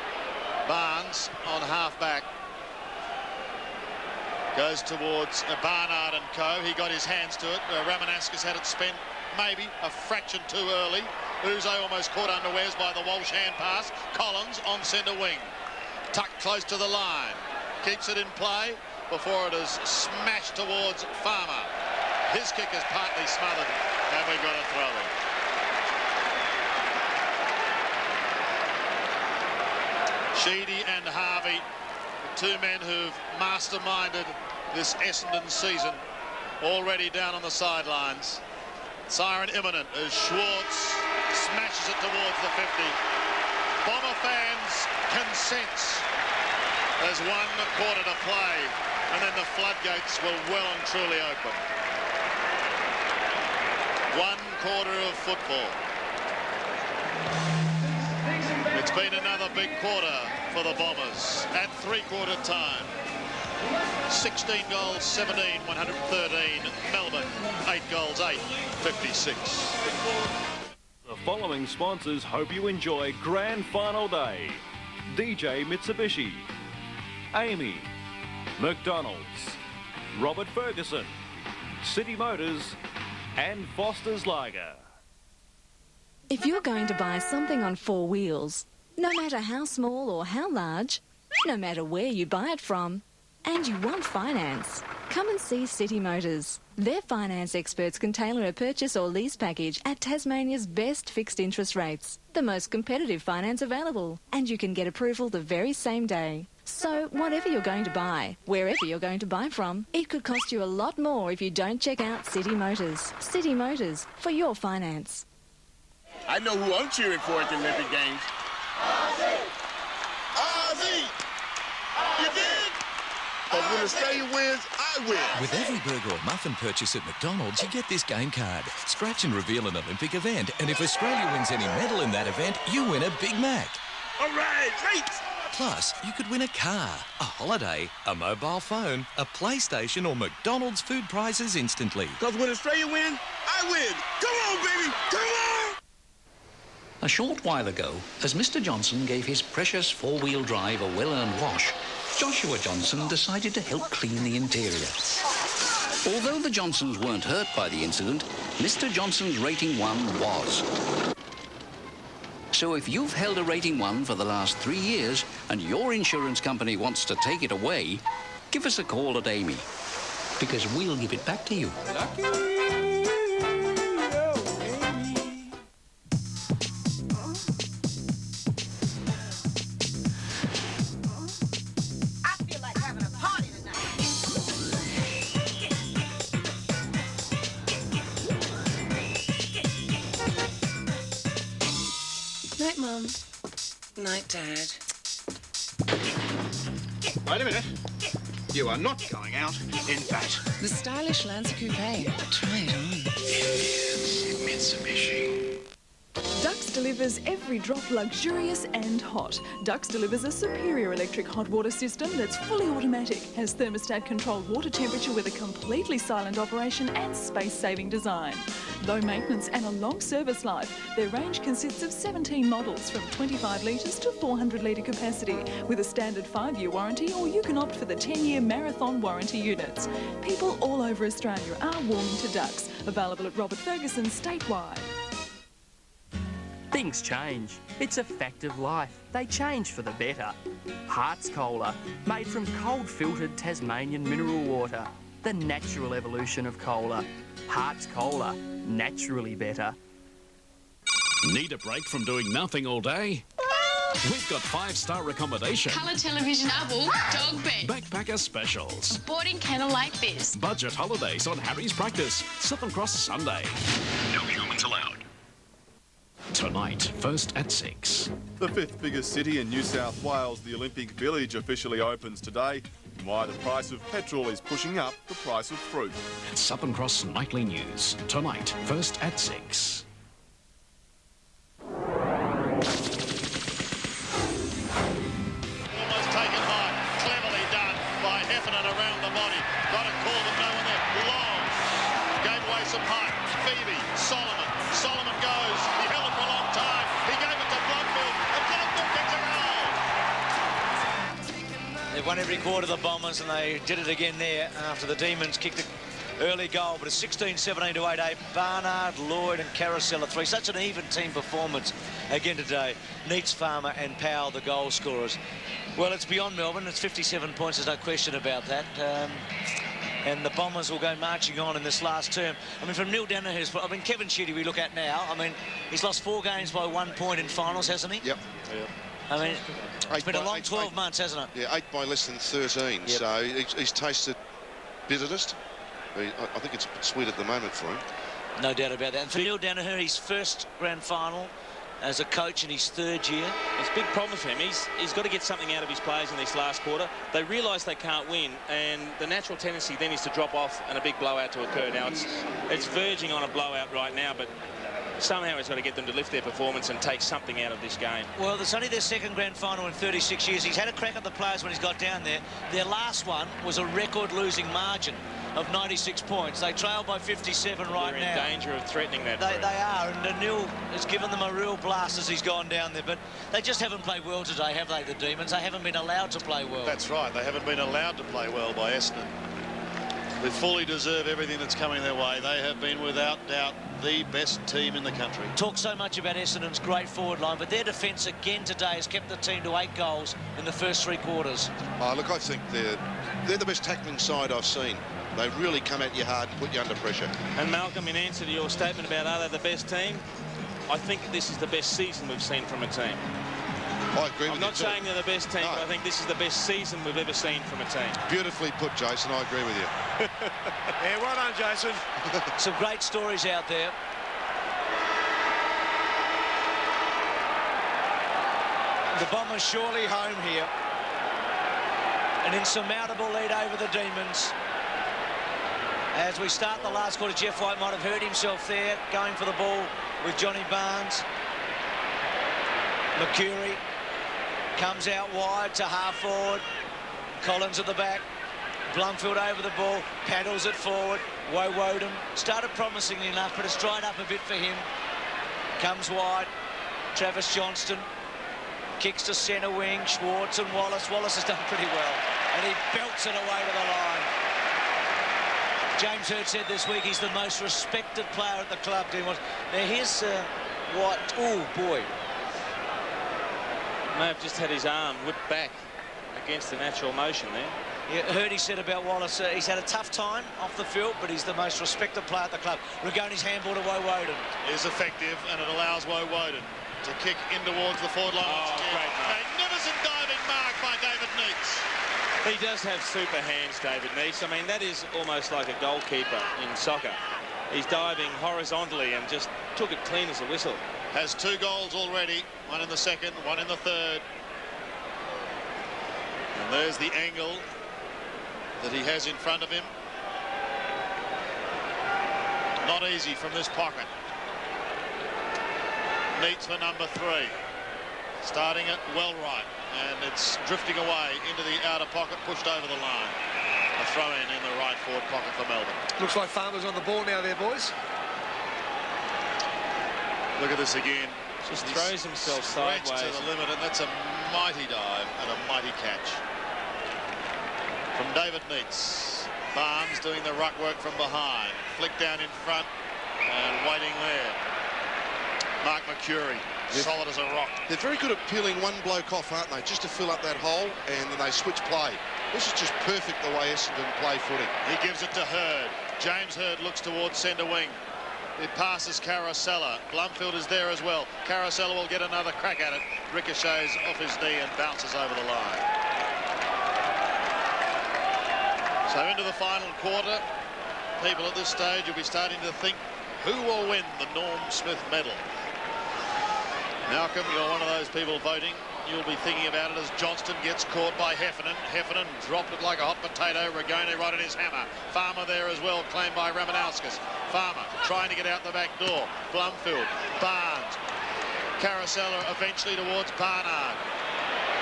Barnes on half-back. Goes towards Barnard and co. He got his hands to it. Ramanauskas had it spent maybe a fraction too early. Uzo almost caught unawares by the Walsh hand pass. Collins on centre wing. Tucked close to the line. Keeps it in play before it is smashed towards Farmer. His kick is partly smothered, and we've got a throw-in. Sheedy and Harvey, the two men who've masterminded this Essendon season, already down on the sidelines. Siren imminent as Schwartz smashes it towards the 50. Bomber fans can sense there's 1 quarter to play, and then the floodgates will well and truly open. 1 quarter of football. It's been another big quarter for the Bombers at 3-quarter time. 16 goals, 17, 113. Melbourne, 8 goals, 8, 56. The following sponsors hope you enjoy Grand Final Day. DJ Mitsubishi, Amy, McDonald's, Robert Ferguson, City Motors, and Foster's Lager. If you're going to buy something on 4 wheels, no matter how small or how large, no matter where you buy it from, and you want finance, come and see City Motors. Their finance experts can tailor a purchase or lease package at Tasmania's best fixed interest rates, the most competitive finance available, and you can get approval the very same day. So whatever you're going to buy, wherever you're going to buy from, it could cost you a lot more if you don't check out City Motors. City Motors, for your finance. I know who I'm cheering for at the Olympic Games. Ozzy! Ozzy! You did? Because when Australia wins, I win. With every burger or muffin purchase at McDonald's, you get this game card. Scratch and reveal an Olympic event, and if Australia wins any medal in that event, you win a Big Mac. All right, great. Plus, you could win a car, a holiday, a mobile phone, a PlayStation, or McDonald's food prizes instantly. Because when Australia wins, I win. Come on, baby, come on. A short while ago, as Mr. Johnson gave his precious four-wheel drive a well-earned wash, Joshua Johnson decided to help clean the interior. Although the Johnsons weren't hurt by the incident, Mr. Johnson's rating 1 was. So if you've held a rating 1 for the last 3 years and your insurance company wants to take it away, give us a call at Amy, because we'll give it back to you. Night, Mum. Night, Dad. Wait a minute. You are not going out in that. The stylish Lancer Coupe. Try it on. Mitsubishi. Dux delivers every drop luxurious and hot. Dux delivers a superior electric hot water system that's fully automatic, has thermostat-controlled water temperature with a completely silent operation and space-saving design. Low maintenance and a long service life. Their range consists of 17 models from 25 litres to 400 litre capacity with a standard 5-year warranty, or you can opt for the 10-year marathon warranty units. People all over Australia are warming to Dux. Available at Robert Ferguson statewide. Things change. It's a fact of life. They change for the better. Hearts Cola, made from cold filtered Tasmanian mineral water. The natural evolution of cola. Hearts Cola, naturally better. Need a break from doing nothing all day? We've got 5-star accommodation. Colour television double, dog bed. Backpacker specials. Boarding kennel like this. Budget holidays on Harry's Practice. Southern Cross Sunday. No humans allowed. Tonight, first at 6. The 5th biggest city in New South Wales, the Olympic Village, officially opens today. And why the price of petrol is pushing up the price of fruit. Southern Cross Nightly News. Tonight, first at 6. Almost taken high. Cleverly done by Essendon around the body. Got a call, but no one there. Long. Gave away some height. Phoebe. Solomon. Solomon goes. He held it for a long time. He gave it to Bloodfield. And Bloodfield gets a goal. They've won every quarter, the Bombers, and they did it again there after the Demons kicked an early goal. But it's 16-17 to 8-8. Barnard, Lloyd and Carousel at 3. Such an even team performance again today. Neitz, Farmer and Powell, the goal scorers. Well, it's beyond Melbourne. It's 57 points. There's no question about that. And the Bombers will go marching on in this last term. I mean, from Neil Danaher's... I mean, Kevin Sheedy we look at now. I mean, he's lost 4 games by 1 point in finals, hasn't he? Yep. I mean, it's been a long 12 months, hasn't it? Yeah, 8 by less than 13. Yep. So he's tasted bitterness. I think it's a bit sweet at the moment for him. No doubt about that. And for Neil Danaher, his first grand final as a coach in his 3rd year. It's a big problem for him. He's got to get something out of his players in this last quarter. They realise they can't win, and the natural tendency then is to drop off and a big blowout to occur. Now, it's verging on a blowout right now, but somehow he's got to get them to lift their performance and take something out of this game. Well, it's only their 2nd grand final in 36 years. He's had a crack at the players when he's got down there. Their last one was a record-losing margin of 96 points. They trail by 57 right now. They're in danger of threatening that. They are, and Neil has given them a real blast as he's gone down there, but they just haven't played well today, have they, the Demons? They haven't been allowed to play well. That's right. They haven't been allowed to play well by Essendon. They fully deserve everything that's coming their way. They have been, without doubt, the best team in the country. Talk so much about Essendon's great forward line, but their defence again today has kept the team to 8 goals in the first 3 quarters. Oh, look, I think they're the best tackling side I've seen. They really come at you hard and put you under pressure. And Malcolm, in answer to your statement about are they the best team, I think this is the best season we've seen from a team. I agree with you. I'm not saying they're the best team, but I think this is the best season we've ever seen from a team. Beautifully put, Jason. I agree with you. Yeah, well done, Jason. Some great stories out there. The Bombers surely home here. An insurmountable lead over the Demons. As we start the last quarter, Jeff White might have hurt himself there, going for the ball with Johnny Barnes. Mercury comes out wide to half forward. Collins at the back. Blumfield over the ball, paddles it forward. Woden started promisingly enough, but it's dried up a bit for him. Comes wide. Travis Johnston kicks to centre wing. Schwartz and Wallace. Wallace has done pretty well, and he belts it away to the line. James Hurd said this week he's the most respected player at the club. Now here's White. Oh boy. May have just had his arm whipped back against the natural motion there. Yeah, heard he said about Wallace, he's had a tough time off the field, but he's the most respected player at the club. Rigoni's handball to Woden. Is effective, and it allows Woden to kick in towards the forward line. Oh, great mark. Magnificent diving mark by David Neitz. He does have super hands, David Neitz. I mean, that is almost like a goalkeeper in soccer. He's diving horizontally and just took it clean as a whistle. Has 2 goals already, 1 in the second, 1 in the third. And there's the angle that he has in front of him. Not easy from this pocket. Neitz for number 3. Starting it well right, and it's drifting away into the outer pocket, pushed over the line. A throw-in in the right forward pocket for Melbourne. Looks like Farmer's on the ball now there, boys. Look at this again. Just throws himself sideways to the limit, and that's a mighty dive and a mighty catch from David Neitz. Barnes doing the ruck work from behind. Flick down in front and waiting there. Mark Mercury, solid as a rock. They're very good at peeling one bloke off, aren't they? Just to fill up that hole, and then they switch play. This is just perfect the way Essendon play footy. He gives it to Hurd. James Hurd looks towards centre wing. It passes Carosella. Blumfield is there as well. Carosella will get another crack at it. Ricochets off his knee and bounces over the line. So into the final quarter, people at this stage will be starting to think, who will win the Norm Smith medal? Malcolm, you're one of those people voting. You'll be thinking about it as Johnston gets caught by Heffernan. Heffernan dropped it like a hot potato. Rigoni right at his hammer. Farmer there as well, claimed by Ramanauskas. Farmer trying to get out the back door. Blumfield, Barnes, Carosella eventually towards Barnard.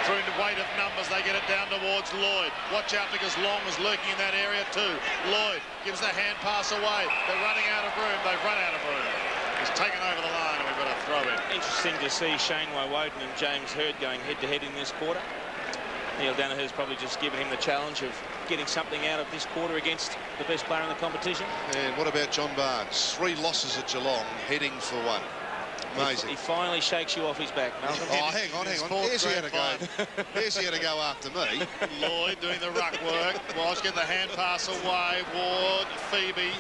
Through the weight of numbers, they get it down towards Lloyd. Watch out because Long is lurking in that area too. Lloyd gives the hand pass away. They're running out of room. They've run out of room. He's taken over the line and we've got a throw in. Interesting to see Shane Woden and James Hurd going head-to-head in this quarter. Neil Danaher's probably just given him the challenge of getting something out of this quarter against the best player in the competition. And what about John Barnes? 3 losses at Geelong, heading for 1. Amazing. He finally shakes you off his back, Malcolm. Oh, hang on. There's he had to go. There's he had to go after me. Lloyd doing the ruck work. Walsh get the hand pass away. Ward, Phoebe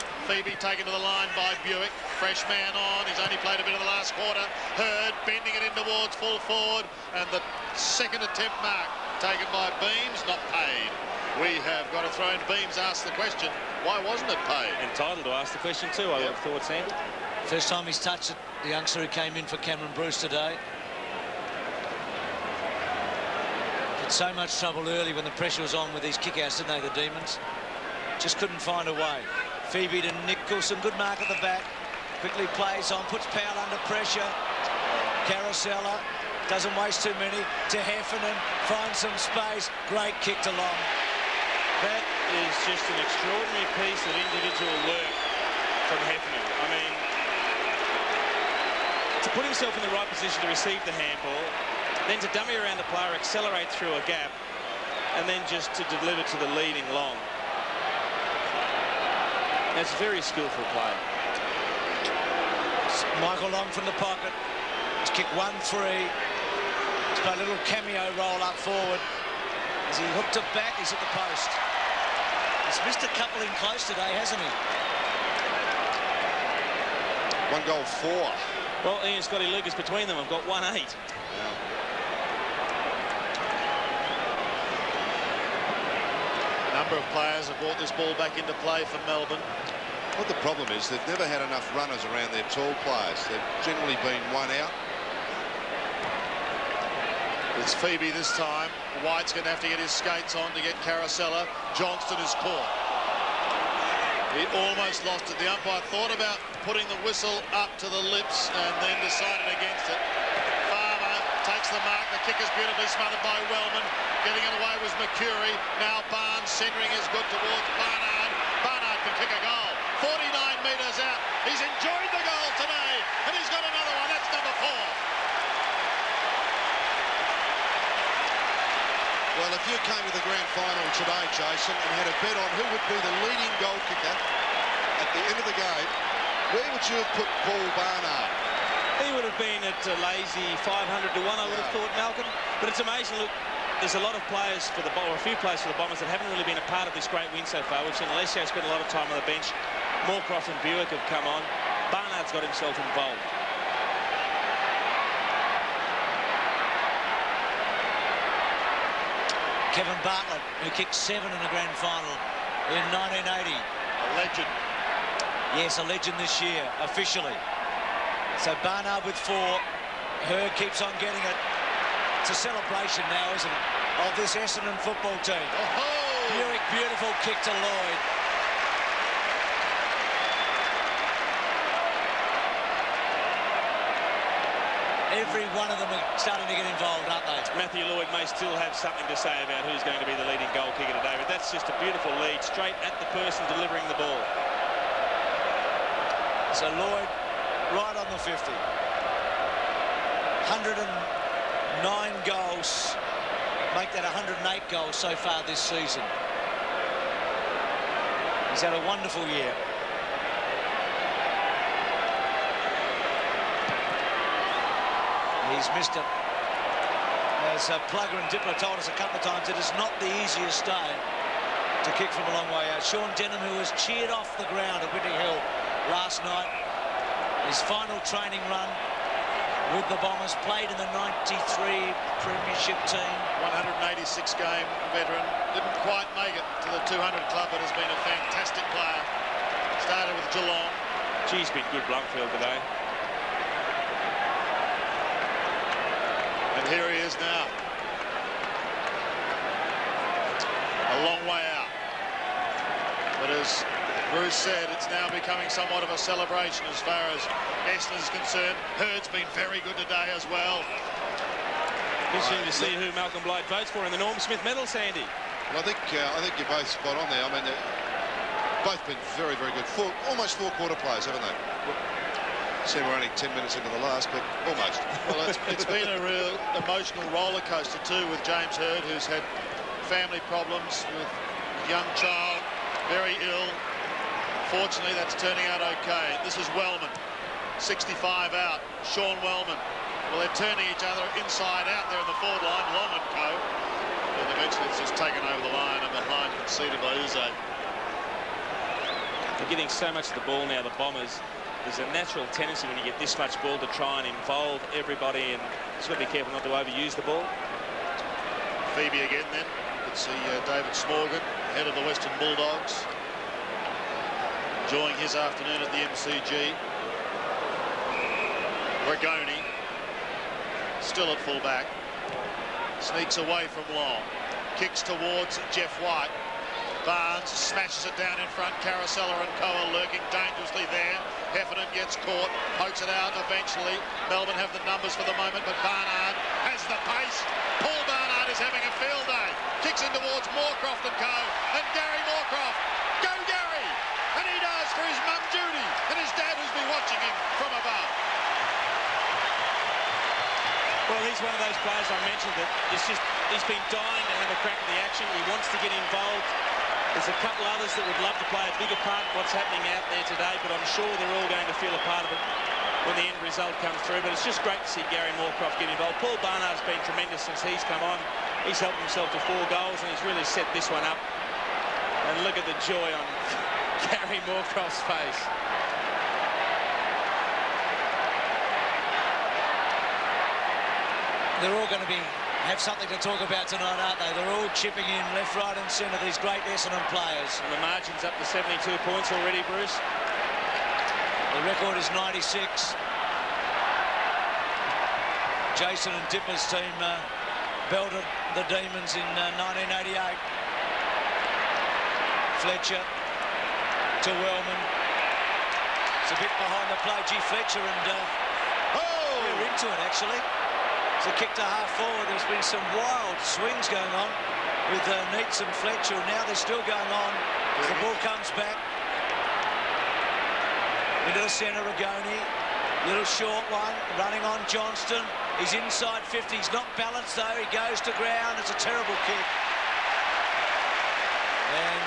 taken to the line by Buick. Fresh man on. He's only played a bit of the last quarter. Hurd bending it in towards full forward. And the second attempt mark taken by Beams, not paid. We have got to throw in. Beams asked the question, why wasn't it paid? Entitled to ask the question too, I would have thought, Sam. First time he's touched it, the youngster who came in for Cameron Bruce today. Had so much trouble early when the pressure was on with these kickouts, didn't they, the Demons? Just couldn't find a way. Phoebe to Nicholson, good mark at the back. Quickly plays on, puts Powell under pressure. Carosella doesn't waste too many. To Heffernan, finds some space. Great kick to Long. That is just an extraordinary piece of individual work from Heffernan. I mean, to put himself in the right position to receive the handball, then to dummy around the player, accelerate through a gap, and then just to deliver to the leading Long. That's very skillful play. Michael Long from the pocket. He's kicked 1-3. He's played a little cameo roll up forward. As he hooked it back, he's at the post. He's missed a couple in close today, hasn't he? 1 goal, 4. Well, Ian Scotty Lucas between them have got 1-8. A number of players have brought this ball back into play for Melbourne. What the problem is, they've never had enough runners around their tall players. They've generally been 1 out. It's Phoebe this time. White's going to have to get his skates on to get Carosella. Johnston is caught. He almost lost it. The umpire thought about putting the whistle up to the lips and then decided against it. Farmer takes the mark. The kick is beautifully smothered by Wellman. Getting it away was McCurry. Now Barnes centering is good towards Barnard. Barnard can kick a goal. 49 metres out. He's enjoyed the goal today, and he's got another one. That's number 4. Well, if you came to the grand final today, Jason, and had a bet on who would be the leading goal kicker at the end of the game, where would you have put Paul Barnard? He would have been at a lazy 500 to 1, I would have thought, Malcolm. But it's amazing, look, there's a lot of players for the or a few players for the Bombers that haven't really been a part of this great win so far. We've seen Alessio spend a lot of time on the bench. Moorcroft and Buick have come on. Barnard's got himself involved. Kevin Bartlett, who kicked 7 in the grand final in 1980. A legend. Yes, a legend this year, officially. So Barnard with 4. Hurd keeps on getting it. It's a celebration now, isn't it, of this Essendon football team. Buick, beautiful kick to Lloyd. Every one of them are starting to get involved, aren't they? Matthew Lloyd may still have something to say about who's going to be the leading goal kicker today, but that's just a beautiful lead straight at the person delivering the ball. So Lloyd right on the 50. 109 goals. Make that 108 goals so far this season. He's had a wonderful year. He's missed it. As Plugger and Dipler told us a couple of times, it is not the easiest day to kick from a long way out. Sean Denham, who was cheered off the ground at Whitty Hill last night, his final training run with the Bombers, played in the 93 Premiership team. 186 game veteran, didn't quite make it to the 200 club, but has been a fantastic player. Started with Geelong. Geez, been good Blundfield today. And here he is now. A long way out. But as Bruce said, it's now becoming somewhat of a celebration as far as Essendon is concerned. Hurd's been very good today as well. Interesting to see who Malcolm Blight votes for in the Norm Smith medal, Sandy. Well, I think you're both spot on there. I mean, they've both been very, very good. Almost 4 quarter players, haven't they? See, we're only 10 minutes into the last, but almost. Well, it's been a real emotional roller coaster too with James Hurd, who's had family problems with a young child, very ill. Fortunately, that's turning out okay. This is Wellman, 65 out. Sean Wellman. Well, they're turning each other inside out there in the forward line, Long and co. And eventually it's just taken over the line and behind, conceded by Uze. They're getting so much of the ball now, the Bombers. There's a natural tendency when you get this much ball to try and involve everybody, and just got to be careful not to overuse the ball. Phoebe again then. You can see David Smorgan, head of the Western Bulldogs, enjoying his afternoon at the MCG. Rigoni, still at full-back, sneaks away from Long, kicks towards Jeff White. Barnes smashes it down in front. Carosella and Co are lurking dangerously there. Heffernan gets caught, pokes it out eventually. Melbourne have the numbers for the moment, but Barnard has the pace. Paul Barnard is having a field day. Kicks in towards Moorcroft and Co. And Gary Moorcroft. Go Gary! And he does for his mum Judy and his dad who's been watching him from above. Well, he's one of those players I mentioned that he's been dying to have a crack at the action. He wants to get involved. There's a couple others that would love to play a bigger part in what's happening out there today, but I'm sure they're all going to feel a part of it when the end result comes through. But it's just great to see Gary Moorcroft get involved. Paul Barnard's been tremendous since he's come on. He's helped himself to 4 goals, and he's really set this one up. And look at the joy on Gary Moorcroft's face. They're all going to have something to talk about tonight, aren't they? They're all chipping in left, right and centre, these great Essendon players. And the margin's up to 72 points already, Bruce. The record is 96. Jason and Dipper's team belted the Demons in 1988. Fletcher to Wellman. It's a bit behind the play. Gee, Fletcher and they're into it, actually. It's a kick to half forward. There's been some wild swings going on with Neitz and Fletcher, and now they're still going on as the ball comes back. Into the centre, Rigoni. Little short one, running on Johnston. He's inside 50. He's not balanced, though. He goes to ground. It's a terrible kick. And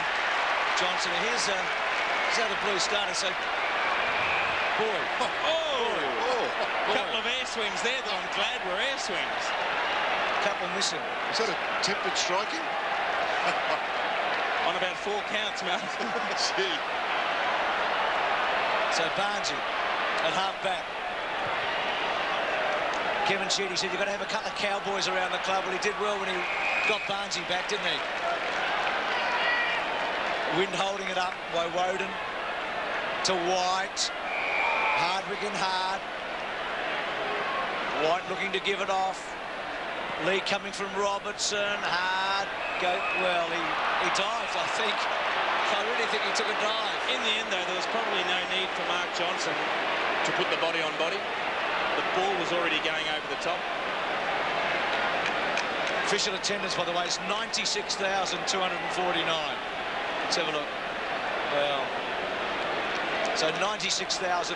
Johnson, here's how the Blues started. So, boy. Couple of air swings there that I'm glad were air swings. Couple missing. Is that attempted striking? On about 4 counts, Mel. Gee. So Barnesy at half back. Kevin Sheedy said you've got to have a couple of cowboys around the club. Well, he did well when he got Barnesy back, didn't he? Wind holding it up by Woden to White. Hardwick in hard. White looking to give it off. Lee coming from Robertson. Hard. Well, he dived, I think. I really think he took a dive. In the end, though, there was probably no need for Mark Johnson to put the body on body. The ball was already going over the top. Official attendance, by the way, is 96,249. Let's have a look. Well, so 96,249.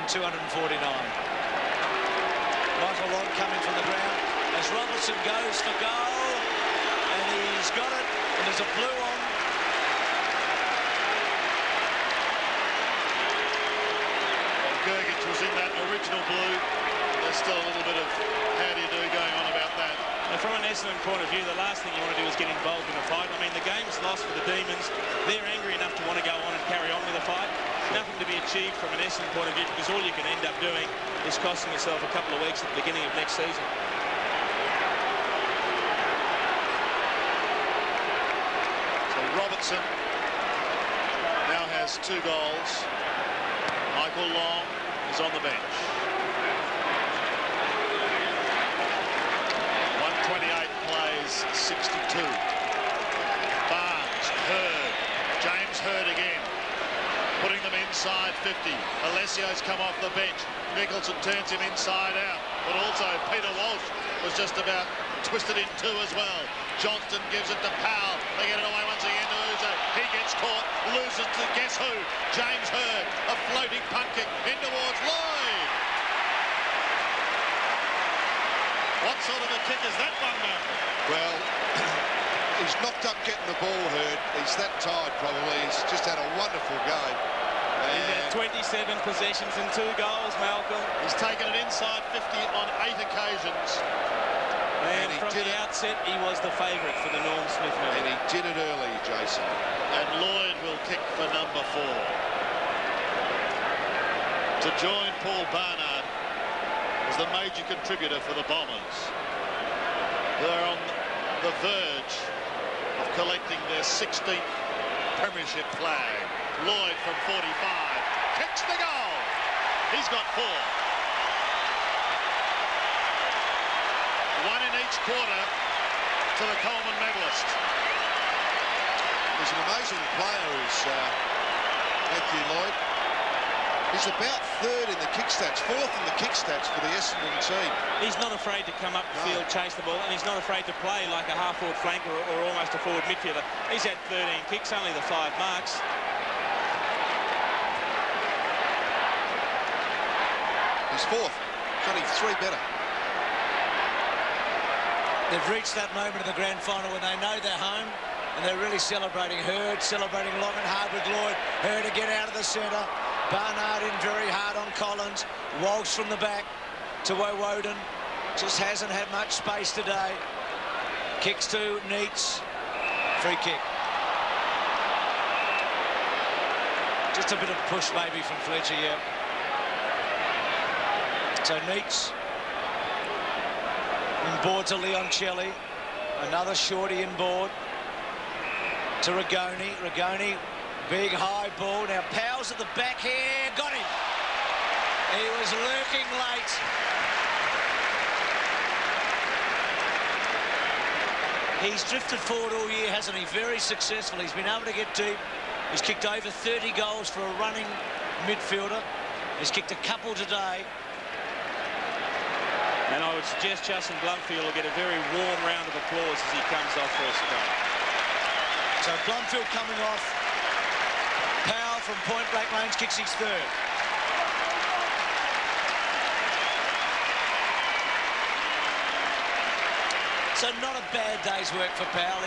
Michael Long coming from the ground as Robertson goes for goal, and he's got it, and there's a blue on. Gergich was in that original blue. There's still a little bit of how do you do going on about that. Now, from an Essendon point of view, the last thing you want to do is get involved in a fight. I mean, the game's lost for the Demons. They're angry enough to want to go on and carry on with the fight. Nothing to be achieved from an Essendon point of view, because all you can end up doing is costing yourself a couple of weeks at the beginning of next season. So Robertson now has 2 goals. Michael Long is on the bench. 128 plays 62. Barnes, Hurd, James Hurd again. Putting them inside 50. Alessio's come off the bench. Nicholson turns him inside out. But also Peter Walsh was just about twisted in 2 as well. Johnston gives it to Powell. They get it away once again to Uzo. He gets caught, loses to guess who? James Hurd. A floating punt kick in towards Lloyd. What sort of a kick is that one, man? Well, he's knocked up getting the ball, Hurd. He's that tired, probably. He's just had a wonderful game. He's had 27 possessions and 2 goals, Malcolm. He's taken it inside 50 on 8 occasions. And from the outset, he was the favourite for the Norm Smith move. And he did it early, Jason. And Lloyd will kick for number 4. To join Paul Barnard as the major contributor for the Bombers. They're on the verge of collecting their 16th premiership flag. Lloyd from 45 kicks the goal. He's got 4. 1 in each quarter to the Coleman medalist. He's an amazing player, is Matthew Lloyd. He's about 3rd in the kick stats, 4th in the kick stats for the Essendon team. He's not afraid to come up the field, chase the ball, and he's not afraid to play like a half-forward flanker or almost a forward midfielder. He's had 13 kicks, only the 5 marks. He's 4th. He's only 3 better. They've reached that moment in the grand final when they know they're home, and they're really celebrating. Hurd celebrating long and hard with Lloyd. Hurd again out of the centre. Barnard in very hard on Collins. Walsh from the back to Woden. Just hasn't had much space today. Kicks to Neitz. Free kick. Just a bit of push maybe from Fletcher, yeah. So Neitz. Inboard to Leoncelli. Another shorty inboard to Rigoni. Rigoni, big high ball. Now Powell's at the back here. Got him. He was lurking late. He's drifted forward all year, hasn't he? Very successful. He's been able to get deep. He's kicked over 30 goals for a running midfielder. He's kicked a couple today. And I would suggest Justin Blumfield will get a very warm round of applause as he comes off for Essendon. So Blumfield coming off. Powell from point blank range kicks his third. So not a bad day's work for Powell.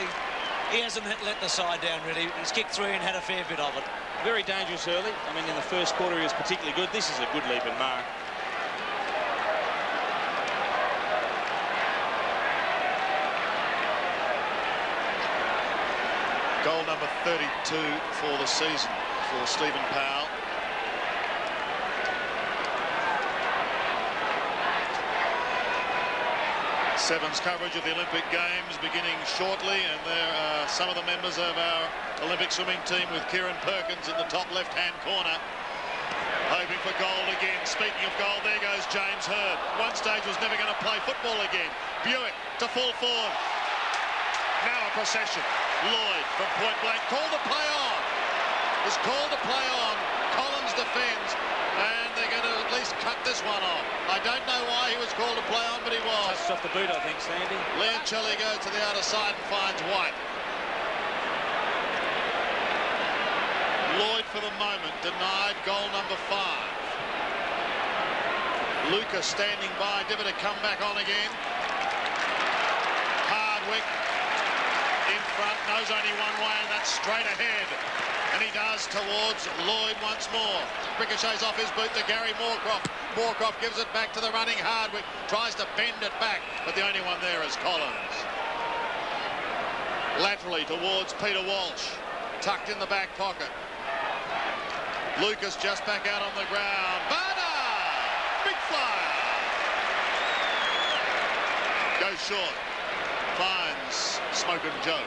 He hasn't let the side down really. He's kicked 3 and had a fair bit of it. Very dangerous early. I mean, in the first quarter he was particularly good. This is a good leap and mark. Goal number 32 for the season for Stephen Powell. Sevens coverage of the Olympic Games beginning shortly, and there are some of the members of our Olympic swimming team with Kieran Perkins in the top left-hand corner, hoping for gold again. Speaking of gold, there goes James Hird. One stage was never going to play football again. Buick to full forward. Now a procession. Lloyd from point blank, called to play on. Was called to play on. Collins defends, and they're going to at least cut this one off. I don't know why he was called to play on, but he was. Touched off the boot, I think, Sandy. Leoncelli goes to the outer side and finds White. Lloyd for the moment denied goal number 5. Lucas standing by, Diver to come back on again. Hardwick in front, knows only one way, and that's straight ahead. And he does towards Lloyd once more. Ricochets off his boot to Gary Moorcroft. Moorcroft gives it back to the running Hardwick. Tries to bend it back, but the only one there is Collins. Laterally towards Peter Walsh. Tucked in the back pocket. Lucas just back out on the ground. Barnard! Big flyer! Goes short. Finds Smokin' Joe.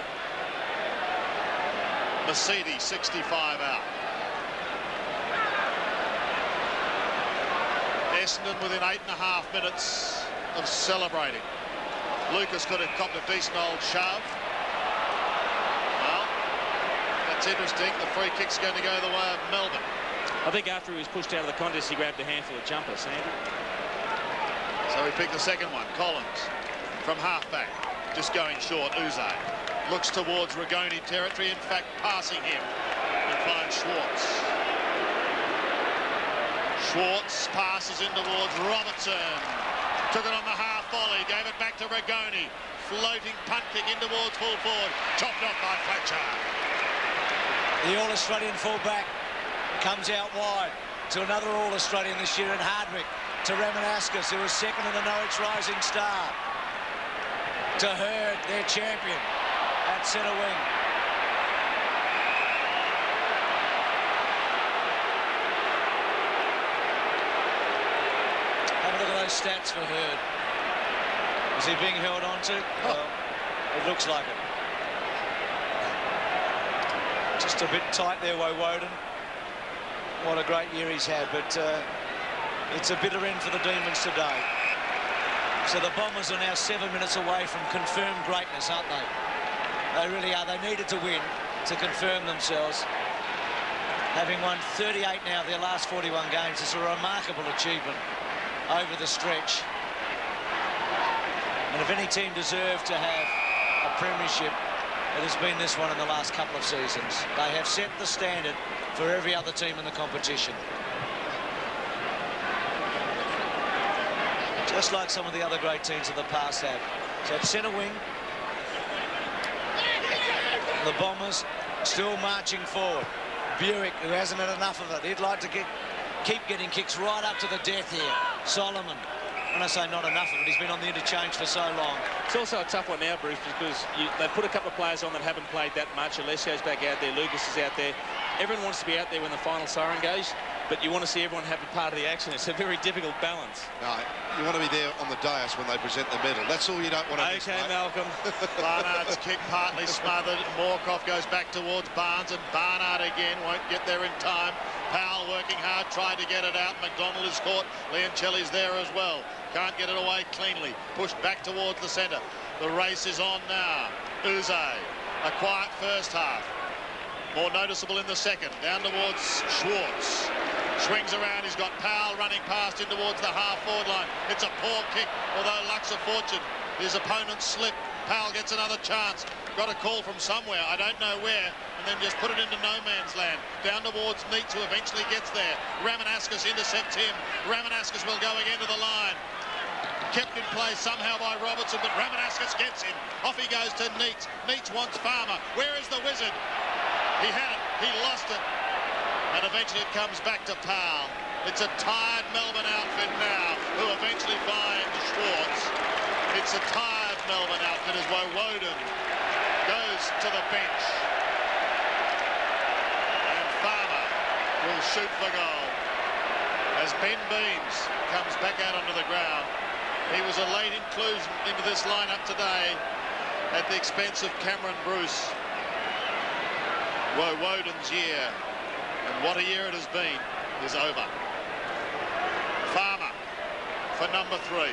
Mercedes 65 out. Essendon within 8.5 minutes of celebrating. Lucas could have copped a decent old shove. Well, that's interesting. The free kick's going to go the way of Melbourne. I think after he was pushed out of the contest, he grabbed a handful of jumpers, Sandy. So he picked the second one. Collins from halfback, just going short. Uze looks towards Rigoni territory, in fact passing him, and finds Schwartz. Schwartz passes in towards Robertson. Took it on the half volley, gave it back to Rigoni. Floating punt kick in towards full forward. Chopped off by Fletcher. The All-Australian fullback comes out wide to another All-Australian this year in Hardwick. To Ramanaskas, who was second in the Norwich Rising Star. To Hird, their champion, at centre wing. Have a look at those stats for Hird. Is he being held on to? Well, it looks like it. Just a bit tight there, Woden. What a great year he's had, but it's a bitter end for the Demons today. So the Bombers are now 7 minutes away from confirmed greatness, aren't they? They really are. They needed to win to confirm themselves. Having won 38 now of their last 41 games, it's a remarkable achievement over the stretch. And if any team deserved to have a premiership, it has been this one in the last couple of seasons. They have set the standard for every other team in the competition. Just like some of the other great teams of the past have. So at centre wing, the Bombers still marching forward. Buick, who hasn't had enough of it, he'd like to keep getting kicks right up to the death here. Solomon, when I say not enough of it, he's been on the interchange for so long. It's also a tough one now, Bruce, because they've put a couple of players on that haven't played that much. Alessio's back out there, Lucas is out there. Everyone wants to be out there when the final siren goes, but you want to see everyone have a part of the action. It's a very difficult balance. No, you want to be there on the dais when they present the medal. That's all you don't want to miss, Okay, mate. Malcolm. Barnard's kick partly smothered. Moorcroft goes back towards Barnes, and Barnard again won't get there in time. Powell working hard, tried to get it out. McDonald is caught. Leoncelli's there as well. Can't get it away cleanly. Pushed back towards the centre. The race is on now. Uze, a quiet first half. More noticeable in the second. Down towards Schwartz. Swings around. He's got Powell running past in towards the half-forward line. It's a poor kick, although luck's a fortune. His opponent slipped. Powell gets another chance. Got a call from somewhere, I don't know where, and then just put it into no man's land. Down towards Neitz, who eventually gets there. Ramanaskas intercepts him. Ramanaskas will go again to the line. Kept in place somehow by Robertson, but Ramanaskas gets him. Off he goes to Neitz. Neitz wants Farmer. Where is the wizard? He had it. He lost it. And eventually it comes back to Powell. It's a tired Melbourne outfit now, who eventually find Schwartz. It's a tired Melbourne outfit as Woden goes to the bench. And Farmer will shoot for goal. As Ben Beams comes back out onto the ground. He was a late inclusion into this lineup today at the expense of Cameron Bruce. Woden's year, and what a year it has been, is over. Farmer for number 3.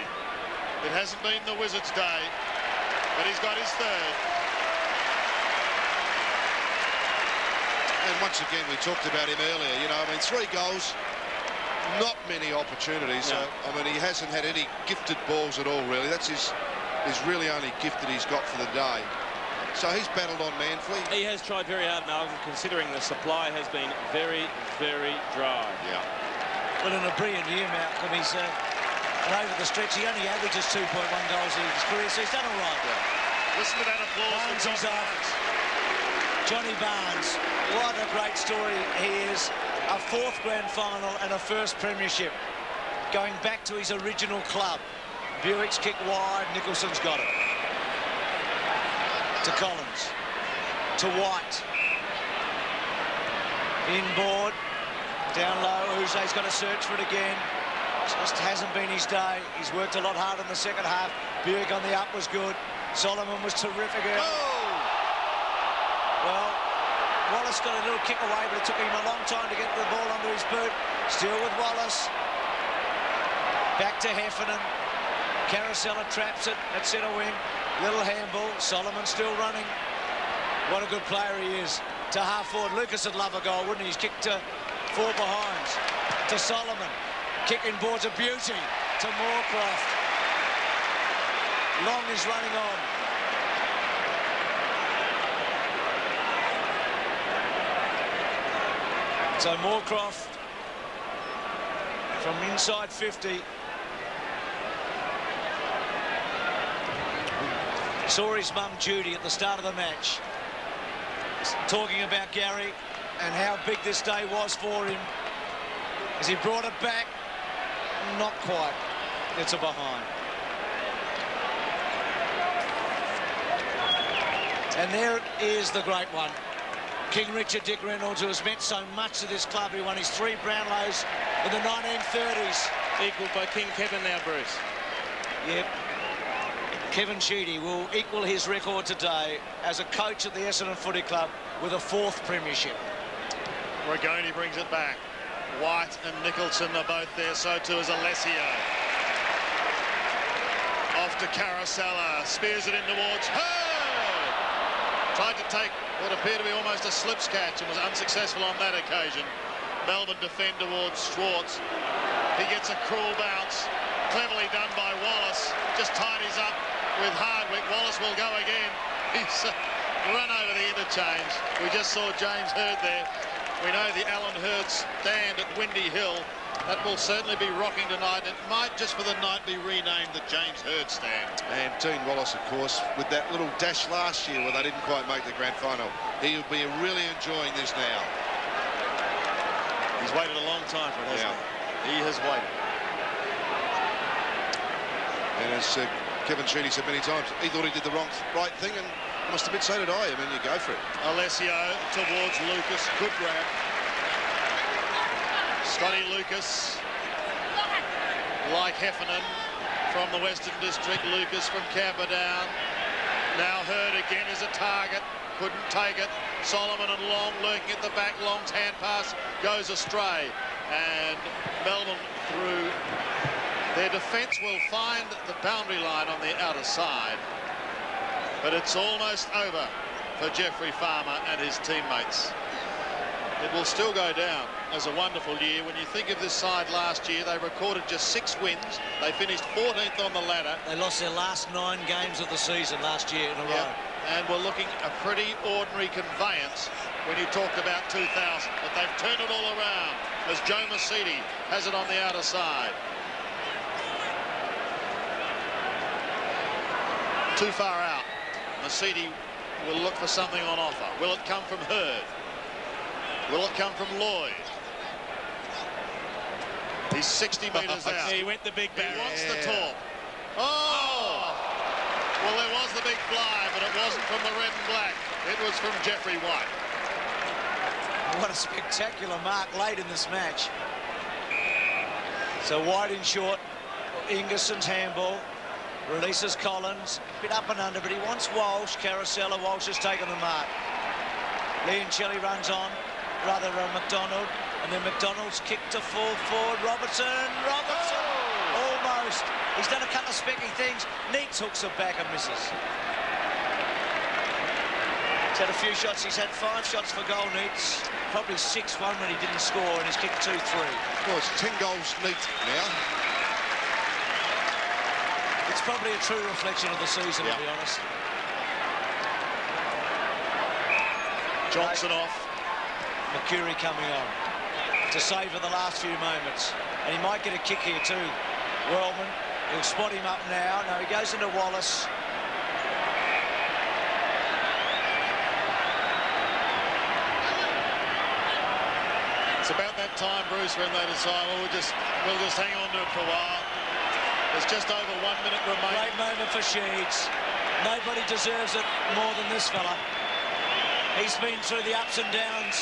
It hasn't been the Wizards' day, but he's got his third. And once again, we talked about him earlier. You know, I mean, 3 goals, not many opportunities. No. I mean, he hasn't had any gifted balls at all, really. That's his really only gift that he's got for the day. So he's battled on manfully. He has tried very hard, Malcolm, considering the supply has been very, very dry. Yeah. Well, in a brilliant year, Malcolm. He's and over the stretch, he only averages 2.1 goals in his career, so he's done all right. Yeah. Listen to that applause. Barnes is off. Johnny Barnes, what a great story he is. A 4th grand final and a 1st premiership. Going back to his original club. Buick's kick wide, Nicholson's got it. To Collins. To White. Inboard. Down low, Uze's got to search for it again. Just hasn't been his day. He's worked a lot harder in the second half. Buick on the up was good. Solomon was terrific. Oh! Well, Wallace got a little kick away, but it took him a long time to get the ball under his boot. Still with Wallace. Back to Heffernan. Carosella traps it at centre wing. Little handball. Solomon still running. What a good player he is. To half-forward. Lucas would love a goal, wouldn't he? He's kicked to 4 behinds. To Solomon. Kicking board's a beauty. To Moorcroft. Long is running on. So Moorcroft from inside 50. Saw his mum Judy at the start of the match talking about Gary and how big this day was for him. As he brought it back, not quite. It's a behind. And there is the great one. King Richard Dick Reynolds, who has meant so much to this club. He won his 3 Brownlows in the 1930s. Equalled by King Kevin now, Bruce. Yep. Kevin Sheedy will equal his record today as a coach at the Essendon Footy Club with a 4th premiership. Rigoni brings it back. White and Nicholson are both there, so too is Alessio. Off to Carosella, spears it in towards Hurd. Tried to take what appeared to be almost a slips catch and was unsuccessful on that occasion. Melbourne defend towards Schwartz. He gets a cruel bounce. Cleverly done by Wallace. Just tidies up with Hardwick. Wallace will go again. He's run over the interchange. We just saw James Hurd there. We know the Alan Hurd stand at Windy Hill. That will certainly be rocking tonight. It might just for the night be renamed the James Hurd stand. And Dean Wallace, of course, with that little dash last year where they didn't quite make the grand final. He'll be really enjoying this now. He's waited a long time for it, hasn't he? He has waited. And as Kevin Sheedy said many times, he thought he did the right thing, and I must admit, so did I. I mean, you go for it. Alessio towards Lucas. Good grab. Scotty Lucas, like Heffernan from the Western District. Lucas from Camperdown. Now Hurd again is a target. couldn't take it. Solomon and Long lurking at the back. Long's hand pass goes astray. And Melbourne, through their defence, will find the boundary line on the outer side. But it's almost over for Jeffrey Farmer and his teammates. It will still go down as a wonderful year. When you think of this side last year, they recorded just 6 wins. They finished 14th on the ladder. They lost their last 9 games of the season last year in a row. And we're looking a pretty ordinary conveyance when you talked about 2000. But they've turned it all around as Joe Mercedes has it on the outer side. Too far out. Mercedes will look for something on offer. Will it come from Hurd? Will it come from Lloyd? He's 60 metres out. He went the big barrier. He wants the talk. Oh! Well, there was the big fly, but it wasn't from the red and black. It was from Jeffrey White. What a spectacular mark late in this match. So White in short. Ingerson's handball. Releases Collins. Bit up and under, but he wants Walsh. Carousella. Walsh has taken the mark. Leoncelli runs on. Rather McDonald, and then McDonald's kick to full forward. Robertson, almost. He's done a couple of specky things. Neats hooks it back and misses. He's had a few shots. He's had 5 shots for goal, Neats. Probably 6-1 when he didn't score, and he's kicked 2-3. Well, it's 10 goals neat now. It's probably a true reflection of the season, to be honest. Johnson off. McCurry coming on to savour the last few moments. And he might get a kick here too. Wellman, he'll spot him up now. No, he goes into Wallace. It's about that time, Bruce, when they decide, well, we'll just hang on to it for a while. There's just over 1 minute remaining. Great moment for Sheeds. Nobody deserves it more than this fella. He's been through the ups and downs.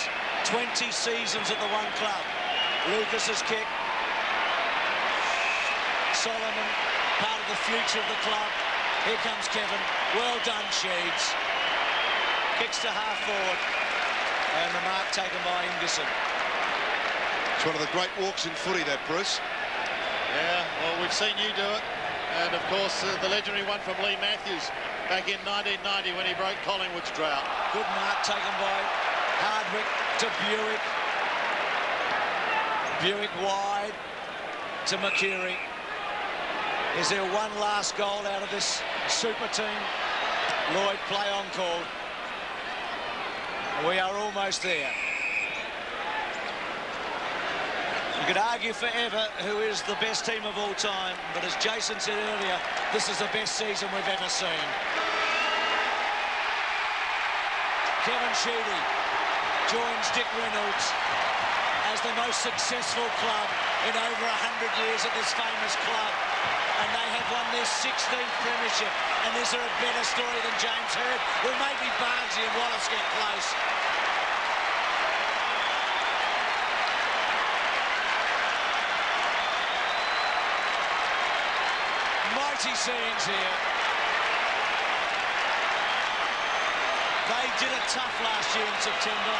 20 seasons at the one club. Lucas's kick. Solomon, part of the future of the club. Here comes Kevin. Well done, Sheeds. Kicks to half forward. And the mark taken by Ingerson. It's one of the great walks in footy, that, Bruce. Yeah, well, we've seen you do it. And, of course, the legendary one from Lee Matthews back in 1990 when he broke Collingwood's drought. Good mark taken by Hardwick to Buick. Buick wide to McCurry. Is there one last goal out of this super team? Lloyd play on call. We are almost there. You could argue forever who is the best team of all time, but as Jason said earlier, this is the best season we've ever seen. Kevin Sheedy joins Dick Reynolds as the most successful club in over 100 years at this famous club. And they have won their 16th premiership. And is there a better story than James Hurd? Well, maybe Barnesy and Wallace get close. Mighty scenes here. They did it tough last year in September.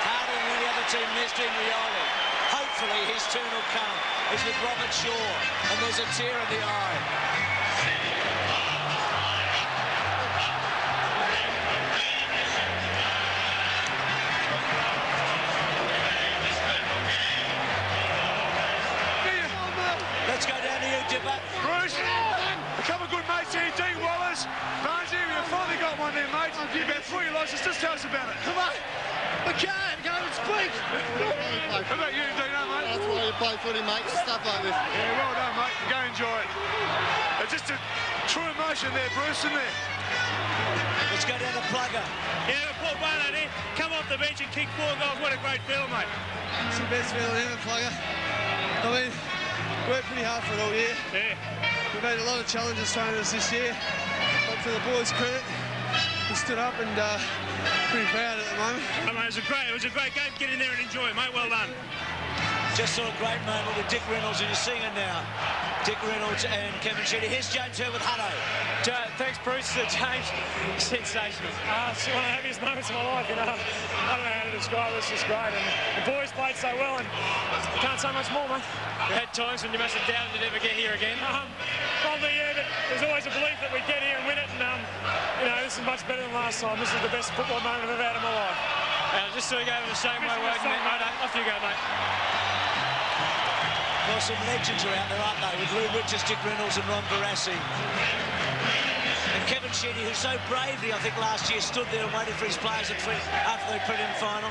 Harder than any other team missed in Rioli. Hopefully his turn will come. He's with Robert Shaw, and there's a tear in the eye. Let's go down to you, Dipper. Bruce, a couple of good mates here, Dean Wallace. Barnesy, we've finally got one there, mate. You've had 3 losses, just tell us about it. Come on. I can't speak. How about you, Dino, mate? That's why you play footy, mate. Stuff like this. Yeah, well done, mate. Go enjoy it. Just a true emotion there, Bruce, isn't there? Let's go down to Plugger. Yeah, Paul Barnett here. Come off the bench and kick 4 goals. What a great feeling, mate. It's the best feeling ever, Plugger. I mean, we worked pretty hard for it all year. Yeah. We've had a lot of challenges thrown at us this year. But to the boys' credit, we stood up and pretty proud at the moment. I mean, it was a great game. Get in there and enjoy it, mate. Well done. Just saw a great moment with Dick Reynolds, and you're seeing it now. Dick Reynolds and Kevin Sheedy. Here's James here with Hutto. Thanks, Bruce. James, sensational. It's one of the happiest moments of my life, you know. I don't know how to describe it. It's just great. And the boys played so well, and I can't say much more, mate. Had times when you must have doubted you'd ever get here again. Probably, yeah, but there's always a belief that we'd get here and win it, and, you know, this is much better than last time. This is the best football moment I've ever had in my life. Just so we go to the same way, off you go, mate. Well, some legends are out there, aren't they? With Lou Richards, Dick Reynolds and Ron Barassi. And Kevin Sheedy, who so bravely, I think, last year stood there and waited for his players after the prelim final.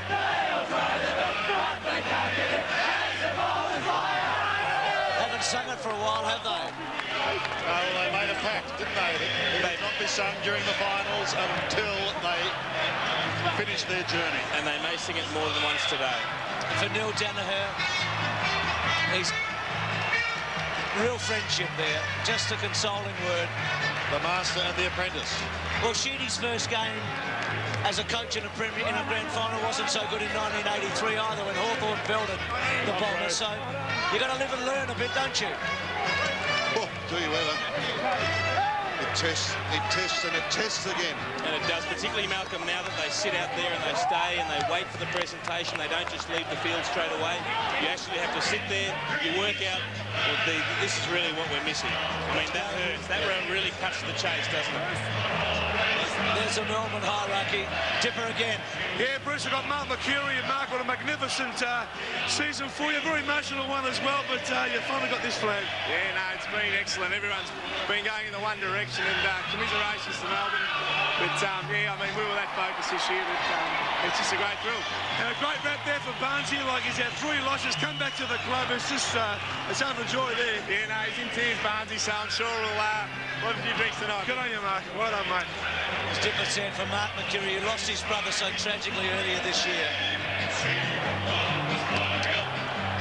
Haven't sung it for a while, have they? Well, they made a pact, didn't they? They'd not be sung during the finals until they finished their journey. And they may sing it more than once today. For Neil Danaher, he's real friendship there, just a consoling word. The master and the apprentice. Well, Sheedy's first game as a coach in a grand final wasn't so good in 1983 either, when Hawthorn belted the Bombers. So you've got to live and learn a bit, don't you? Oh, do you ever? It tests and it tests again. And it does, particularly, Malcolm, now that they sit out there and they stay and they wait for the presentation. They don't just leave the field straight away. You actually have to sit there, you work out, this is really what we're missing. I mean, that hurts. That really cuts to the chase, doesn't it? There's a Melbourne hierarchy. Dipper again. Yeah, Bruce, we've got Mark Mercuri, and Mark, what a magnificent season for you. Very emotional one as well, but you finally got this flag. Yeah, no, it's been excellent. Everyone's been going in the one direction, and commiserations to Melbourne. But, yeah, I mean, we were that focused this year that it's just a great thrill. And a great rap there for Barnesy, like he's had 3 losses, come back to the club. It's just, it's overjoyed there. Yeah, no, he's in tears, Barnesy, so I'm sure we'll have a few drinks tonight. Good on you, Mark. Well done, mate. As Dipper said for Mark Mercuri, who lost his brother so tragically earlier this year.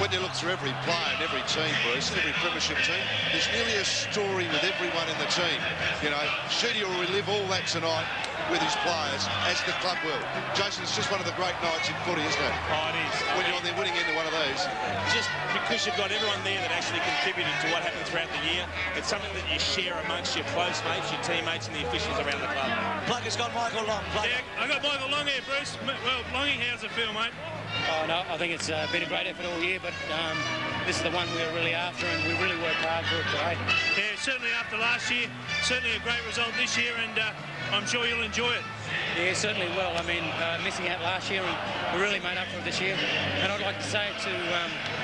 When you look through every player and every team, Bruce, every premiership team, there's nearly a story with everyone in the team. You know, Sheedy will relive all that tonight with his players, as the club will. Jason, it's just one of the great nights in footy, isn't it? Oh, it is. When you're on there winning into one of these. Just because you've got everyone there that actually contributed to what happened throughout the year, it's something that you share amongst your close mates, your teammates and the officials around the club. Plugger's got Michael Long. Yeah, I got Michael Long here, Bruce. Well, Longy, how's it feel, mate? Oh, no, I think it's been a great effort all year, but this is the one we're really after, and we really worked hard for it today. Yeah, certainly after last year, certainly a great result this year, and I'm sure you'll enjoy it. Yeah, certainly will. I mean, missing out last year, and we really made up for it this year. And I'd like to say to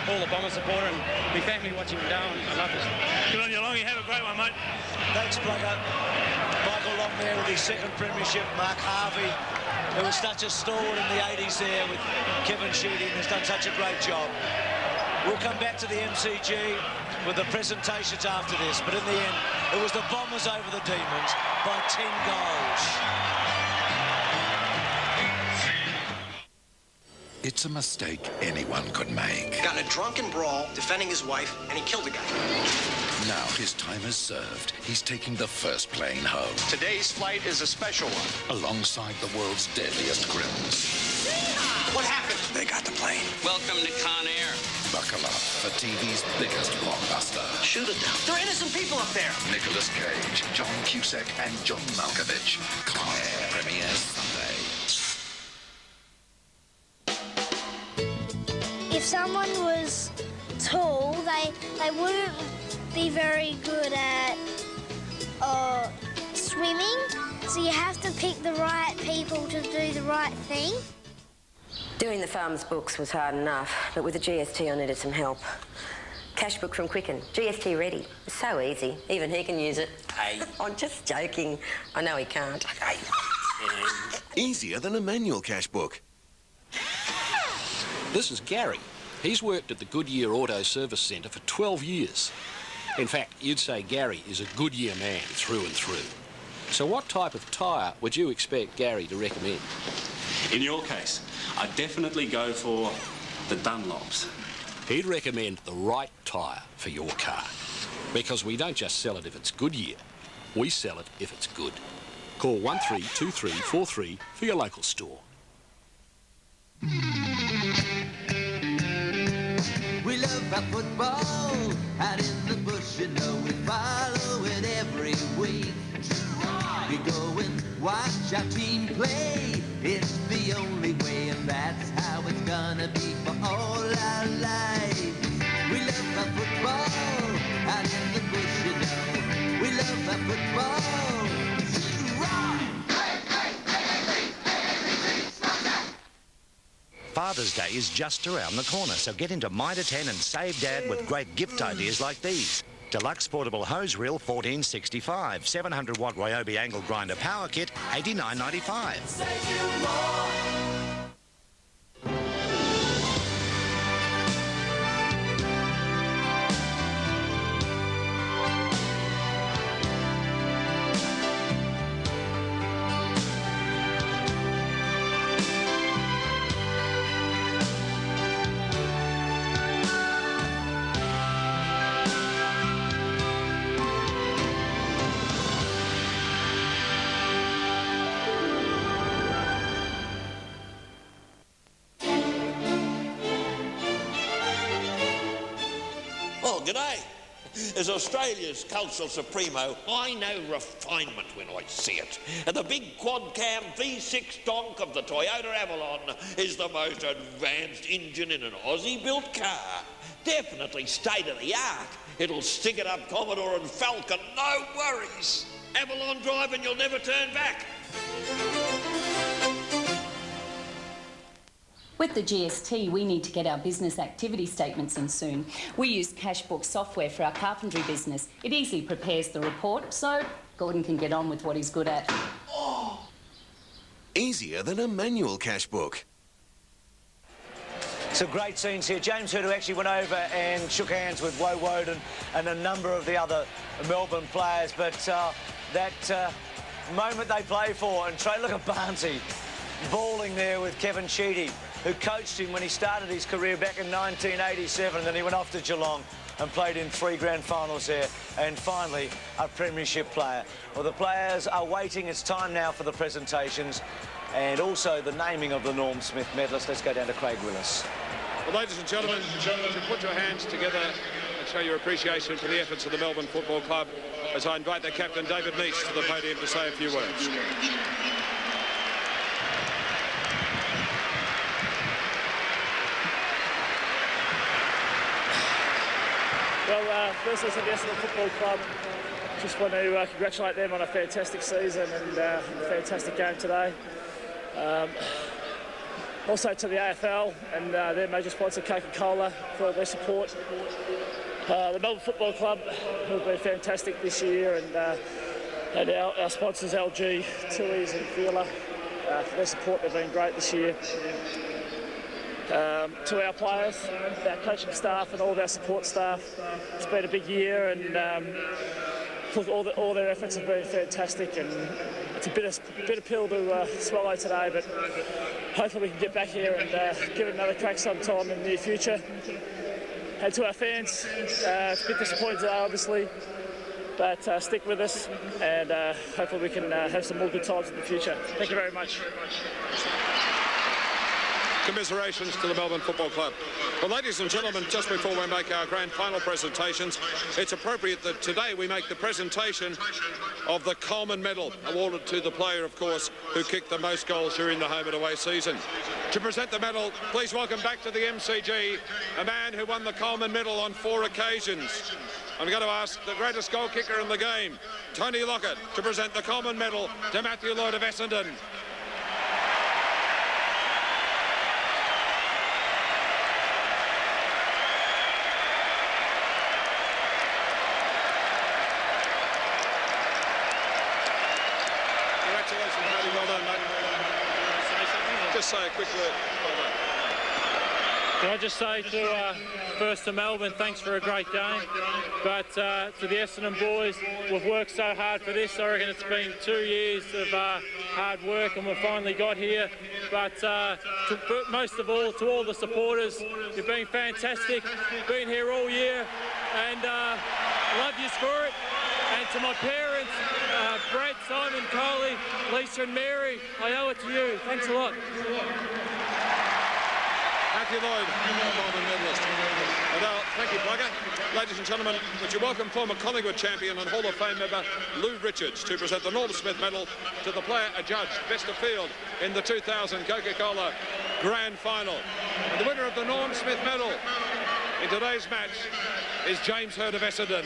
all the Bomber supporter and my family watching Darwin, I love this. Good on you, Longy. Have a great one, mate. Thanks, Plugger. Michael Long there with his second premiership. Mark Harvey, who was such a stalwart in the 80s there with Kevin Sheedy, and has done such a great job. We'll come back to the MCG with the presentations after this, but in the end, it was the Bombers over the Demons by 10 goals. It's a mistake anyone could make. Got in a drunken brawl, defending his wife, and he killed a guy. Now his time is served. He's taking the first plane home. Today's flight is a special one. Alongside the world's deadliest criminals. What happened? They got the plane. Welcome to Con Air. Buckle up for TV's biggest blockbuster. Shoot it down. There are innocent people up there. Nicolas Cage, John Cusack, and John Malkovich. Con Air premieres Sunday. If someone was tall, they wouldn't be very good at swimming. So you have to pick the right people to do the right thing. Doing the farm's books was hard enough, but with the GST I needed some help. Cash book from Quicken, GST ready. It's so easy, even he can use it. Hey. I'm just joking. I know he can't. Hey. Easier than a manual cash book. This is Gary. He's worked at the Goodyear Auto Service Centre for 12 years. In fact, you'd say Gary is a Goodyear man through and through. So what type of tyre would you expect Gary to recommend? In your case, I'd definitely go for the Dunlops. He'd recommend the right tyre for your car. Because we don't just sell it if it's Goodyear, we sell it if it's good. Call 132343 for your local store. We our football out in the bush, you know we follow it every week. We go and watch our team play. It's the only way, and that's how it's gonna be for all our lives. We love our football out in the bush, you know. We love our football. Father's Day is just around the corner, so get into Mitre 10 and save Dad with great gift ideas like these. Deluxe portable hose reel, $14.65. 700-watt Ryobi angle grinder power kit, $89.95. G'day. As Australia's cultural supremo, I know refinement when I see it. And the big quad-cam V6 donk of the Toyota Avalon is the most advanced engine in an Aussie-built car. Definitely state-of-the-art. It'll stick it up Commodore and Falcon, no worries. Avalon drive and you'll never turn back. With the GST, we need to get our business activity statements in soon. We use Cashbook software for our carpentry business. It easily prepares the report, so Gordon can get on with what he's good at. Oh. Easier than a manual cash book. Some great scenes here. James Hurd, who actually went over and shook hands with Woe Woden and a number of the other Melbourne players, but that moment they play for, and look at Barnesy bawling there with Kevin Sheedy, who coached him when he started his career back in 1987, and then he went off to Geelong and played in 3 grand finals there, and finally a premiership player. Well, the players are waiting. It's time now for the presentations and also the naming of the Norm Smith medalists. Let's go down to Craig Willis. Well, ladies and gentlemen, to put your hands together and show your appreciation for the efforts of the Melbourne Football Club, as I invite their captain, David Neese, to the podium to say a few words. Well, firstly, to the Essendon Football Club, just want to congratulate them on a fantastic season and a fantastic game today. Also to the AFL and their major sponsor, Coca-Cola, for their support. The Melbourne Football Club have been fantastic this year, and our sponsors, LG, Tilly's and Fila, for their support. They've been great this year. To our players, our coaching staff and all of our support staff, it's been a big year, and all their efforts have been fantastic, and it's a bitter pill to swallow today, but hopefully we can get back here and give it another crack sometime in the near future. And to our fans, it's a bit disappointing today, obviously, but stick with us, and hopefully we can have some more good times in the future. Thank you very much. Commiserations to the Melbourne Football Club. Well, ladies and gentlemen, just before we make our grand final presentations, it's appropriate that today we make the presentation of the Coleman Medal, awarded to the player, of course, who kicked the most goals during the home and away season. To present the medal, please welcome back to the MCG a man who won the Coleman Medal on 4 occasions. I'm going to ask the greatest goal kicker in the game, Tony Lockett, to present the Coleman Medal to Matthew Lloyd of Essendon. Just say a quick word. Can I just say first to Melbourne, thanks for a great game. But to the Essendon boys, we've worked so hard for this. I reckon it's been 2 years of hard work, and we've finally got here. But most of all, to all the supporters, you've been fantastic. Been here all year, and love you for it. And to my parents, Brett, Simon, Coley, Lisa and Mary, I owe it to you. Thanks a lot. Matthew Lloyd, Melbourne medalist. And now, thank you, Plugger. Ladies and gentlemen, would you welcome former Collingwood champion and Hall of Fame member Lou Richards to present the Norm Smith Medal to the player adjudged best of field in the 2000 Coca-Cola Grand Final. And the winner of the Norm Smith Medal in today's match is James Hurd of Essendon.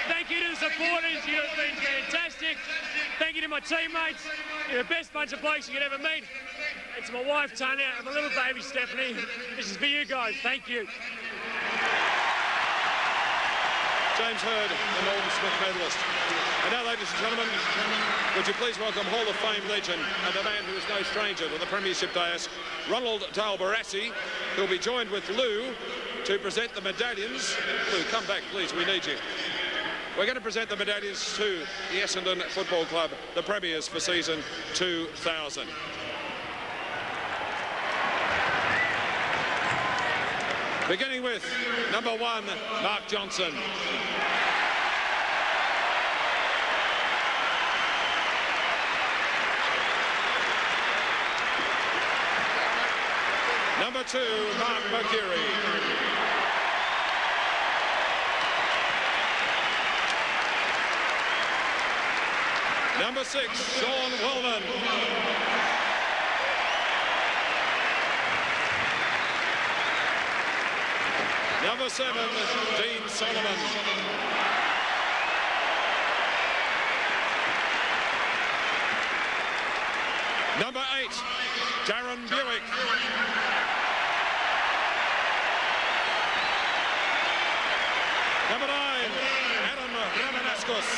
Thank you to the supporters, you have been fantastic. Thank you to my teammates, you're the best bunch of blokes you could ever meet. And to my wife Tanya and my little baby Stephanie, this is for you guys, thank you. James Hurd, the Norm Smith medalist. And now, ladies and gentlemen, would you please welcome Hall of Fame legend and a man who is no stranger to the Premiership dais, Ronald Dale Barassi, who'll be joined with Lou to present the medallions. Lou, come back, please, we need you. We're going to present the medallions to the Essendon Football Club, the premiers for season 2000. Beginning with number 1, Mark Johnson. Number 2, Mark Mercury. Number 6, Sean Wellman. Number 7, Dean Solomon. Number 8, Darren Buick. Number 9, Adam Ramanaskus.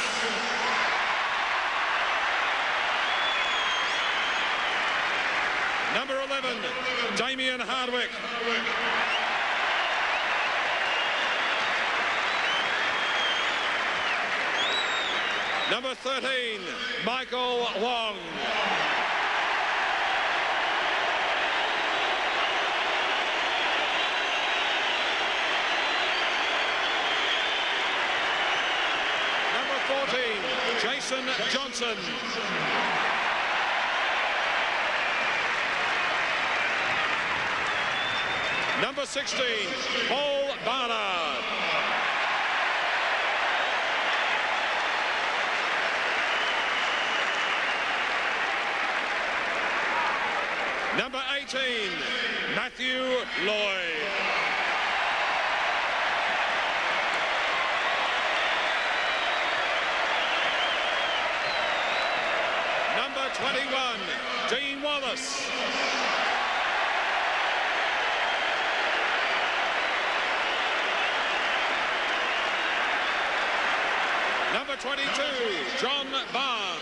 Number 11, Damien Hardwick. Number 13, Michael Wong. Number 14, Jason Johnson. Number 16, Paul Barnard. Number 18, Matthew Lloyd. Number 21, Dean Wallace. Number 22, John Barnes.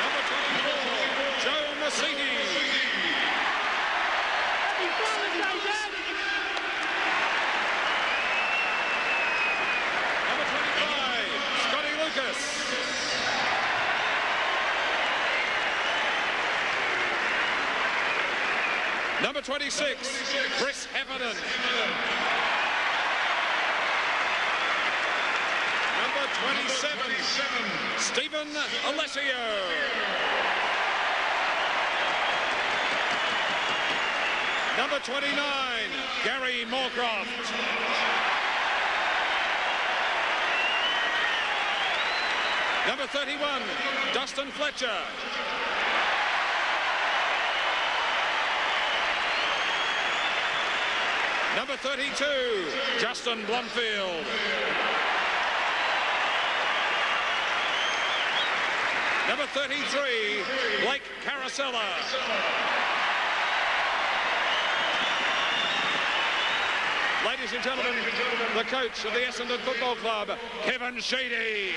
Number 24, Joe Massini. Number 25, Scotty Lucas. Number 26, Chris Heffernan. Number 27, Stephen Alessio. Number 29, Gary Moorcroft. Number 31, Dustin Fletcher. Number 32, Justin Blumfield. Number 33, Blake Carosella. Ladies and gentlemen, the coach of the Essendon Football Club, Kevin Sheedy.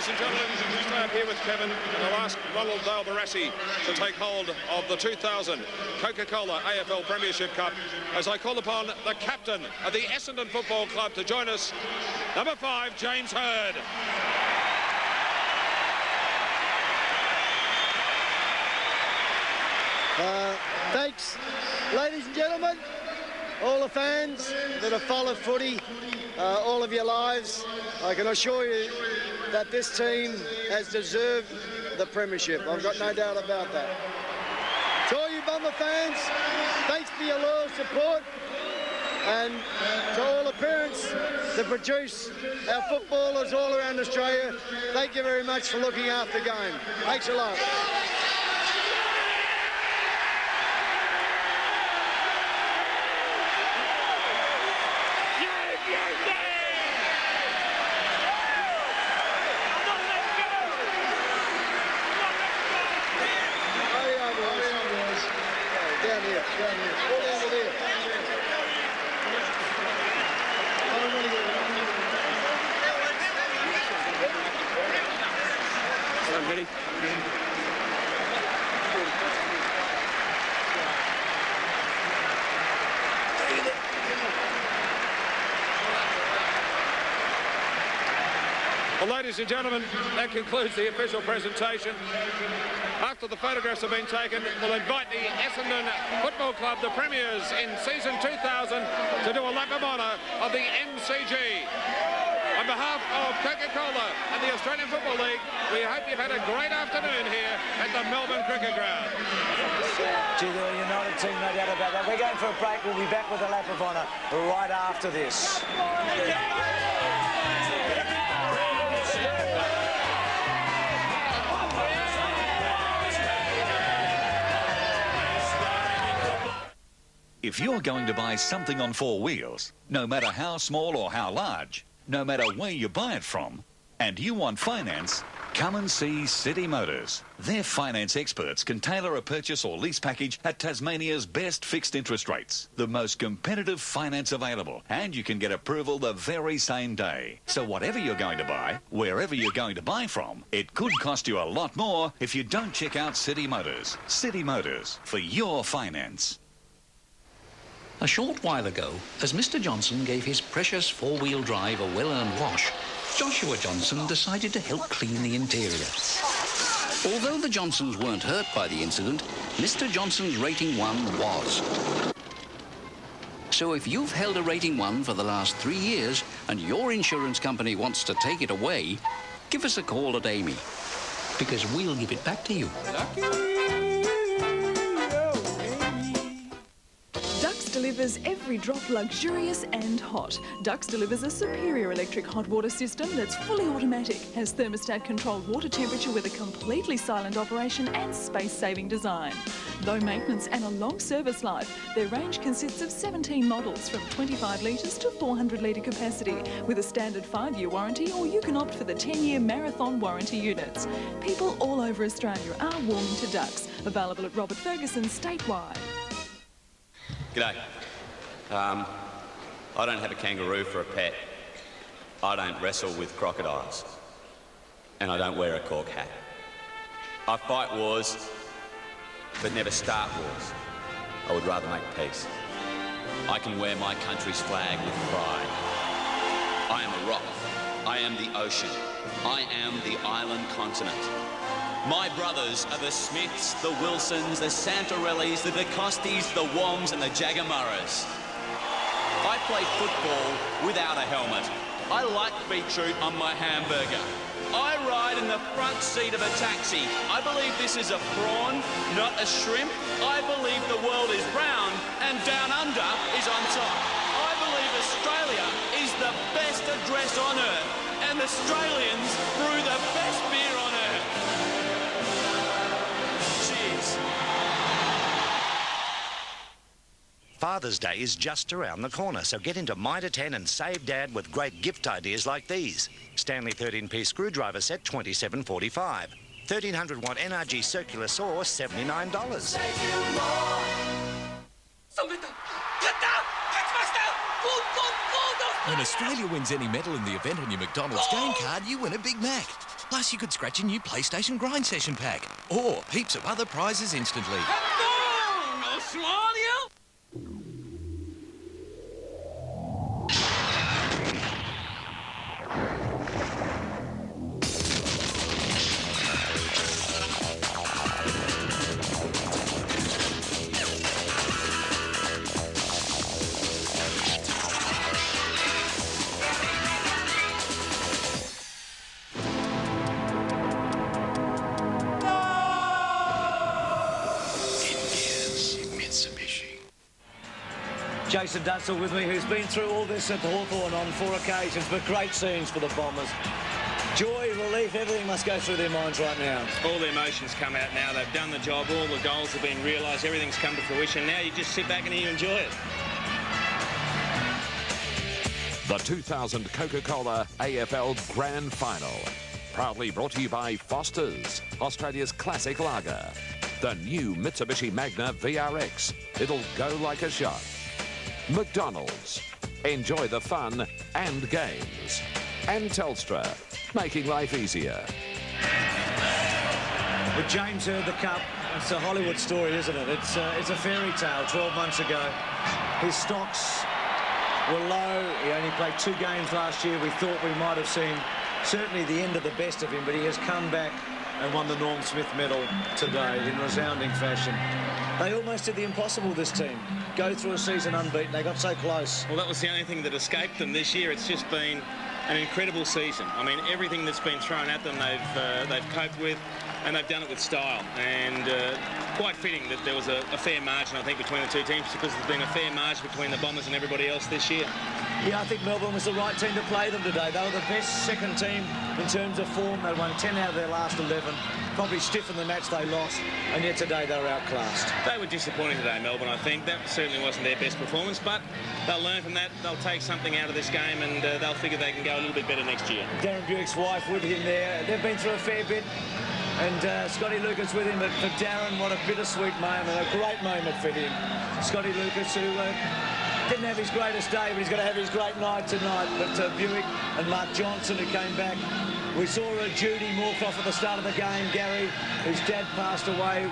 ladies and gentlemen, stay up here with Kevin, and I'll ask Ronald Dale Barassi to take hold of the 2000 Coca-Cola AFL Premiership Cup as I call upon the captain of the Essendon Football Club to join us, number 5, James Hird. Thanks, ladies and gentlemen, all the fans that have followed footy all of your lives. I can assure you that this team has deserved the premiership. I've got no doubt about that. To all you Bomber fans, thanks for your loyal support, and to all the parents that produce our footballers all around Australia, thank you very much for looking after the game. Thanks a lot. Ready? Well, ladies and gentlemen, that concludes the official presentation. After the photographs have been taken, we'll invite the Essendon Football Club, the premiers in season 2000, to do a lap of honour of the MCG. On behalf of Coca-Cola and the Australian Football League, we hope you've had a great afternoon here at the Melbourne Cricket Ground. Gee, they're a united team, no doubt about that. We're going for a break. We'll be back with a lap of honour right after this. If you're going to buy something on 4 wheels, no matter how small or how large, no matter where you buy it from, and you want finance, come and see City Motors. Their finance experts can tailor a purchase or lease package at Tasmania's best fixed interest rates, the most competitive finance available, and you can get approval the very same day. So whatever you're going to buy, wherever you're going to buy from, it could cost you a lot more if you don't check out City Motors. City Motors, for your finance. A short while ago, as Mr. Johnson gave his precious four-wheel drive a well-earned wash, Joshua Johnson decided to help clean the interior. Although the Johnsons weren't hurt by the incident, Mr. Johnson's rating 1 was. So if you've held a rating 1 for the last 3 years and your insurance company wants to take it away, give us a call at Amy, because we'll give it back to you. Delivers every drop luxurious and hot. Dux delivers a superior electric hot water system that's fully automatic, has thermostat controlled water temperature with a completely silent operation and space-saving design. Low maintenance and a long service life, their range consists of 17 models from 25 litres to 400 litre capacity with a standard 5-year warranty, or you can opt for the 10-year marathon warranty units. People all over Australia are warming to Dux, available at Robert Ferguson statewide. G'day. I don't have a kangaroo for a pet. I don't wrestle with crocodiles. And I don't wear a cork hat. I fight wars, but never start wars. I would rather make peace. I can wear my country's flag with pride. I am a rock. I am the ocean. I am the island continent. My brothers are the Smiths, the Wilsons, the Santarellis, the DeCostis, the Wongs and the Jagamuras. I play football without a helmet. I like beetroot on my hamburger. I ride in the front seat of a taxi. I believe this is a prawn, not a shrimp. I believe the world is round and down under is on top. I believe Australia is the best address on earth, and Australians brew the best beer on earth. Father's Day is just around the corner, so get into Mitre 10 and save Dad with great gift ideas like these. Stanley 13-piece screwdriver set, $27.45. 1300-watt NRG circular saw, $79. When Australia wins any medal in the event on your McDonald's game card, you win a Big Mac. Plus, you could scratch a new PlayStation Grind Session pack. Or heaps of other prizes instantly. Jason Dunsell with me, who's been through all this at Hawthorn on 4 occasions, but great scenes for the Bombers. Joy, relief, everything must go through their minds right now. All the emotions come out now. They've done the job. All the goals have been realised. Everything's come to fruition. Now you just sit back and you enjoy it. The 2000 Coca-Cola AFL Grand Final. Proudly brought to you by Foster's, Australia's classic lager. The new Mitsubishi Magna VRX. It'll go like a shot. McDonald's. Enjoy the fun and games. And Telstra. Making life easier. With James Hird, the cup, it's a Hollywood story, isn't it? It's a fairy tale. 12 months ago, his stocks were low. He only played 2 games last year. We thought we might have seen certainly the end of the best of him, but he has come back and won the Norm Smith medal today in resounding fashion. They almost did the impossible, this team. Go through a season unbeaten. They got so close. Well, that was the only thing that escaped them this year. It's just been an incredible season. I mean, everything that's been thrown at them, they've coped with, and they've done it with style. And quite fitting that there was a fair margin, I think, between the two teams, because there's been a fair margin between the Bombers and everybody else this year. Yeah, I think Melbourne was the right team to play them today. They were the best second team in terms of form. They won 10 out of their last 11. Probably stiffened the match they lost, and yet today they were outclassed. They were disappointing today, Melbourne, I think. That certainly wasn't their best performance, but they'll learn from that. They'll take something out of this game, and they'll figure they can go a little bit better next year. Darren Buick's wife with him there. They've been through a fair bit. And Scotty Lucas with him, but for Darren, what a bittersweet moment, a great moment for him. Scotty Lucas, who didn't have his greatest day, but he's going to have his great night tonight. But Buick and Mark Johnson, who came back. We saw Judy Moorcroft at the start of the game, Gary, whose dad passed away.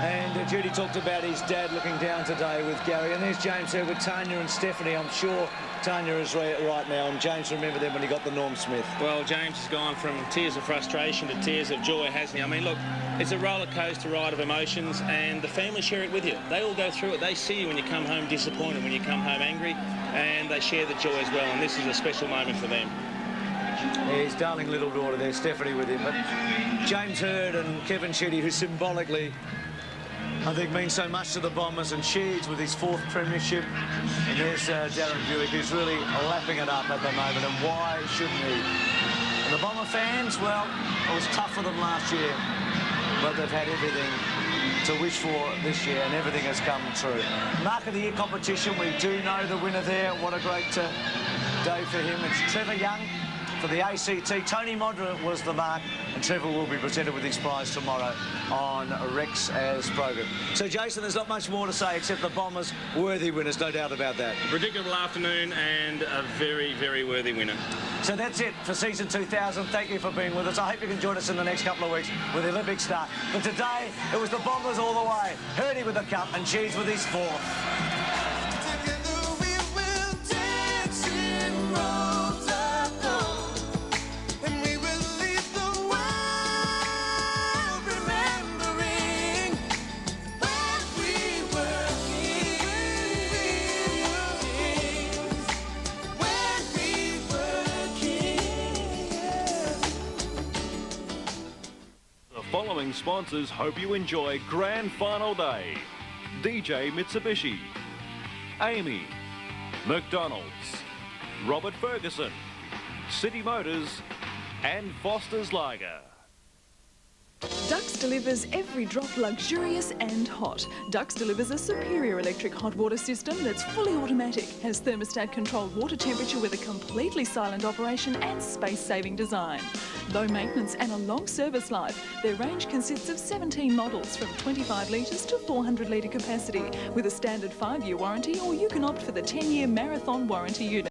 And Judy talked about his dad looking down today with Gary. And there's James here with Tanya and Stephanie. I'm sure Tanya is right now. And James remembered them when he got the Norm Smith. Well, James has gone from tears of frustration to tears of joy, hasn't he? I mean, look, it's a roller coaster ride of emotions, and the family share it with you. They all go through it. They see you when you come home disappointed, when you come home angry, and they share the joy as well. And this is a special moment for them. His darling little daughter there, Stephanie, with him. But James Hird and Kevin Sheedy, who symbolically, I think, means so much to the Bombers, and Sheeds with his 4th premiership. And there's Darren Buick, who's really lapping it up at the moment, and why shouldn't he? And the Bomber fans, well, it was tough for them last year, but they've had everything to wish for this year, and everything has come true. Mark of the Year competition, we do know the winner there. What a great day for him. It's Trevor Young for the ACT. Tony Modra was the mark, and Trevor will be presented with his prize tomorrow on Rex as programme. So, Jason, there's not much more to say except the Bombers worthy winners, no doubt about that. A predictable afternoon and a very, very worthy winner. So that's it for season 2000. Thank you for being with us. I hope you can join us in the next couple of weeks with the Olympic start. But today, it was the Bombers all the way. Hurdy with the cup and Cheese with his 4th. Following sponsors hope you enjoy Grand Final Day. DJ Mitsubishi, Amy, McDonald's, Robert Ferguson, City Motors and Foster's Lager. Dux delivers every drop luxurious and hot. Dux delivers a superior electric hot water system that's fully automatic, has thermostat controlled water temperature with a completely silent operation and space-saving design. Low maintenance and a long service life, their range consists of 17 models from 25 litres to 400 litre capacity with a standard 5-year warranty, or you can opt for the 10-year marathon warranty unit.